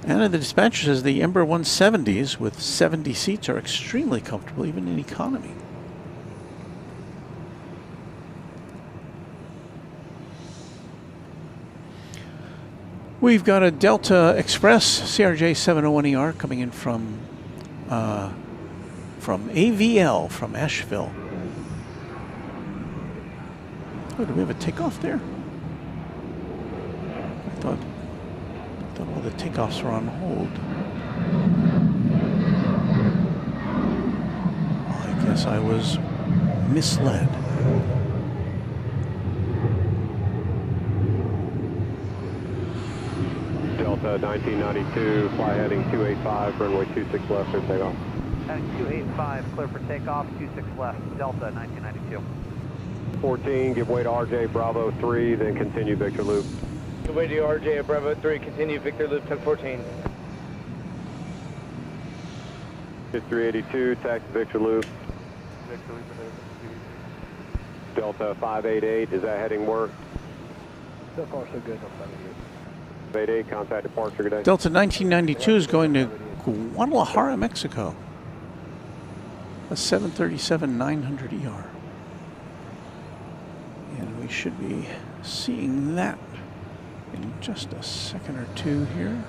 And the dispatcher says the Embraer 170s with 70 seats are extremely comfortable, even in economy. We've got a Delta Express CRJ 701ER coming in from AVL from Asheville. Oh, do we have a takeoff there? I thought all the takeoffs were on hold. Well, I guess I was misled. Delta 1992, fly heading 285, runway 26 left for takeoff. Heading 285, clear for takeoff, 26 left, Delta 1992. 14, give way to RJ Bravo 3, then continue Victor Loop. Give way to RJ at Bravo 3, continue Victor Loop, Tug 14. 382, taxi Victor Loop. Victor Loop. Delta 588, is that heading work? So far so good, 588, contact departure, good day. Delta 1992 is going to Guadalajara, Mexico. A 737-900ER. And we should be seeing that in just a second or two here.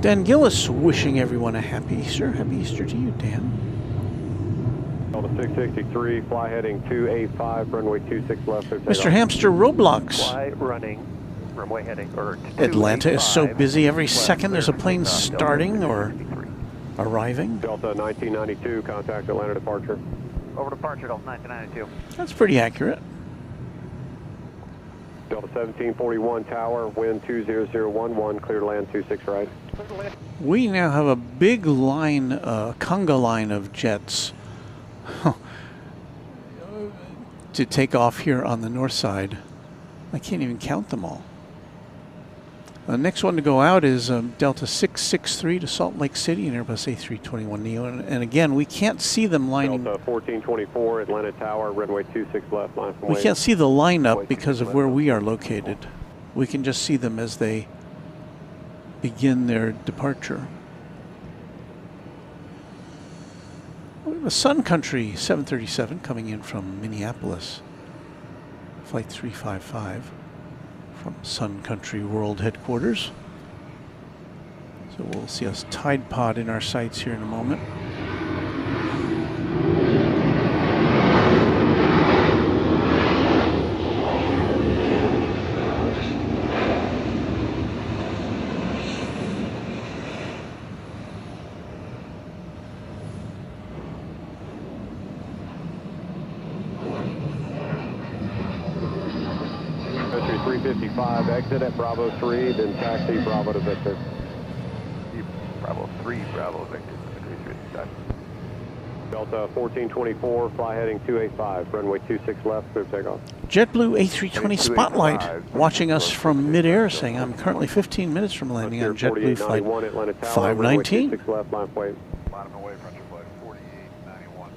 Dan Gillis wishing everyone a happy Easter. Happy Easter to you, Dan. Delta 663, fly heading 285, runway 26 left. Mr. Hamster Roblox. Fly running, runway heading, or Atlanta is so busy. Every second there's a plane starting or arriving. Delta 1992, contact Atlanta departure. Over departure, Delta 1992. That's pretty accurate. Delta 1741 tower, wind 20011, clear to land 26 right. We now have a big line, conga line of jets to take off here on the north side. I can't even count them all. The next one to go out is Delta 663 to Salt Lake City and Airbus A321neo. And again, we can't see them lining. Delta 1424, Atlanta Tower, runway 26 left, line from We can't see the lineup because of where we are located. We can just see them as they begin their departure. We have a Sun Country 737 coming in from Minneapolis, flight 355 from Sun Country World Headquarters. So we'll see us Tide Pod in our sights here in a moment. 355, exit at Bravo 3, then taxi Bravo to Victor. Bravo 3, Bravo, Victor. Delta 1424, fly heading 285, runway 26 left, clear takeoff. JetBlue A320 Spotlight watching us from midair, saying I'm currently 15 minutes from landing on JetBlue flight 519. 26 left, line plate. Bottom away, front your flight 4891.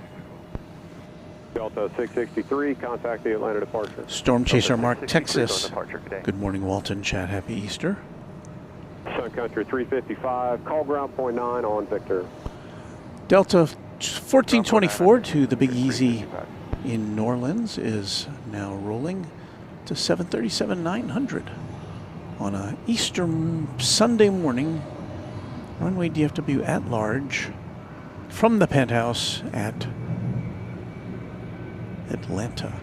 Delta 663, contact the Atlanta departure. Storm Chaser Mark, Texas. Good morning, Walton. Chad, happy Easter. Sun Country 355, call ground point 9 on Victor. Delta 1424 to the Big Easy in New Orleans is now rolling to 737-900 on a Easter Sunday morning. Runway DFW at large from the Penthouse at Atlanta.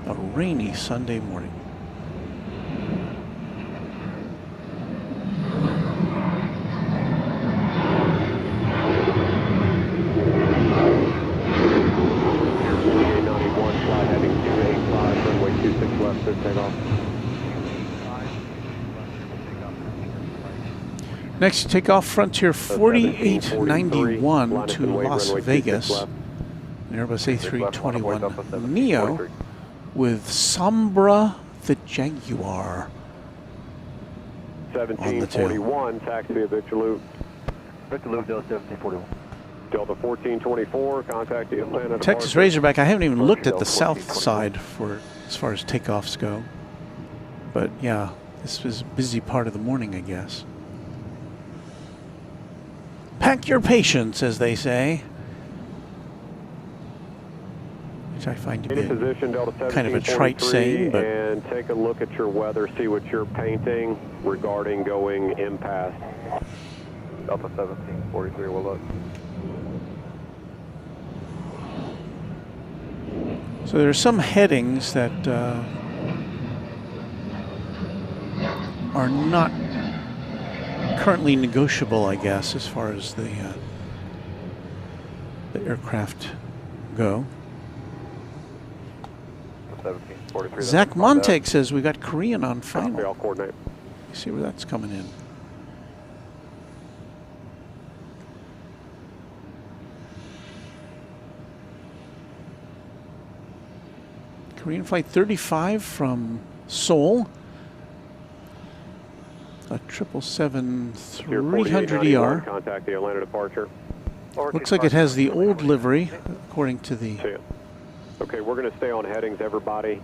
A rainy Sunday morning. Next, take off Frontier 4891 to Las Vegas. Airbus A321 Neo with Sombra the Jaguar on the tail. 1741, taxi at Victor Loop. Victor Loop, Delta 1741. Delta 1424, contact the Atlanta Texas departure. Razorback, I haven't even looked at the south side for as far as takeoffs go. But yeah, this was a busy part of the morning, I guess. Pack your patience, as they say. Which I find to be kind of a trite saying, but and take a look at your weather, see what you're painting regarding going impasse. Delta 1743 will look. so there are some headings that are not currently negotiable, I guess, as far as the aircraft go. Zach Montag says we got Korean on final. I'll coordinate. You see where that's coming in. Korean flight 35 from Seoul. A 777-300ER. Contact the Atlanta departure. Looks like it has the old livery, according to the... Okay, we're going to stay on headings, everybody.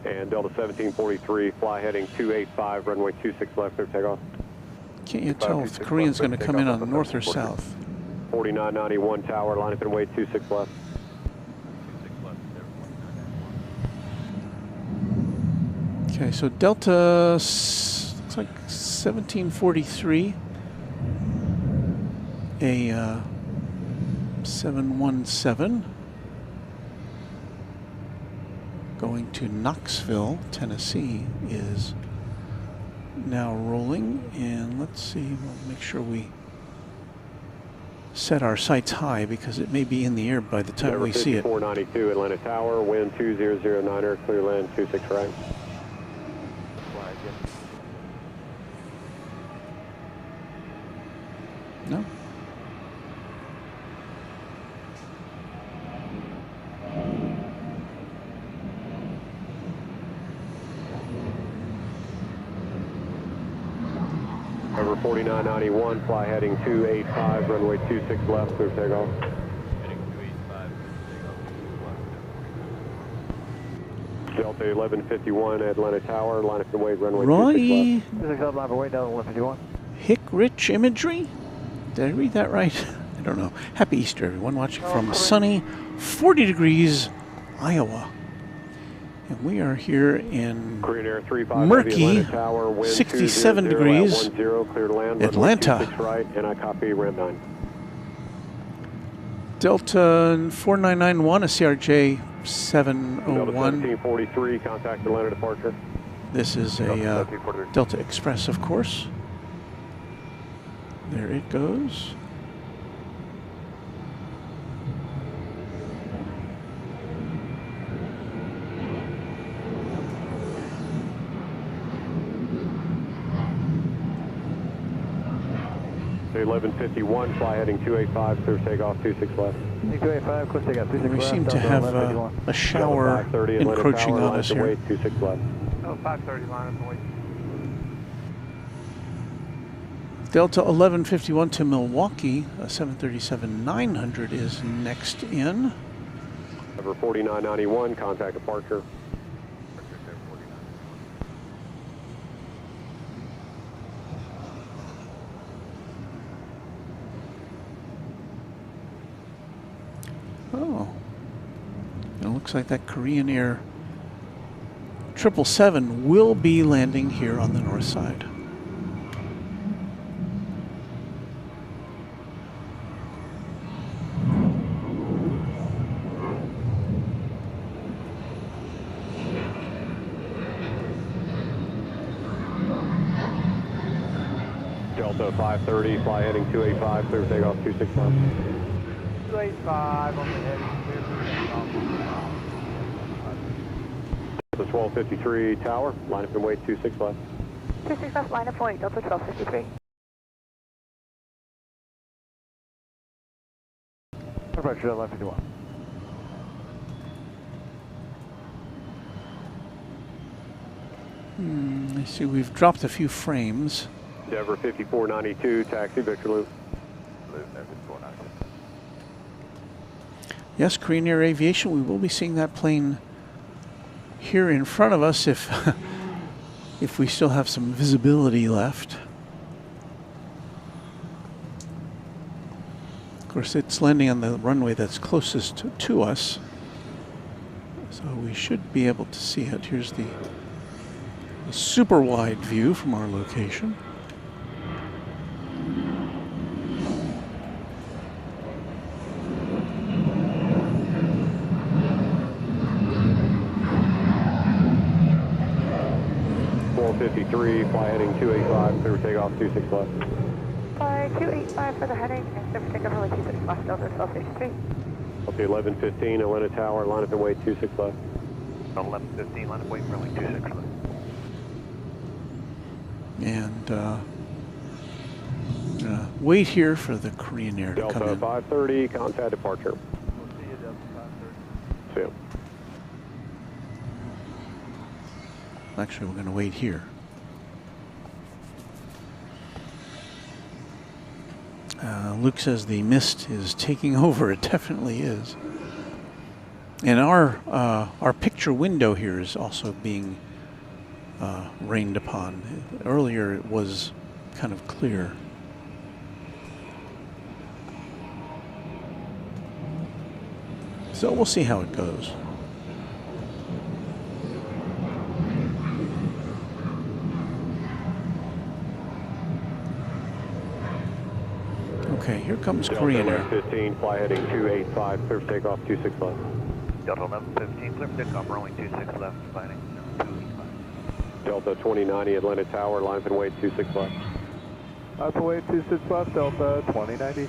And Delta 1743, fly heading 285, runway 26 left, clear takeoff. Can't you tell if the Korean's going to come in on north or south? 4991 tower, line up and wait, 26 left. Okay, so Delta looks like 1743, a 717 going to Knoxville, Tennessee is now rolling, and let's see, we'll make sure we set our sights high because it may be in the air by the time we see it. 492 Atlanta Tower, wind 2009er, clear land 26 right. No. Over 4991, fly heading 285, runway 26 left, clear takeoff. Delta 1151, Atlanta Tower, line up and wait, runway 26 left. 26 left, line up and wait, Delta 1151. Hick Rich Imagery? Did I read that right? I don't know. Happy Easter, everyone watching from sunny 40 degrees, Iowa. And we are here in murky 67 degrees, Atlanta. Right, and I copy ramp 9. Delta 4991, a CRJ 701. Delta 1743, contact Atlanta departure. This is a Delta Express, of course. There it goes. Delta 1151, fly heading 285, clear takeoff 26 left. 285, clear takeoff 26 left. We seem to have a shower encroaching on us here. 26 left. Oh, 530 line up and wait. Delta 1151 to Milwaukee, a 737-900 is next in. Over 4991, contact departure. Oh, it looks like that Korean Air 777 will be landing here on the north side. Delta 530, fly heading 285, clear takeoff 26 left. 285 on the heading, clear takeoff. Delta 1253, tower, line up and wait 26 left. 26 left, line up and wait, Delta 1253. Departure 1151. I see we've dropped a few frames. Endeavor 5492, taxi, Victor Loop. Yes, Korean Air Aviation, we will be seeing that plane here in front of us if if we still have some visibility left. Of course, it's landing on the runway that's closest to us, so we should be able to see it. Here's the super wide view from our location. Fly heading 285, clear takeoff 26 left. Fly 285 for the heading, and clear takeoff only 26 left, Delta 1253. Okay, 1115, Atlanta Tower, line up and wait 26 left. 1115, line up wait for only 26 left. And wait here for the Korean Air to come Delta in. 530, contact departure. We'll see you, Delta 530. See you. Actually, we're going to wait here. Luke says the mist is taking over. It definitely is. And our picture window here is also being rained upon. Earlier it was kind of clear. So we'll see how it goes. Okay, here comes Korean Air. Delta 15, fly heading 285, clear for takeoff 26 left. Delta 1115, clear for takeoff, runway 26 left, flying 285. Delta 2090, Atlanta Tower, line up and wait 26 left. Up and wait 26 left, Delta 2090.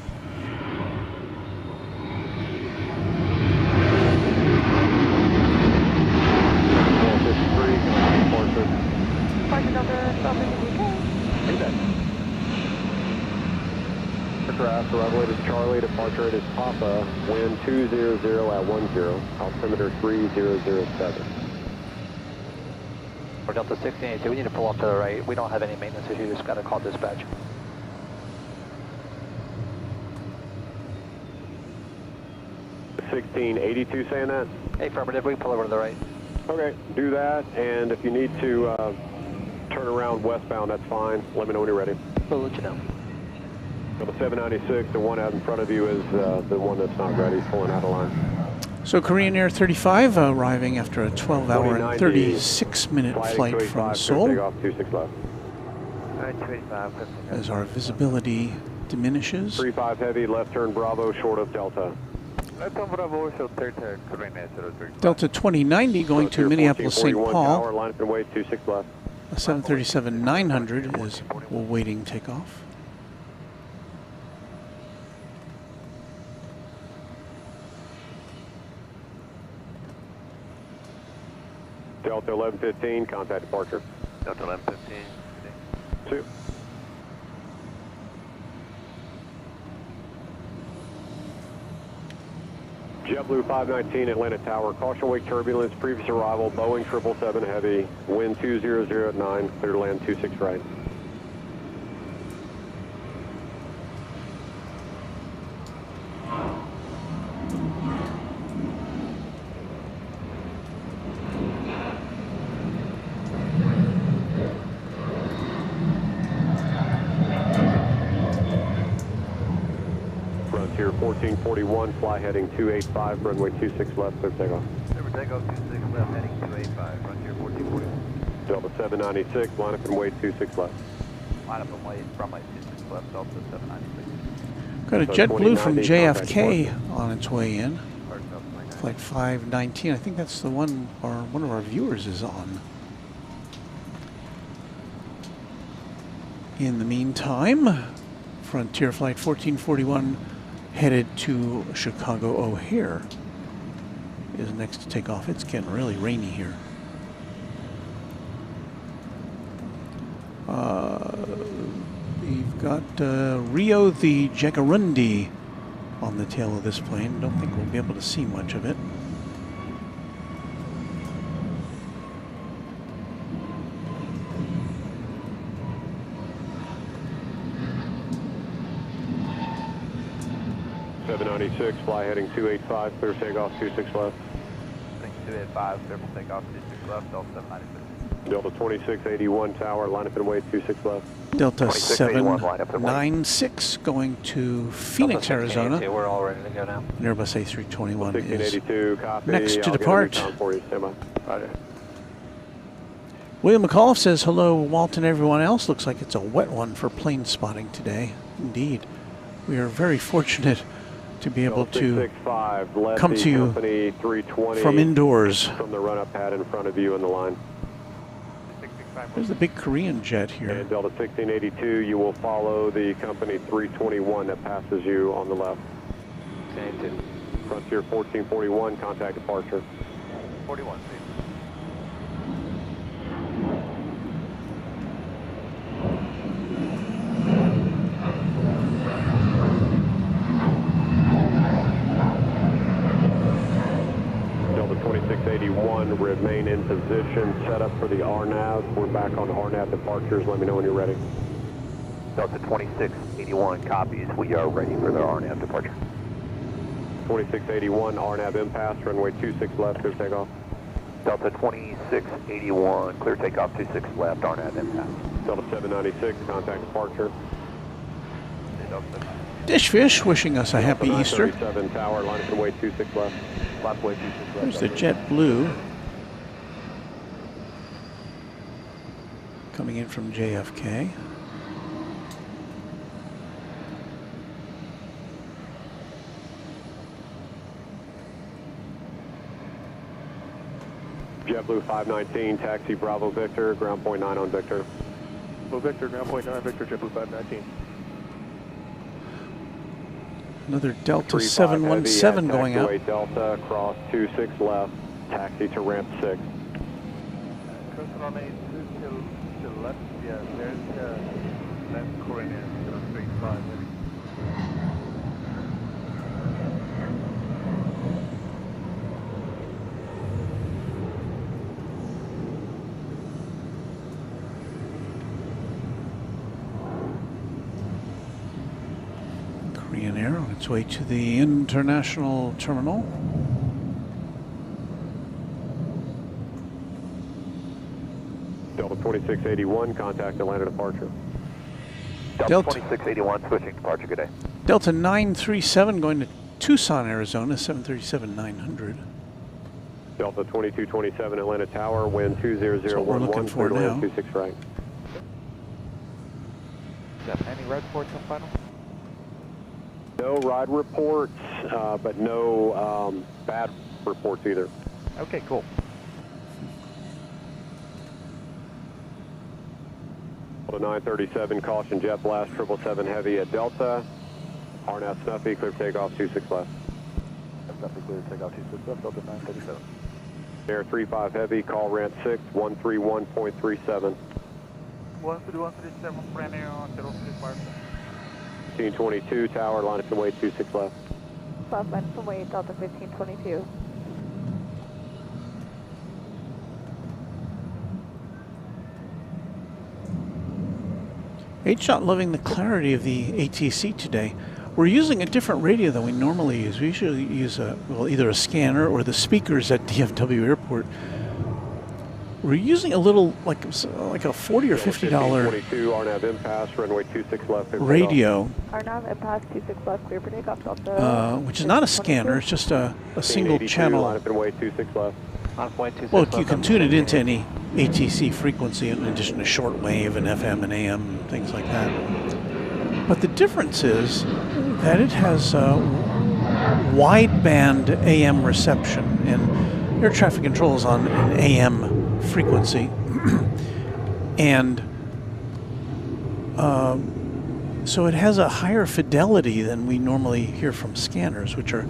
Departure Delta 1253. Aircraft, arrival is Charlie, departure is Papa, wind 200 at 10, altimeter 3007. For Delta 1682, we need to pull off to the right. We don't have any maintenance issues, just got to call dispatch. $1682 saying that? Affirmative, we can pull over to the right. Okay, do that, and if you need to turn around westbound, that's fine. Let me know when you're ready. We'll let you know. The 796, the one out in front of you is the one that's not ready, pulling out of line. So Korean Air 35 arriving after a 12-hour and 36-minute flight from Seoul. Takeoff 26 left. Alright, 285. As our visibility diminishes. 35 heavy, left turn Bravo, short of Delta. Left turn Bravo, short third turn, Korean Air 03. Delta 2090 going to Minneapolis-St. Paul. Tower, line up and wait 26 left. A 737-900 is awaiting takeoff. Delta 1115, contact departure. Delta 1115. 2. JetBlue 519, Atlanta Tower, caution wake turbulence, previous arrival, Boeing 777 Heavy, wind 200 at 9, clear to land 26 right. Frontier 1441, fly heading 285, runway 26 left, clear takeoff. Clear takeoff 26 left, heading 285, Frontier 1441. Delta 796, line up and wait 26 left. Line up and wait, runway 26 left, Delta 796. Got a JetBlue from JFK on its way in. Flight 519. I think that's the one one of our viewers is on. In the meantime, Frontier Flight 1441 headed to Chicago O'Hare is next to take off. It's getting really rainy here. We've got Rio the Jaguarundi on the tail of this plane. Don't think we'll be able to see much of it. Fly heading 285, clear takeoff 26 left. Heading 285, clear for takeoff 26 left, Delta 796. Delta 2681 tower, line up and wait 26 left. Delta 796 going to Phoenix, Arizona. We're all ready to go now. And Airbus A321 is copy. next to depart. For you. Stand by. Roger. William McAuliffe says, hello, Walt and everyone else. Looks like it's a wet one for plane spotting today. Indeed. We are very fortunate to be able to come to you from indoors. From the run-up pad in front of you in the line. There's the big Korean jet here. And Delta 1682, you will follow the company 321 that passes you on the left. Frontier 1441, contact departure. 41, please. Delta 2681, remain in position, set up for the RNAV. We're back on RNAV departures. Let me know when you're ready. Delta 2681 copies. We are ready for the RNAV departure. 2681, RNAV impasse, runway 26 left, clear takeoff. Delta 2681, clear takeoff 26 left, RNAV impasse. Delta 796, contact departure. Dishfish wishing us a happy Easter. 37 tower, line up and wait 26 left. Left way 26 left. There's the JetBlue coming in from JFK. JetBlue 519, taxi Bravo Victor, ground point 9 on Victor. Bravo Victor, ground point 9, Victor, JetBlue 519. Another Delta 717 going out. Delta, cross 26 left, taxi to ramp 6. Coastal Runway to the left, yeah, there's left Korean 035. Korean Air on its way to the international terminal. Delta 2681, contact Atlanta departure. Delta 2681, switching departure, good day. Delta 937 going to Tucson, Arizona, 737-900. Delta 2227, Atlanta Tower, wind 20011, That's what we're looking for now. 26 right. Any red reports on final? No ride reports, but no bad reports either. Okay, cool. Delta 937, caution jet blast, 777 heavy at Delta. RNAV Snuffy, clear takeoff 26 left. Snuffy, clear takeoff 26 left, Delta 937. Air 35 heavy, call ramp 6, 131.37. 13137, brand new on 03 Spartan. 1522 tower, line up and wait 26 left. left, line from weight, Delta 1522. H-Shot loving the clarity of the ATC today. We're using a different radio than we normally use. We usually use either a scanner or the speakers at DFW Airport. We're using a little like a $40 or $50 RNAV impasse, runway 26 left. radio, RNAV impasse 26 left, clear for takeoff, Delta. which is not a scanner. It's just a single channel. Line up and way 26 left. Well, you can tune it into any ATC frequency in addition to shortwave and FM and AM and things like that. But the difference is that it has wideband AM reception, and air traffic control is on an AM frequency. And so it has a higher fidelity than we normally hear from scanners, which are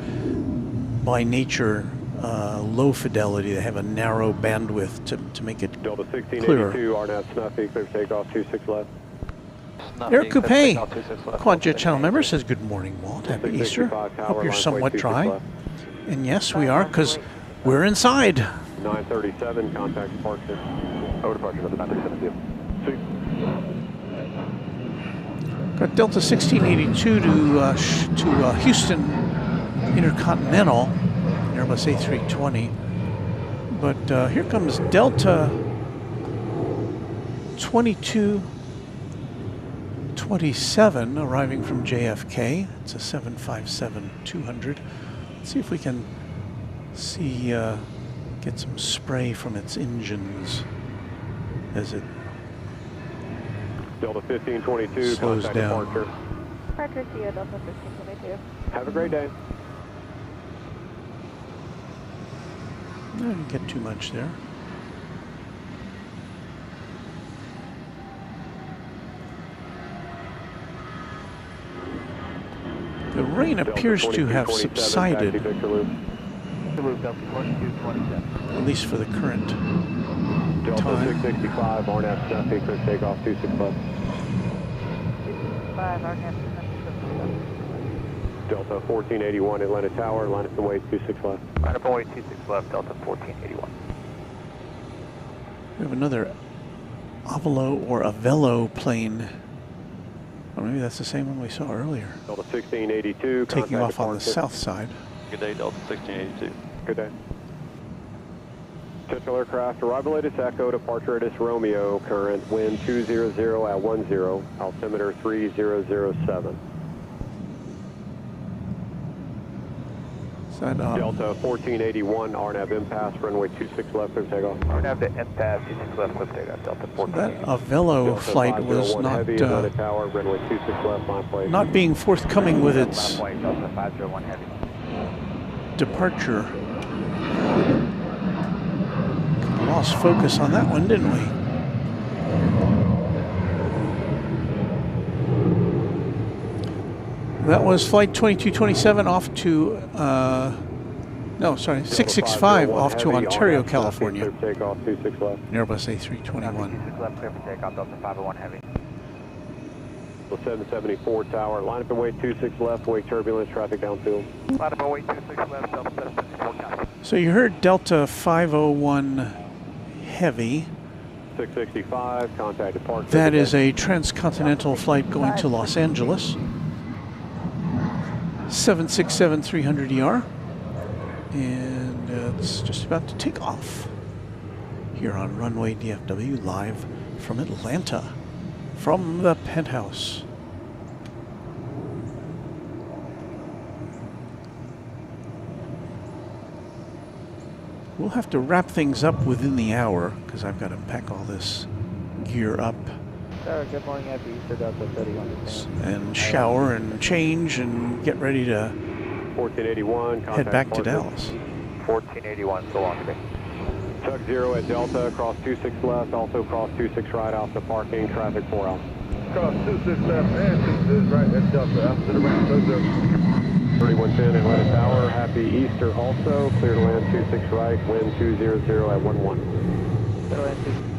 by nature low fidelity. They have a narrow bandwidth to make it Delta 1682, clearer. RNAV Snuffy, clear for takeoff 26 left. Air Coupe, Quad Jet Channel member, says good morning, Walt. Happy Easter. Hope you're somewhat dry. And yes, we are, because we're inside. 937, contact departure. Over departure, Delta 937. Got Delta 1682 to Houston Intercontinental, Airbus A320. But here comes Delta 2227 arriving from JFK. It's a 757-200. Let's see if we can get some spray from its engines as it Delta 1522, slows contact down. departure. Departure, see you, Delta 1522. Have a great day. I didn't get too much there. The rain appears to have subsided, at least for the current Delta time. 665, RNAV Snuffy, clear takeoff 26 left. 5, RNAV Delta 1481, Atlanta Tower, line up and wait 26 left. Line up and wait 26 left, Delta 1481. We have another Avelo or Avelo plane. Or maybe that's the same one we saw earlier. Delta 1682, Taking contact off on the departure. south side. Good day, Delta 1682. Good day. Central aircraft, arrival latest Echo, departure at Romeo, current wind 200 at 10, altimeter 3007. Is that, Delta 1481, RNAV impasse, runway 26 left, clear takeoff. RNAV to impasse 26 left, clear takeoff, Delta so 1481. that Avelo Delta flight was 501 not heavy, Atlanta Tower, runway 26 left, line plate. not being forthcoming with its Delta 501 heavy. departure. Lost focus on that one, didn't we? That was flight 2227 off to, 665 off to Ontario, California. Clear takeoff 26 left. An Airbus A321. 26 left, clear for takeoff, Delta 501 heavy. 774 Tower, line up and wait 26 left, wake turbulence, traffic downfield. Line up and wait 26 left, Delta 774 Tower. So you heard Delta 501 Heavy. 665, contact departure. That is a transcontinental flight going to Los Angeles. 767-300ER. And it's just about to take off here on Runway DFW, live from Atlanta, from the Penthouse. We'll have to wrap things up within the hour because I've got to pack all this gear up Sir, good morning, happy Easter, Delta 31. and shower and change and get ready to 1481, head back to Dallas. 1481, so long today. Tug 0 at Delta, cross 26 left, also cross 26 right off the parking, traffic 4 out. Cross 26 left and 26 right at Delta, after the ramp, 3110 Atlanta Tower, happy Easter also, clear to land 26 right, wind 200 at 11.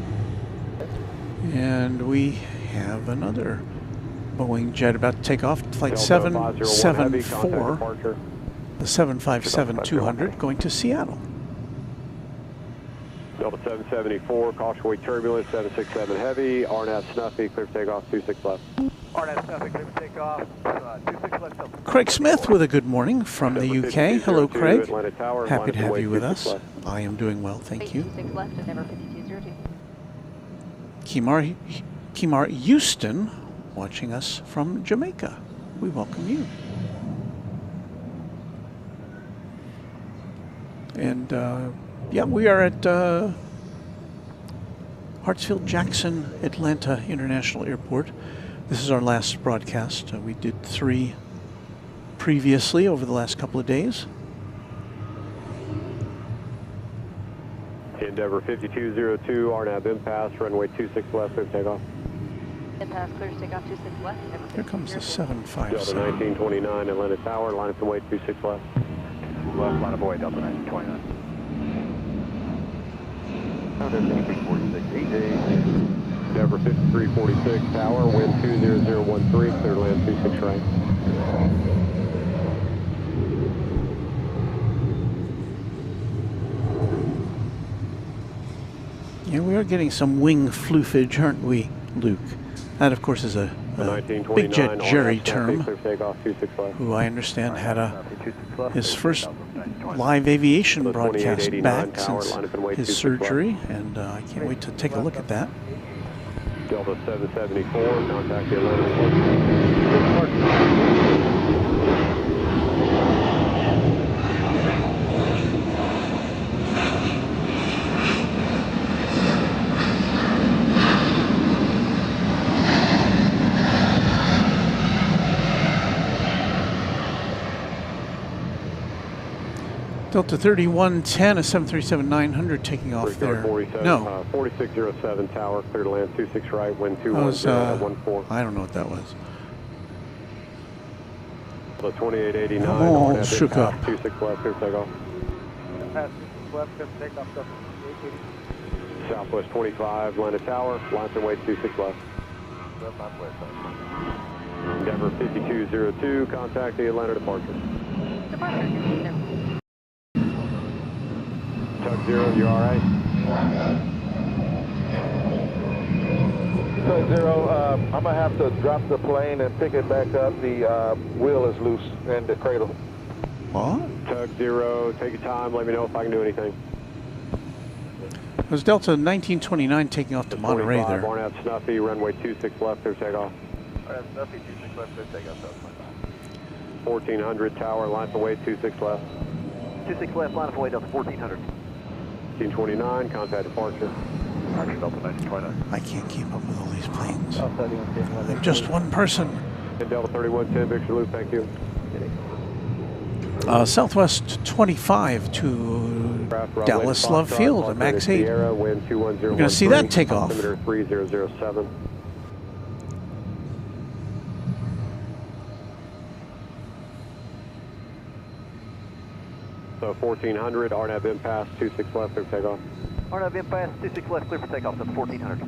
And we have another Boeing jet about to take off, flight Delta 501 heavy, 774. contact departure. the 757-200 going to Seattle. Delta 774, caution weight turbulence, 767 heavy, RNAV Snuffy, clear for takeoff, 26 left. RNAV Snuffy, clear for takeoff, 26 left. Craig Smith with a good morning from the UK. Hello, Craig. Happy to have you with us. I am doing well, thank you. 26 left and never 5202. Kimar Houston watching us from Jamaica. We welcome you. And yeah, we are at Hartsfield-Jackson, Atlanta International Airport. This is our last broadcast. We did 3 previously over the last couple of days. Endeavor 5202, RNAV impasse, runway 26 left, clear for takeoff. Impasse, clear to takeoff, 26 left. Here comes the 757. Delta 1929, Atlanta Tower, line up and wait, 26 left. Left, line of way, Delta 1929. Endeavor 5346, tower, wind 20013, clear to land 26 right. Yeah, we are getting some wing floofage, aren't we, Luke? That, of course, is a big jet Jerry term, who I understand had his first live aviation broadcast back since his surgery, and I can't wait to take a look at that. Delta 774, contact the Atlanta. Delta 3110, a 737-900 taking off there. No. 4607 tower, clear to land 26 right, wind 21014. I don't know what that was. The 2889. Oh, shook up. 26 left, clear takeoff. Left, clear takeoff, Southwest 25, Atlanta Tower, line and wait 26 left. Endeavor 5202, contact the Atlanta departure. Tug 0, you all right? Tug 0, I'm going to have to drop the plane and pick it back up. The wheel is loose in the cradle. What? Tug 0, take your time, let me know if I can do anything. It was Delta 1929 taking off to Monterey there. RNAV Snuffy, runway 26 left, clear takeoff. RNAV Snuffy, 26 left, clear takeoff, 1400 tower, line for way 26 left. 26 left, line for way, Delta 1400. 1929, contact departure. Delta 1929. I can't keep up with all these planes. I'm just one person. And Delta 3110, Victor Loop, thank you. Southwest 25 to Dallas Love Field, a MAX 8. We're going to see that take off. 3007. So 1400, RNAV impasse, 26 left, clear for takeoff. RNAV impasse, 26 left, clear for takeoff, that's 1400.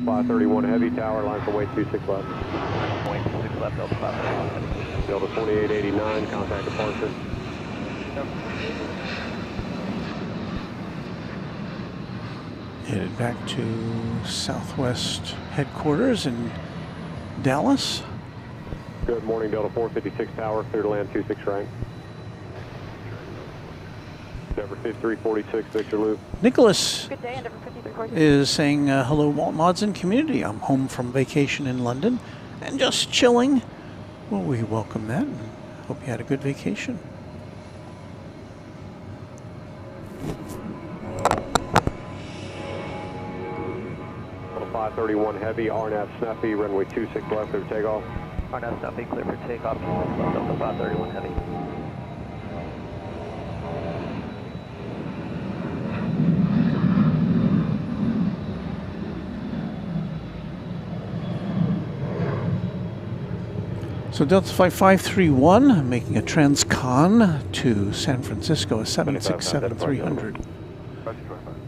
531 heavy tower, line for weight 26 left. Point 26 left, Delta 531 heavy. Delta 2889, contact departure. Headed back to Southwest headquarters in Dallas. Good morning, Delta 456 tower, clear to land 26 right. Endeavor 5346, Victor Loop. Nicholas Good day, Endeavor 5346. is saying hello, Walton Odds community. I'm home from vacation in London and just chilling. Well, we welcome that and hope you had a good vacation. Delta 531 heavy, RNAV Snuffy, runway 26 left, clear for takeoff. RNAV Snuffy, clear for takeoff, Delta 531 heavy. So Delta 5531 making a transcon to San Francisco, a 767-300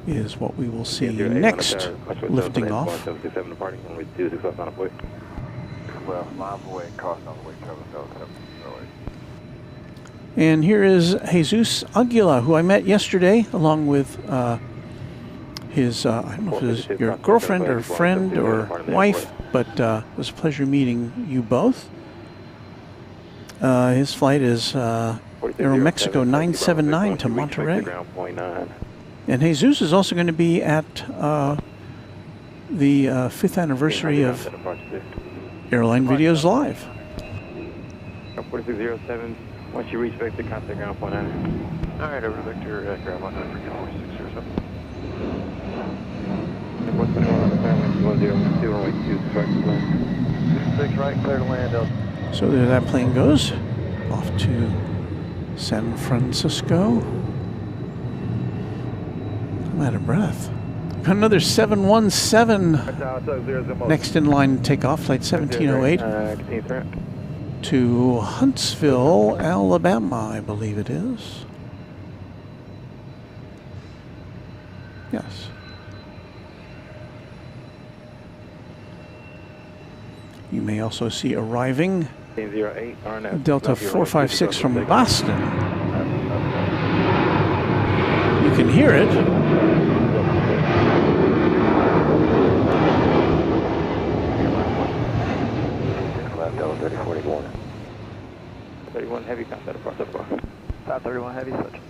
is what we will see next, lifting off. And here is Jesus Aguila, who I met yesterday, along with his, I don't know if it was your girlfriend or friend or wife, but it was a pleasure meeting you both. His flight is Aeromexico 979 to Monterrey. And Jesus is also going to be at the 5th anniversary of Airline Videos Live. 4607, once you reach Victor, contact ground point 9. Alright, over to Victor, ground point 9 for California 607. 421 runway 26 right to land. 26 right, clear to land. So there that plane goes, off to San Francisco. I'm out of breath. Got another 717 next in line takeoff, flight 1708 to Huntsville, Alabama, I believe it is. Yes. You may also see arriving Delta 456 from Boston. You can hear it. Delta 3041. 31 heavy, contact apart. 531 heavy, such.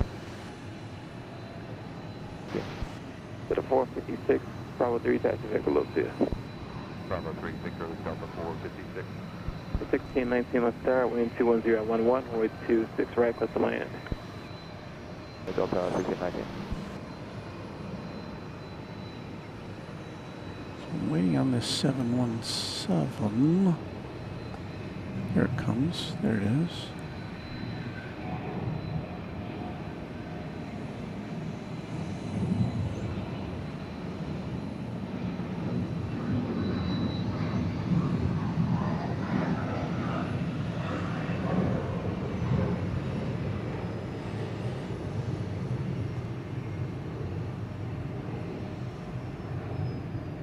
Delta 456, Bravo 3, taxi vehicle low to Bravo 36, Delta 456. 1619 left star, wind 210 at 11, runway 26 right, plus the land. Delta 1619. So I'm waiting on this 717. Here it comes. There it is.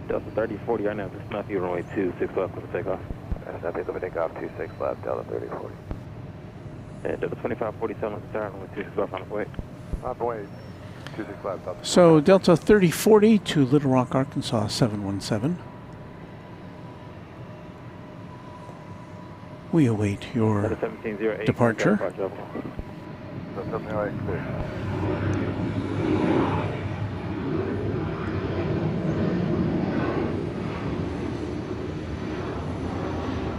Delta 3040, right now, this is not you, runway 26 left, going to take off. That's it, let me take off 26 left, Delta 3040. And Delta 2547 left star, runway 26 left on the way. On the way, 26 left. Delta. So Delta 3040 to Little Rock, Arkansas 717. We await your departure.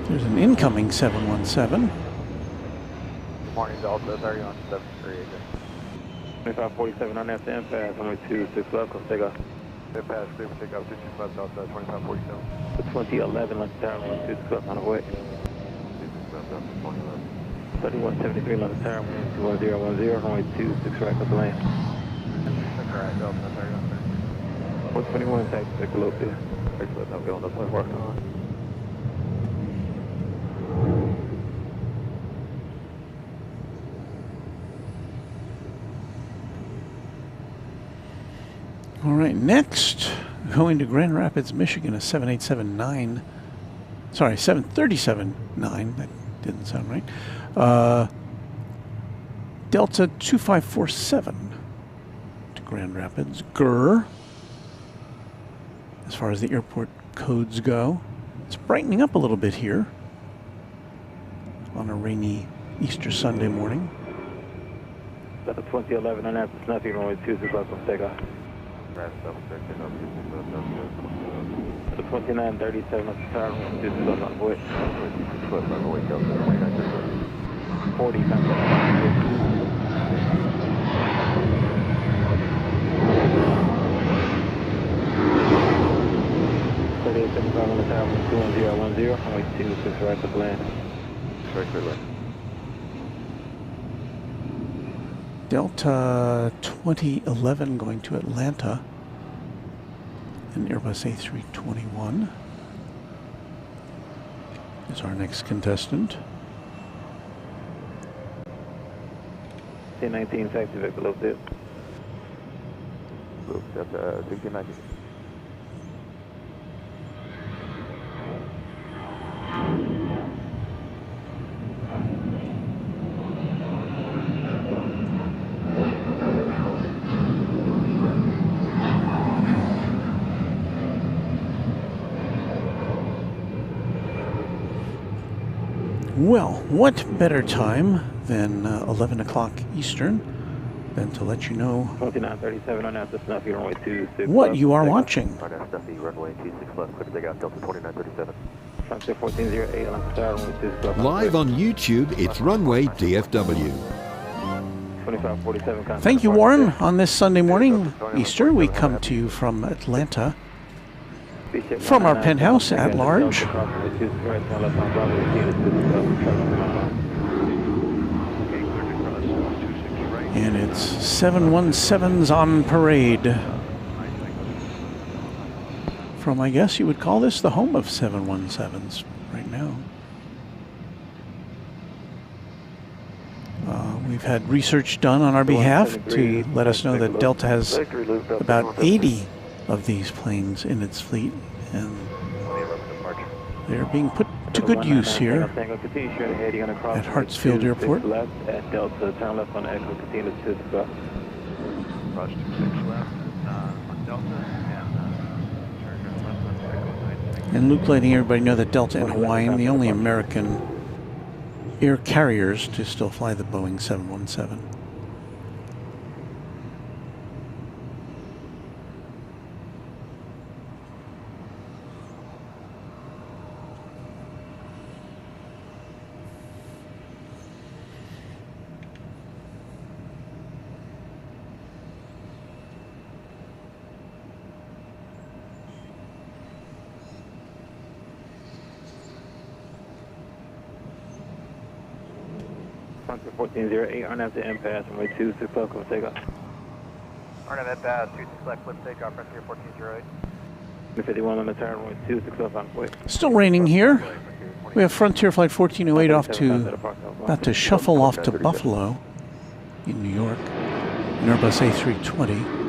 There's an incoming 717. Morning, Delta 30 on 73. 2547 on that stand pass, runway 26 left, come take off. Stand pass, clear for takeoff, 26 left, Delta 2547. The 2011 left tower, runway 26 left on the way. 26 left, Delta 2011. 3173 left tower, runway 1010, runway 26 right, up the land. 26 right, Delta 31. 421, taxi vehicle low there. Excellent, I'll be on the point working on. All right, next, going to Grand Rapids, Michigan, a 737-9. Sorry, 737-9. That didn't sound right. Delta 2547 to Grand Rapids. Grr. As far as the airport codes go, it's brightening up a little bit here on a rainy Easter Sunday morning. Delta 2011 on Apple, nothing wrong with 26 left, come take off. The 2937 at the tower, 26 left on the way. 40 contact. 3875 on the tower, 21010, runway 26 right to land. Very clear left. Delta 2011 going to Atlanta, an Airbus A321 is our next contestant. 1019 taxi vehicle below zip. Delta 1619. Well, what better time than 11 o'clock Eastern than to let you know 2937 on after Snuffy, runway 26 what you are watching. Snuffy, runway 26 left, clear to take off, Delta 2937. Frontier 1408 on after runway 26 left. Live on YouTube, it's Runway DFW. 2547. Thank you, Warren. On this Sunday morning, Easter, we come to you from Atlanta, from our penthouse at large. And it's 717s on parade. From, I guess you would call this the home of 717s right now. We've had research done on our behalf to let us know that Delta has about 80 of these planes in its fleet, and they're being put to good use here at Hartsfield Airport. And Luke letting everybody know that Delta and Hawaiian, the only American air carriers to still fly the Boeing 717. Frontier 1408, RNAV to impasse, runway 26 left, clear takeoff. RNAV at pass, 26 left, clear takeoff, Frontier 1408. 51 on the turn, runway 26 left on way. Still raining here. We have Frontier Flight 1408 off to, about to shuffle off to Buffalo in New York, an Airbus A320.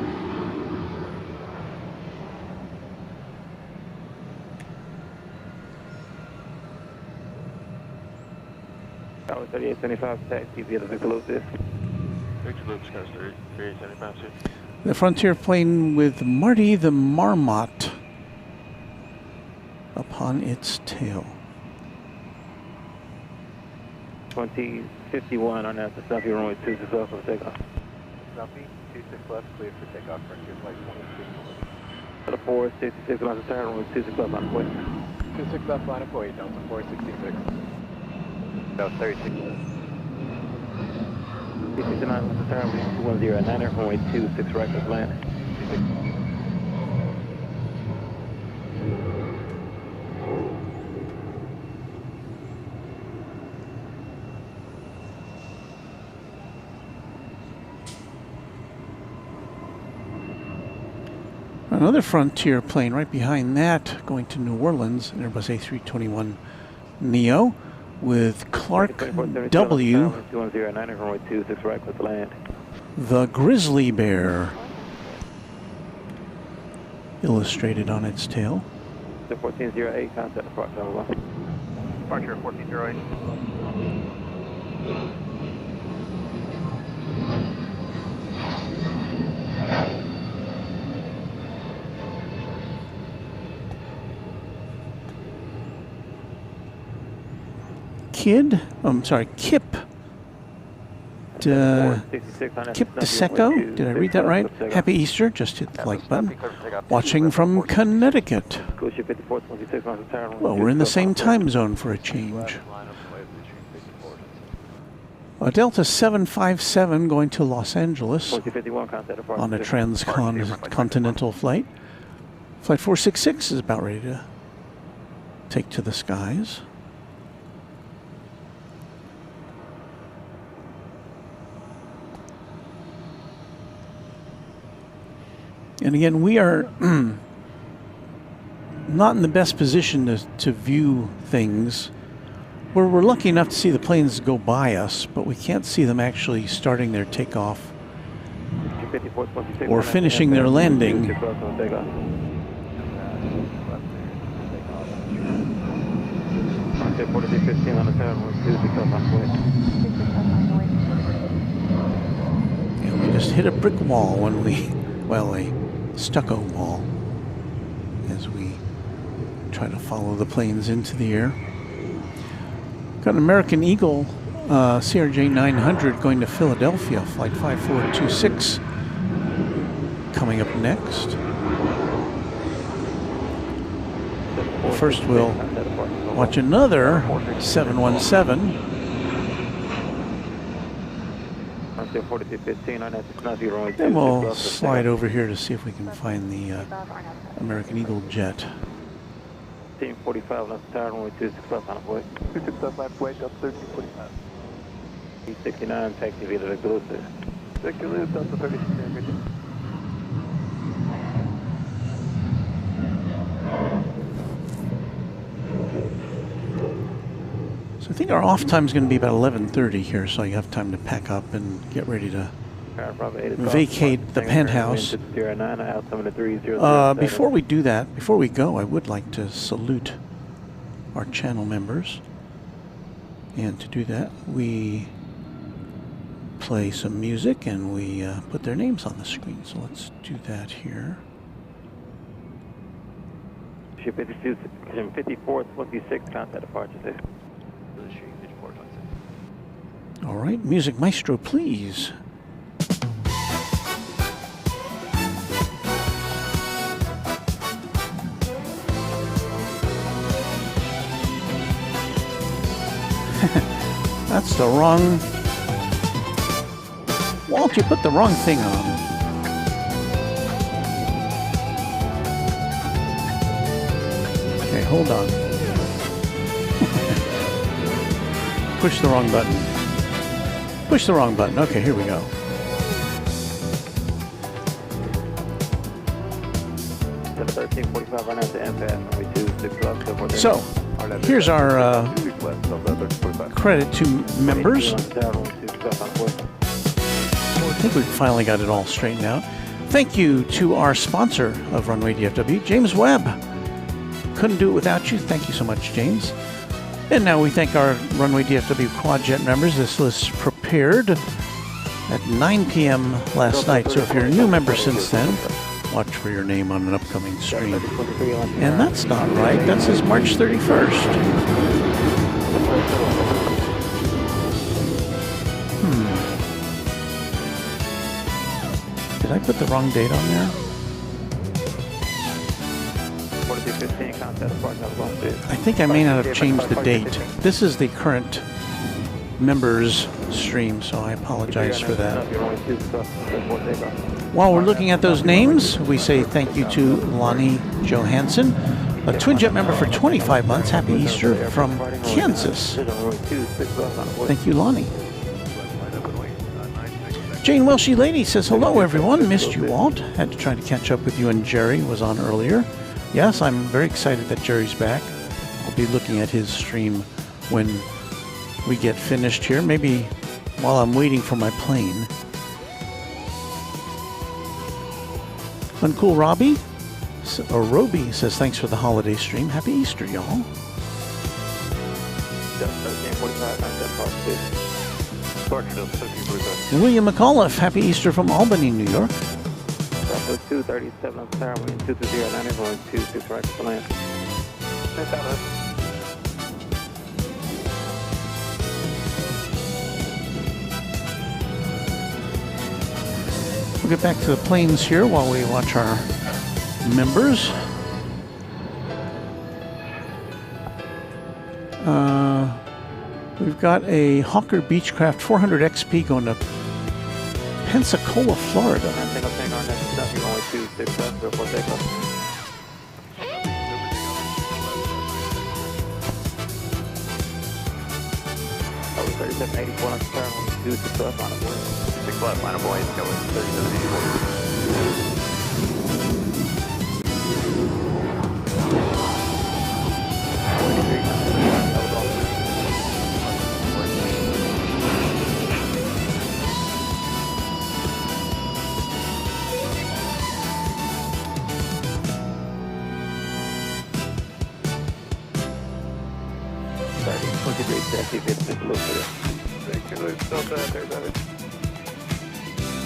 Tower 3875, taxi via the Victor Loop this. Victor Loop, Scotts 3875, sir. The Frontier plane with Marty the Marmot upon its tail. 2051 on after Snuffy, runway 26 left for takeoff. Snuffy, 26 left, clear for takeoff, Frontier Flight 26. Delta 466 on the turn, runway 26 left on way. 26 left, line of way, Delta 466. Delta 36. 369 on the turn, 210 at 9, runway 26 right, let's land. Another Frontier plane right behind that going to New Orleans, an Airbus A321 Neo with Clark W, the Grizzly Bear, illustrated on its tail. The 1408, contact approach level 1. Departure 1408. Kip DeSecco. Did I read that right? Happy Easter. Just hit the like button. Watching from Connecticut. Well, we're in the same time zone for a change. A Delta 757 going to Los Angeles on a transcontinental flight. Flight 466 is about ready to take to the skies. And again, we are not in the best position to view things. We're lucky enough to see the planes go by us, but we can't see them actually starting their takeoff or finishing their landing. And we just hit a brick wall when we, well, a stucco wall, as we try to follow the planes into the air. Got an American Eagle CRJ 900 going to Philadelphia, flight 5426, coming up next. First, we'll watch another 717. Then we'll slide over here to see if we can find the American Eagle jet. 1345 left tower, runway 26 left on avoid. 26 left, left, wake up 1345. 69, taxi via the Victor. Victor Lewis, Delta 36, So I think our off time is going to be about 11:30 here, so you have time to pack up and get ready to vacate the Penthouse. Before we do that, before we go, I would like to salute our channel members. And to do that, we play some music and we put their names on the screen. So let's do that here. 5426, contact departure. All right, music maestro, please. That's the wrong... Walt, you put the wrong thing on. Okay, hold on. Push the wrong button. Push the wrong button. Okay, here we go. So, here's our credit to members. I think we've finally got it all straightened out. Thank you to our sponsor of Runway DFW, James Webb. Couldn't do it without you. Thank you so much, James. And now we thank our Runway DFW Quadjet members. This was prepared at 9 p.m. last night. So if you're a new member since then, watch for your name on an upcoming stream. And that's not right. That says March 31st. Did I put the wrong date on there? I think I may not have changed the date. This is the current members stream, so I apologize for that. While we're looking at those names, we say thank you to Lonnie Johansson, a Twinjet member for 25 months. Happy Easter from Kansas. Thank you, Lonnie. Jane Welshie Lady says, hello, everyone. Missed you, Walt. Had to try to catch up with you, and Jerry was on earlier. Yes, I'm very excited that Jerry's back. I'll be looking at his stream when we get finished here, maybe while I'm waiting for my plane. Uncool Robbie, or Roby, says thanks for the holiday stream. Happy Easter, y'all. William McAuliffe, happy Easter from Albany, New York. 237 on the tower, wind 230, going 26 right to land. We'll get back to the planes here while we watch our members. We've got a Hawker Beechcraft 400 XP going to Pensacola, Florida.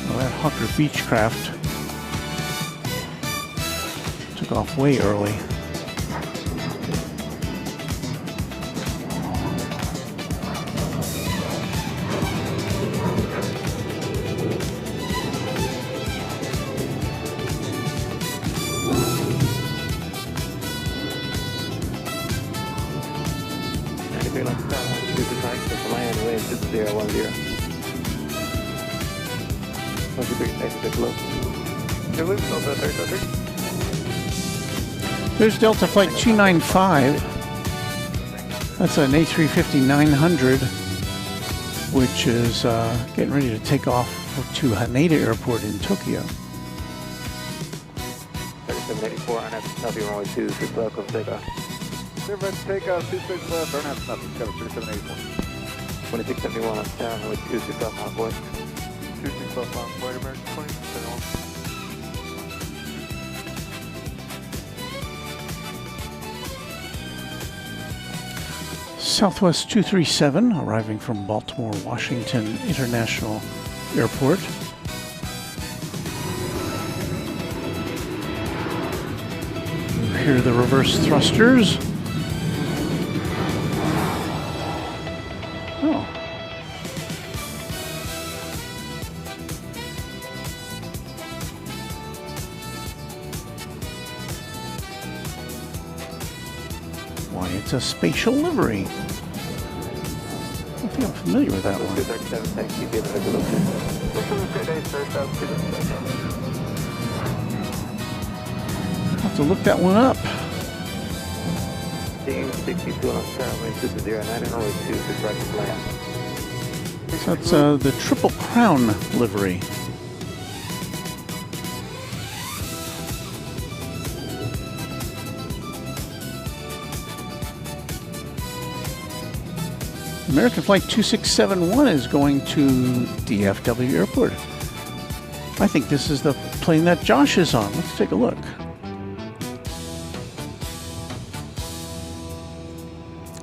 Well, that Hawker Beechcraft took off way early. 010. 23, exit close. Delta 33. There's Delta Flight 295. That's an A350-900, which is getting ready to take off to Haneda Airport in Tokyo. 3784, on that Snuffy runway 26 left, close takeoff. Clear for takeoff, 26 left, on that Snuffy, Scout 3784. 2671 on town, runway 26 left, on board. 26 left, on board, American 2071. Southwest 237, arriving from Baltimore Washington International Airport. Here are the reverse thrusters. Oh. Why, it's a spatial livery. I think I'm familiar with that one. I'll have to look that one up. Team 62 on runway 209 and runway 26 right to land. So that's the Triple Crown livery. American Flight 2671 is going to DFW Airport. I think this is the plane that Josh is on. Let's take a look.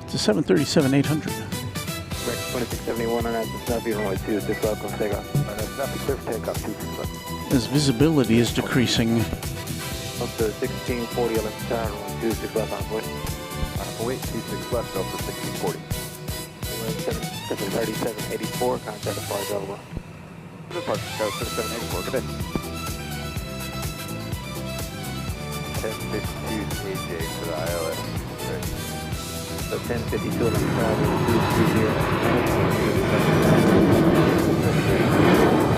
It's a 737-800. 2671 on that Snuffy runway 26 left, close takeoff. Snuffy clear for takeoff, 26 left. As visibility is decreasing. Up to 1640 left tower, runway 26 left on board. Wait, 26 left, Delta 1640. 3784, contact the flight available. Departure Scout 3784, good day. 1052 AJ for the ILS. So 1052 on the travel,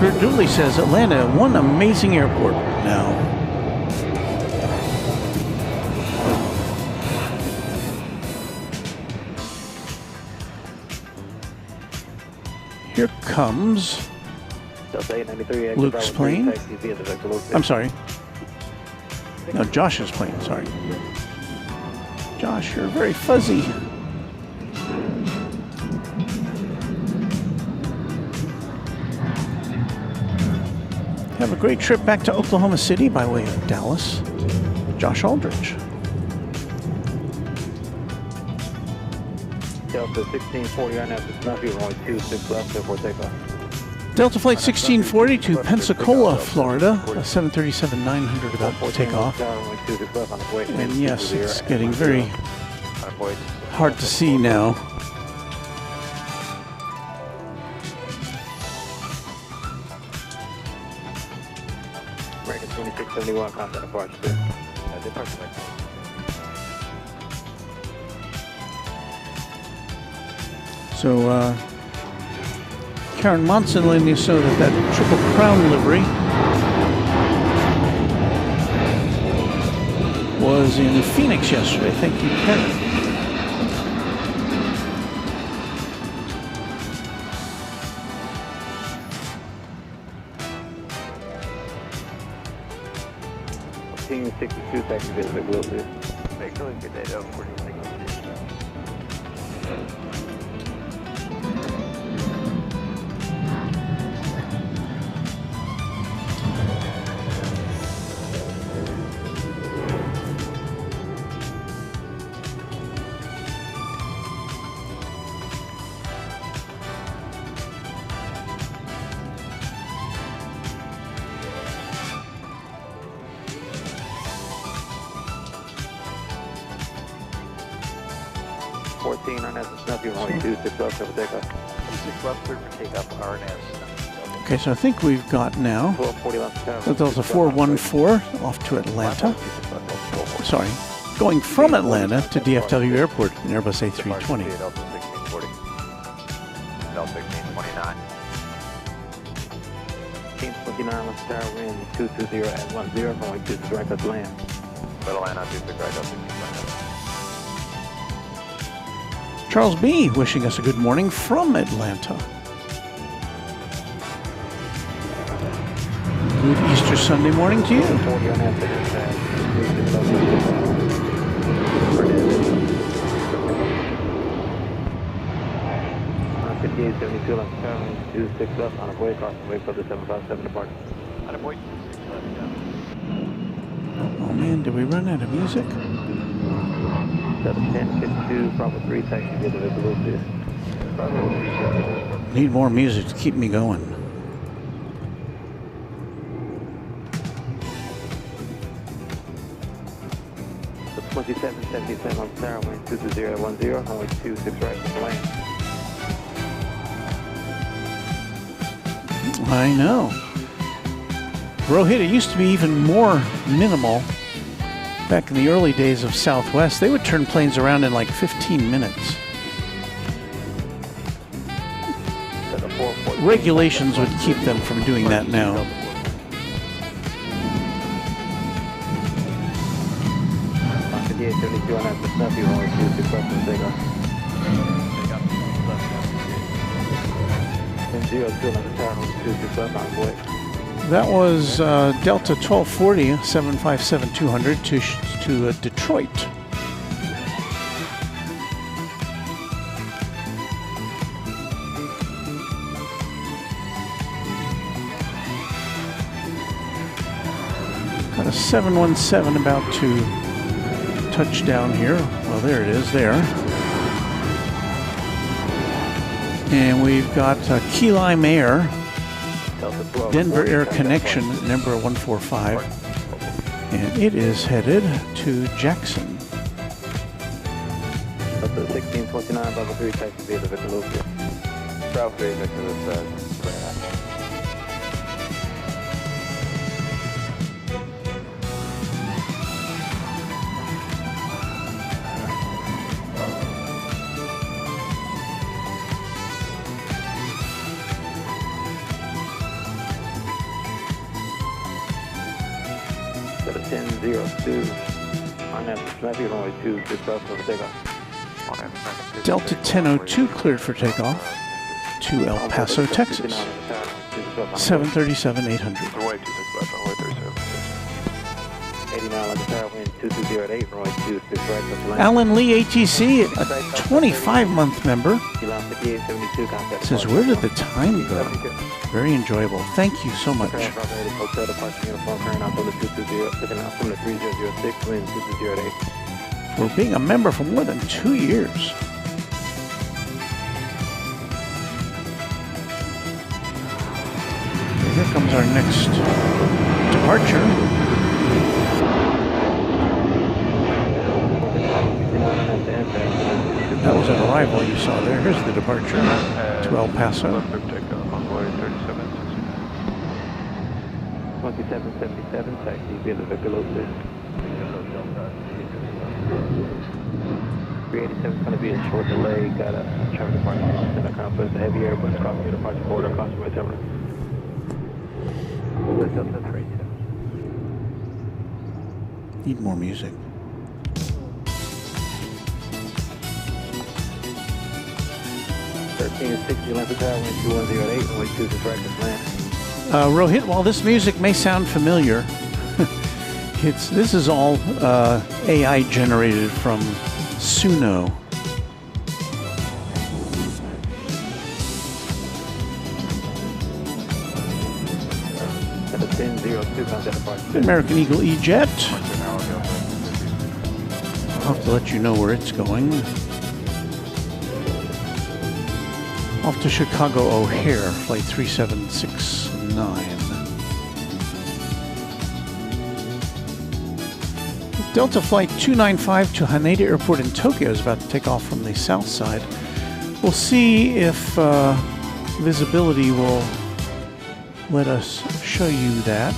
230. Kurt Dooley says Atlanta, one amazing airport now. Here comes Luke's plane. I'm sorry. No, Josh's plane, sorry. Josh, you're very fuzzy. Have a great trip back to Oklahoma City by way of Dallas. Josh Aldrich. Delta 1640 on that Snuffy runway 26 left before takeoff. Delta Flight 1640 to Pensacola, Florida. A 737-900 about to take off. And yes, it's getting very hard to see now. American 2671, contact departure. So, Karen Monson letting us know that that Triple Crown livery was in Phoenix yesterday. Thank you, Karen. Team 62, taxi visit, will do. Make really good day, though, 46. Okay, so I think we've got now the Delta 414 off to Atlanta. Sorry, going from Atlanta to DFW Airport, an Airbus A320. Delta 1629. 1629 left tower, wind 220 at 10, runway 26 right, that's land. Little land on 26 right, Delta 1629. Charles B. wishing us a good morning from Atlanta. Good Easter Sunday morning to you. 40 on that, 5872 left tower, wind 26 left on a way across the way for the 757 departure. On a boy, 26 left, yeah. Oh man, did we run out of music? 71052, Bravo 3, taxi via the Vehicle. Need more music to keep me going. The 2777 on the tower, wind 220 at 10, runway 26 right, that's land. I know. Rohit, it used to be even more minimal. Back in the early days of Southwest, they would turn planes around in like 15 minutes. Regulations would keep them from doing that now. That was Delta 1240, 757-200 to Detroit. Got a 717 about to touch down here. Well, there it is, there. And we've got Key Lime Air, Denver Air Connection, number 145. And it is headed to Jackson. That's the 1629, Bravo 3, taxi via the Vehicle. Bravo 3, Victor, this Got a 1002 on that Snappy runway 26 left for takeoff. Delta 1002 cleared for takeoff to El Paso, Texas. 737-800. 89 on the tower, wind 220 at 8, runway 26 right, that's land. Alan Lee ATC, a 25-month member, says, where did the time go? Very enjoyable. Thank you so much. For being a member for more than 2 years. Okay, here comes our next departure. That was an arrival you saw there. Here's the departure to El Paso. 2777, taxi via the Vehicle. 387 is going to be a short delay. Got a traffic departure in a conflict. Heavy Airbus crossing the departure border across the way terminal. Delta 37. Need more music. Rohit, while this music may sound familiar, this is all AI generated from Suno. American Eagle E-Jet. I'll have to let you know where it's going. Off to Chicago O'Hare, flight 3769. Delta flight 295 to Haneda Airport in Tokyo is about to take off from the south side. We'll see if visibility will let us show you that.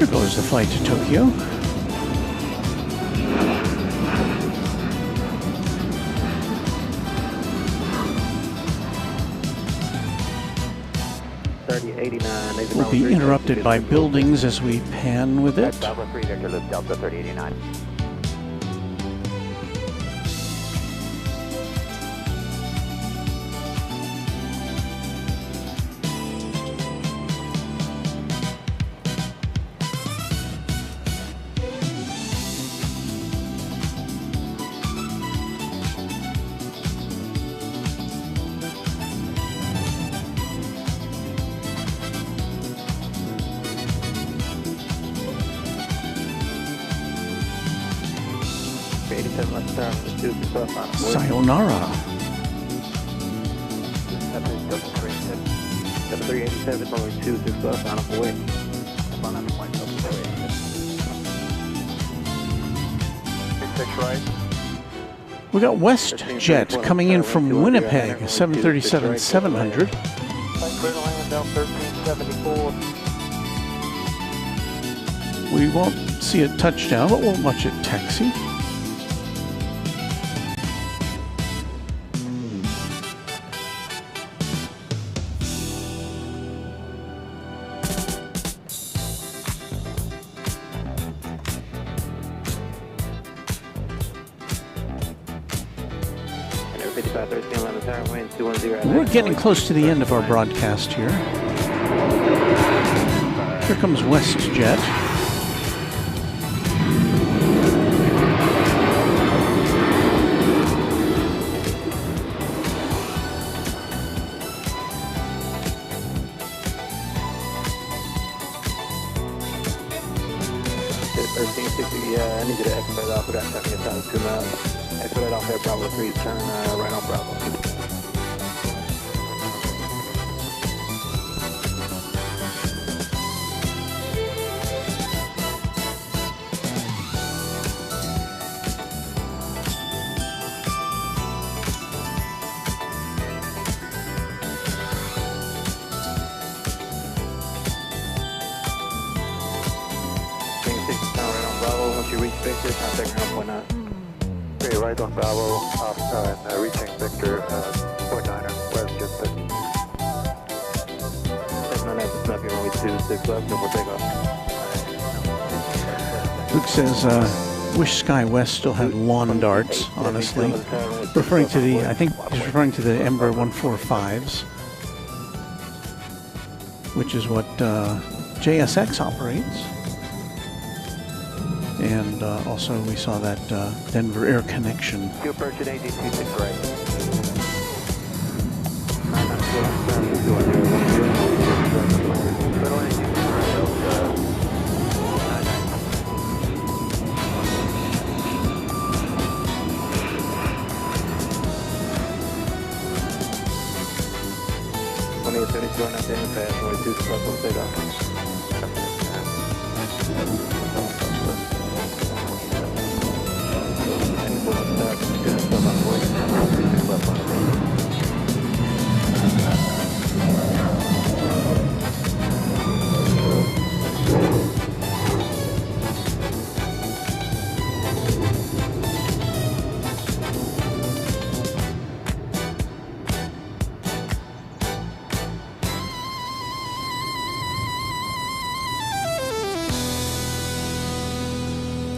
Here goes the flight to Tokyo. We'll be interrupted by buildings as we pan with it. Bravo 3, Victor Loop Delta 3089. Sayonara. 387, runway 26 left, on the way. We got WestJet coming in from Winnipeg, 737-700. We won't see it touchdown, but we'll watch it taxi. We're getting close to the end of our broadcast here. Here comes WestJet. I need you to expedite off of that 70,000 2 miles. Expedite off that Bravo 3, turn right on Bravo. Okay, right on Bravo, and reaching Victor, 49er, west, just six. Luke says, wish Sky West still had lawn darts, honestly. Referring to the, I think he's referring to the Embraer 145s, which is what JSX operates. And also we saw that Denver Air Connection. You approach at AD26 right.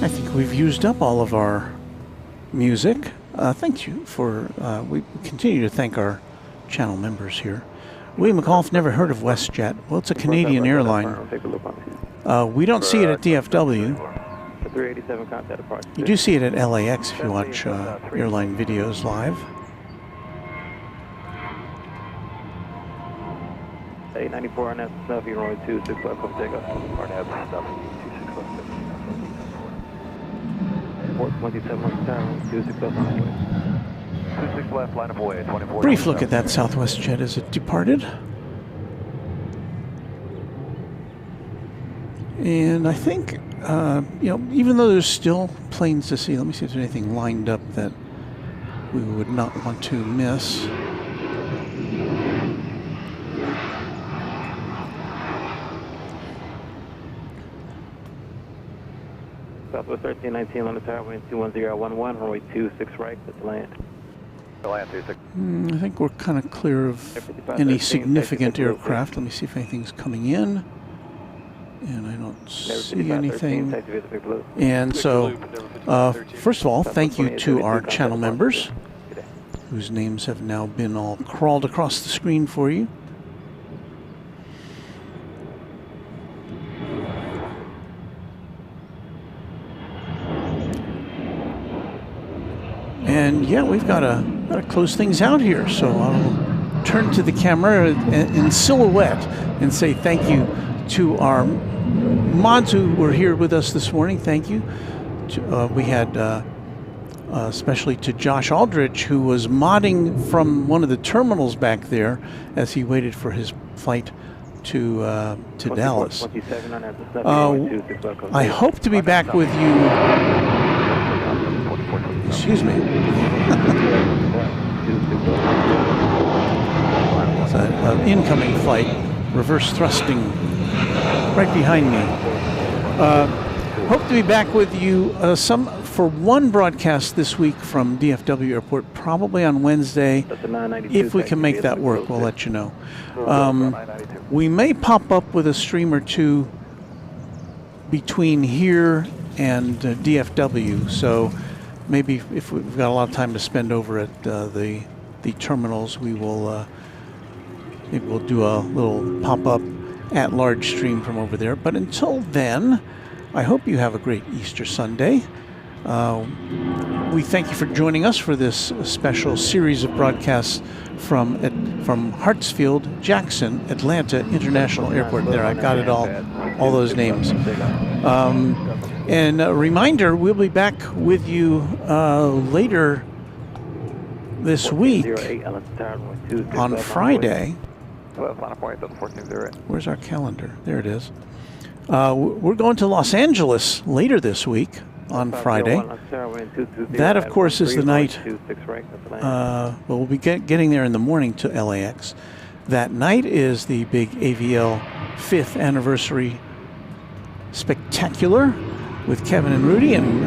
I think we've used up all of our music. Thank you for, we continue to thank our channel members here. William McAuliffe never heard of WestJet. Well, it's a Canadian airline. We don't see it at DFW. You do see it at LAX if you watch airline videos live. 894 on that stuff, you're only 26 left, come take off. RNAV stuff, 26 left. 427 left, turn, 26 left on the way. 26 left, line of way, 24. Brief look at that Southwest jet as it departed. And I think, you know, even though there's still planes to see, let me see if there's anything lined up that we would not want to miss. Southwest 1319 on the tower, wind 21011, runway 26 right, at the land. Land 26. I think we're kind of clear of any significant aircraft. Let me see if anything's coming in. And I don't see anything. And so, first of all, thank you to our channel members, whose names have now been all crawled across the screen for you. And yeah, we've got to close things out here. So I'll turn to the camera in silhouette and say thank you to our mods who were here with us this morning. Thank you. We had especially to Josh Aldrich, who was modding from one of the terminals back there as he waited for his flight to Dallas. I hope to be back with you. Excuse me. It's an incoming flight, reverse thrusting right behind me. Hope to be back with you for one broadcast this week from DFW Airport, probably on Wednesday. If we can make that work, we'll let you know. We may pop up with a stream or two between here and DFW, so maybe if we've got a lot of time to spend over at the terminals, we will maybe we'll do a little pop-up at large stream from over there. But until then, I hope you have a great Easter Sunday. We thank you for joining us for this special series of broadcasts from Hartsfield-Jackson, Atlanta International Airport. There, I got it all those names. And a reminder, we'll be back with you later this week on Friday. Where's our calendar? There it is. We're going to Los Angeles later this week on Friday. That, of course, is the night. We'll be getting there in the morning to LAX. That night is the big AVL 5th anniversary spectacular with Kevin and Rudy, and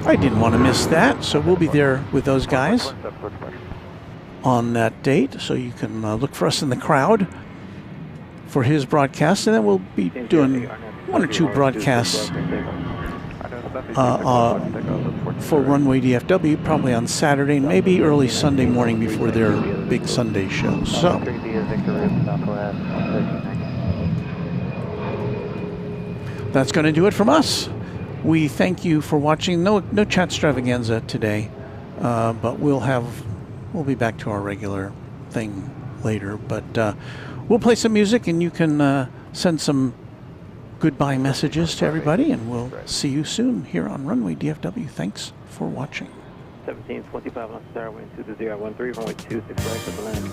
I didn't want to miss that, so we'll be there with those guys on that date, so you can look for us in the crowd for his broadcast, and then we'll be doing one or two broadcasts for Runway DFW, probably on Saturday, and maybe early Sunday morning before their big Sunday show. So that's going to do it from us. We thank you for watching. No chat extravaganza today, but we'll be back to our regular thing later. But we'll play some music, and you can send some goodbye messages to everybody, and we'll see you soon here on Runway DFW. Thanks for watching. 1725 on star, wind 22013, runway 26 right at the land.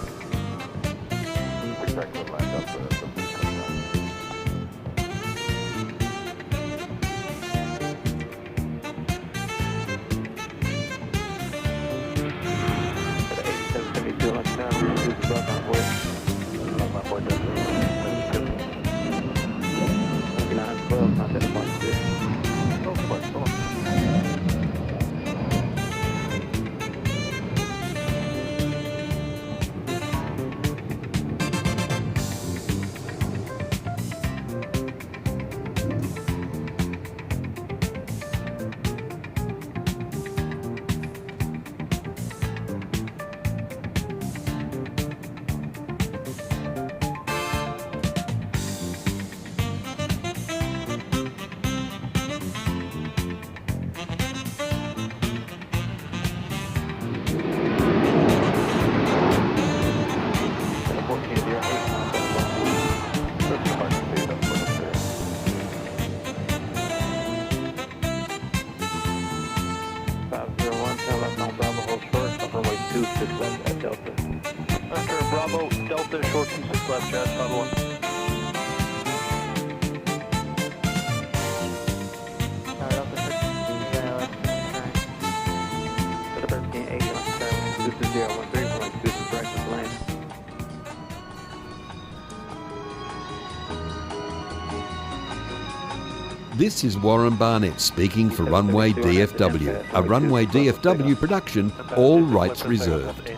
This is Warren Barnett speaking for Runway DFW, a Runway DFW production, all rights reserved.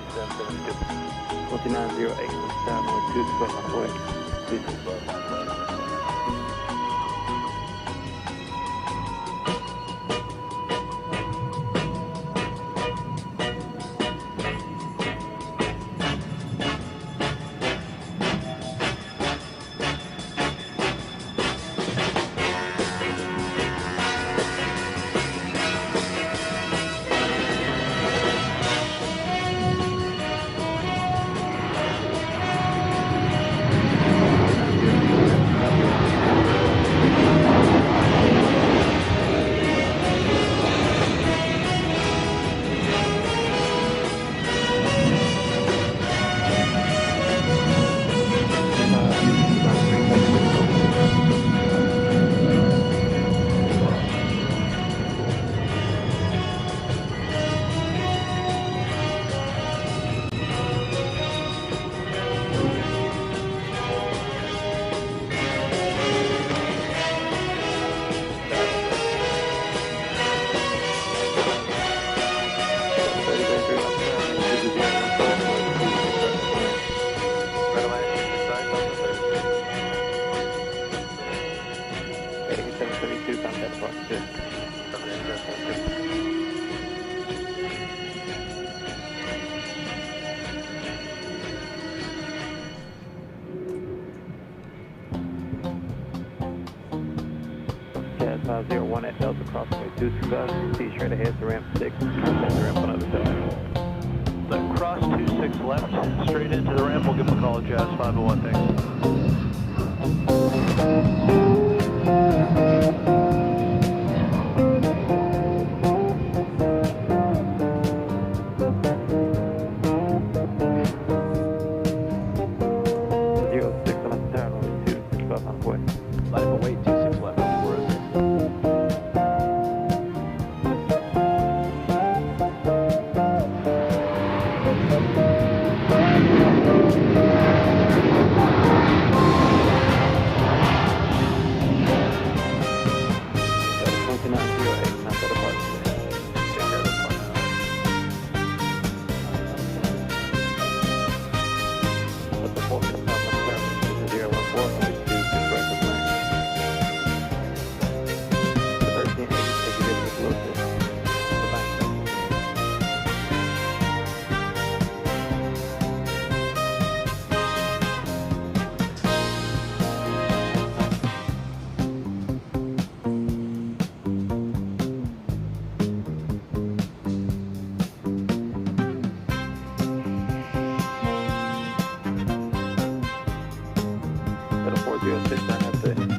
4908, runway 26 on the way. Jazz 501 at Delta, crossway 225, see straight ahead to ramp 6, contact the ramp on the other side. Let cross 26 left, straight into the ramp. We'll give them a call at Jazz 501, thanks.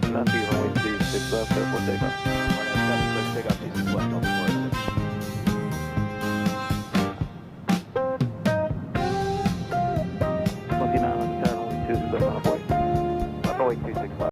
Runway 36 left, airport takeoff. Runway 76 takeoff, 26 left on the floor.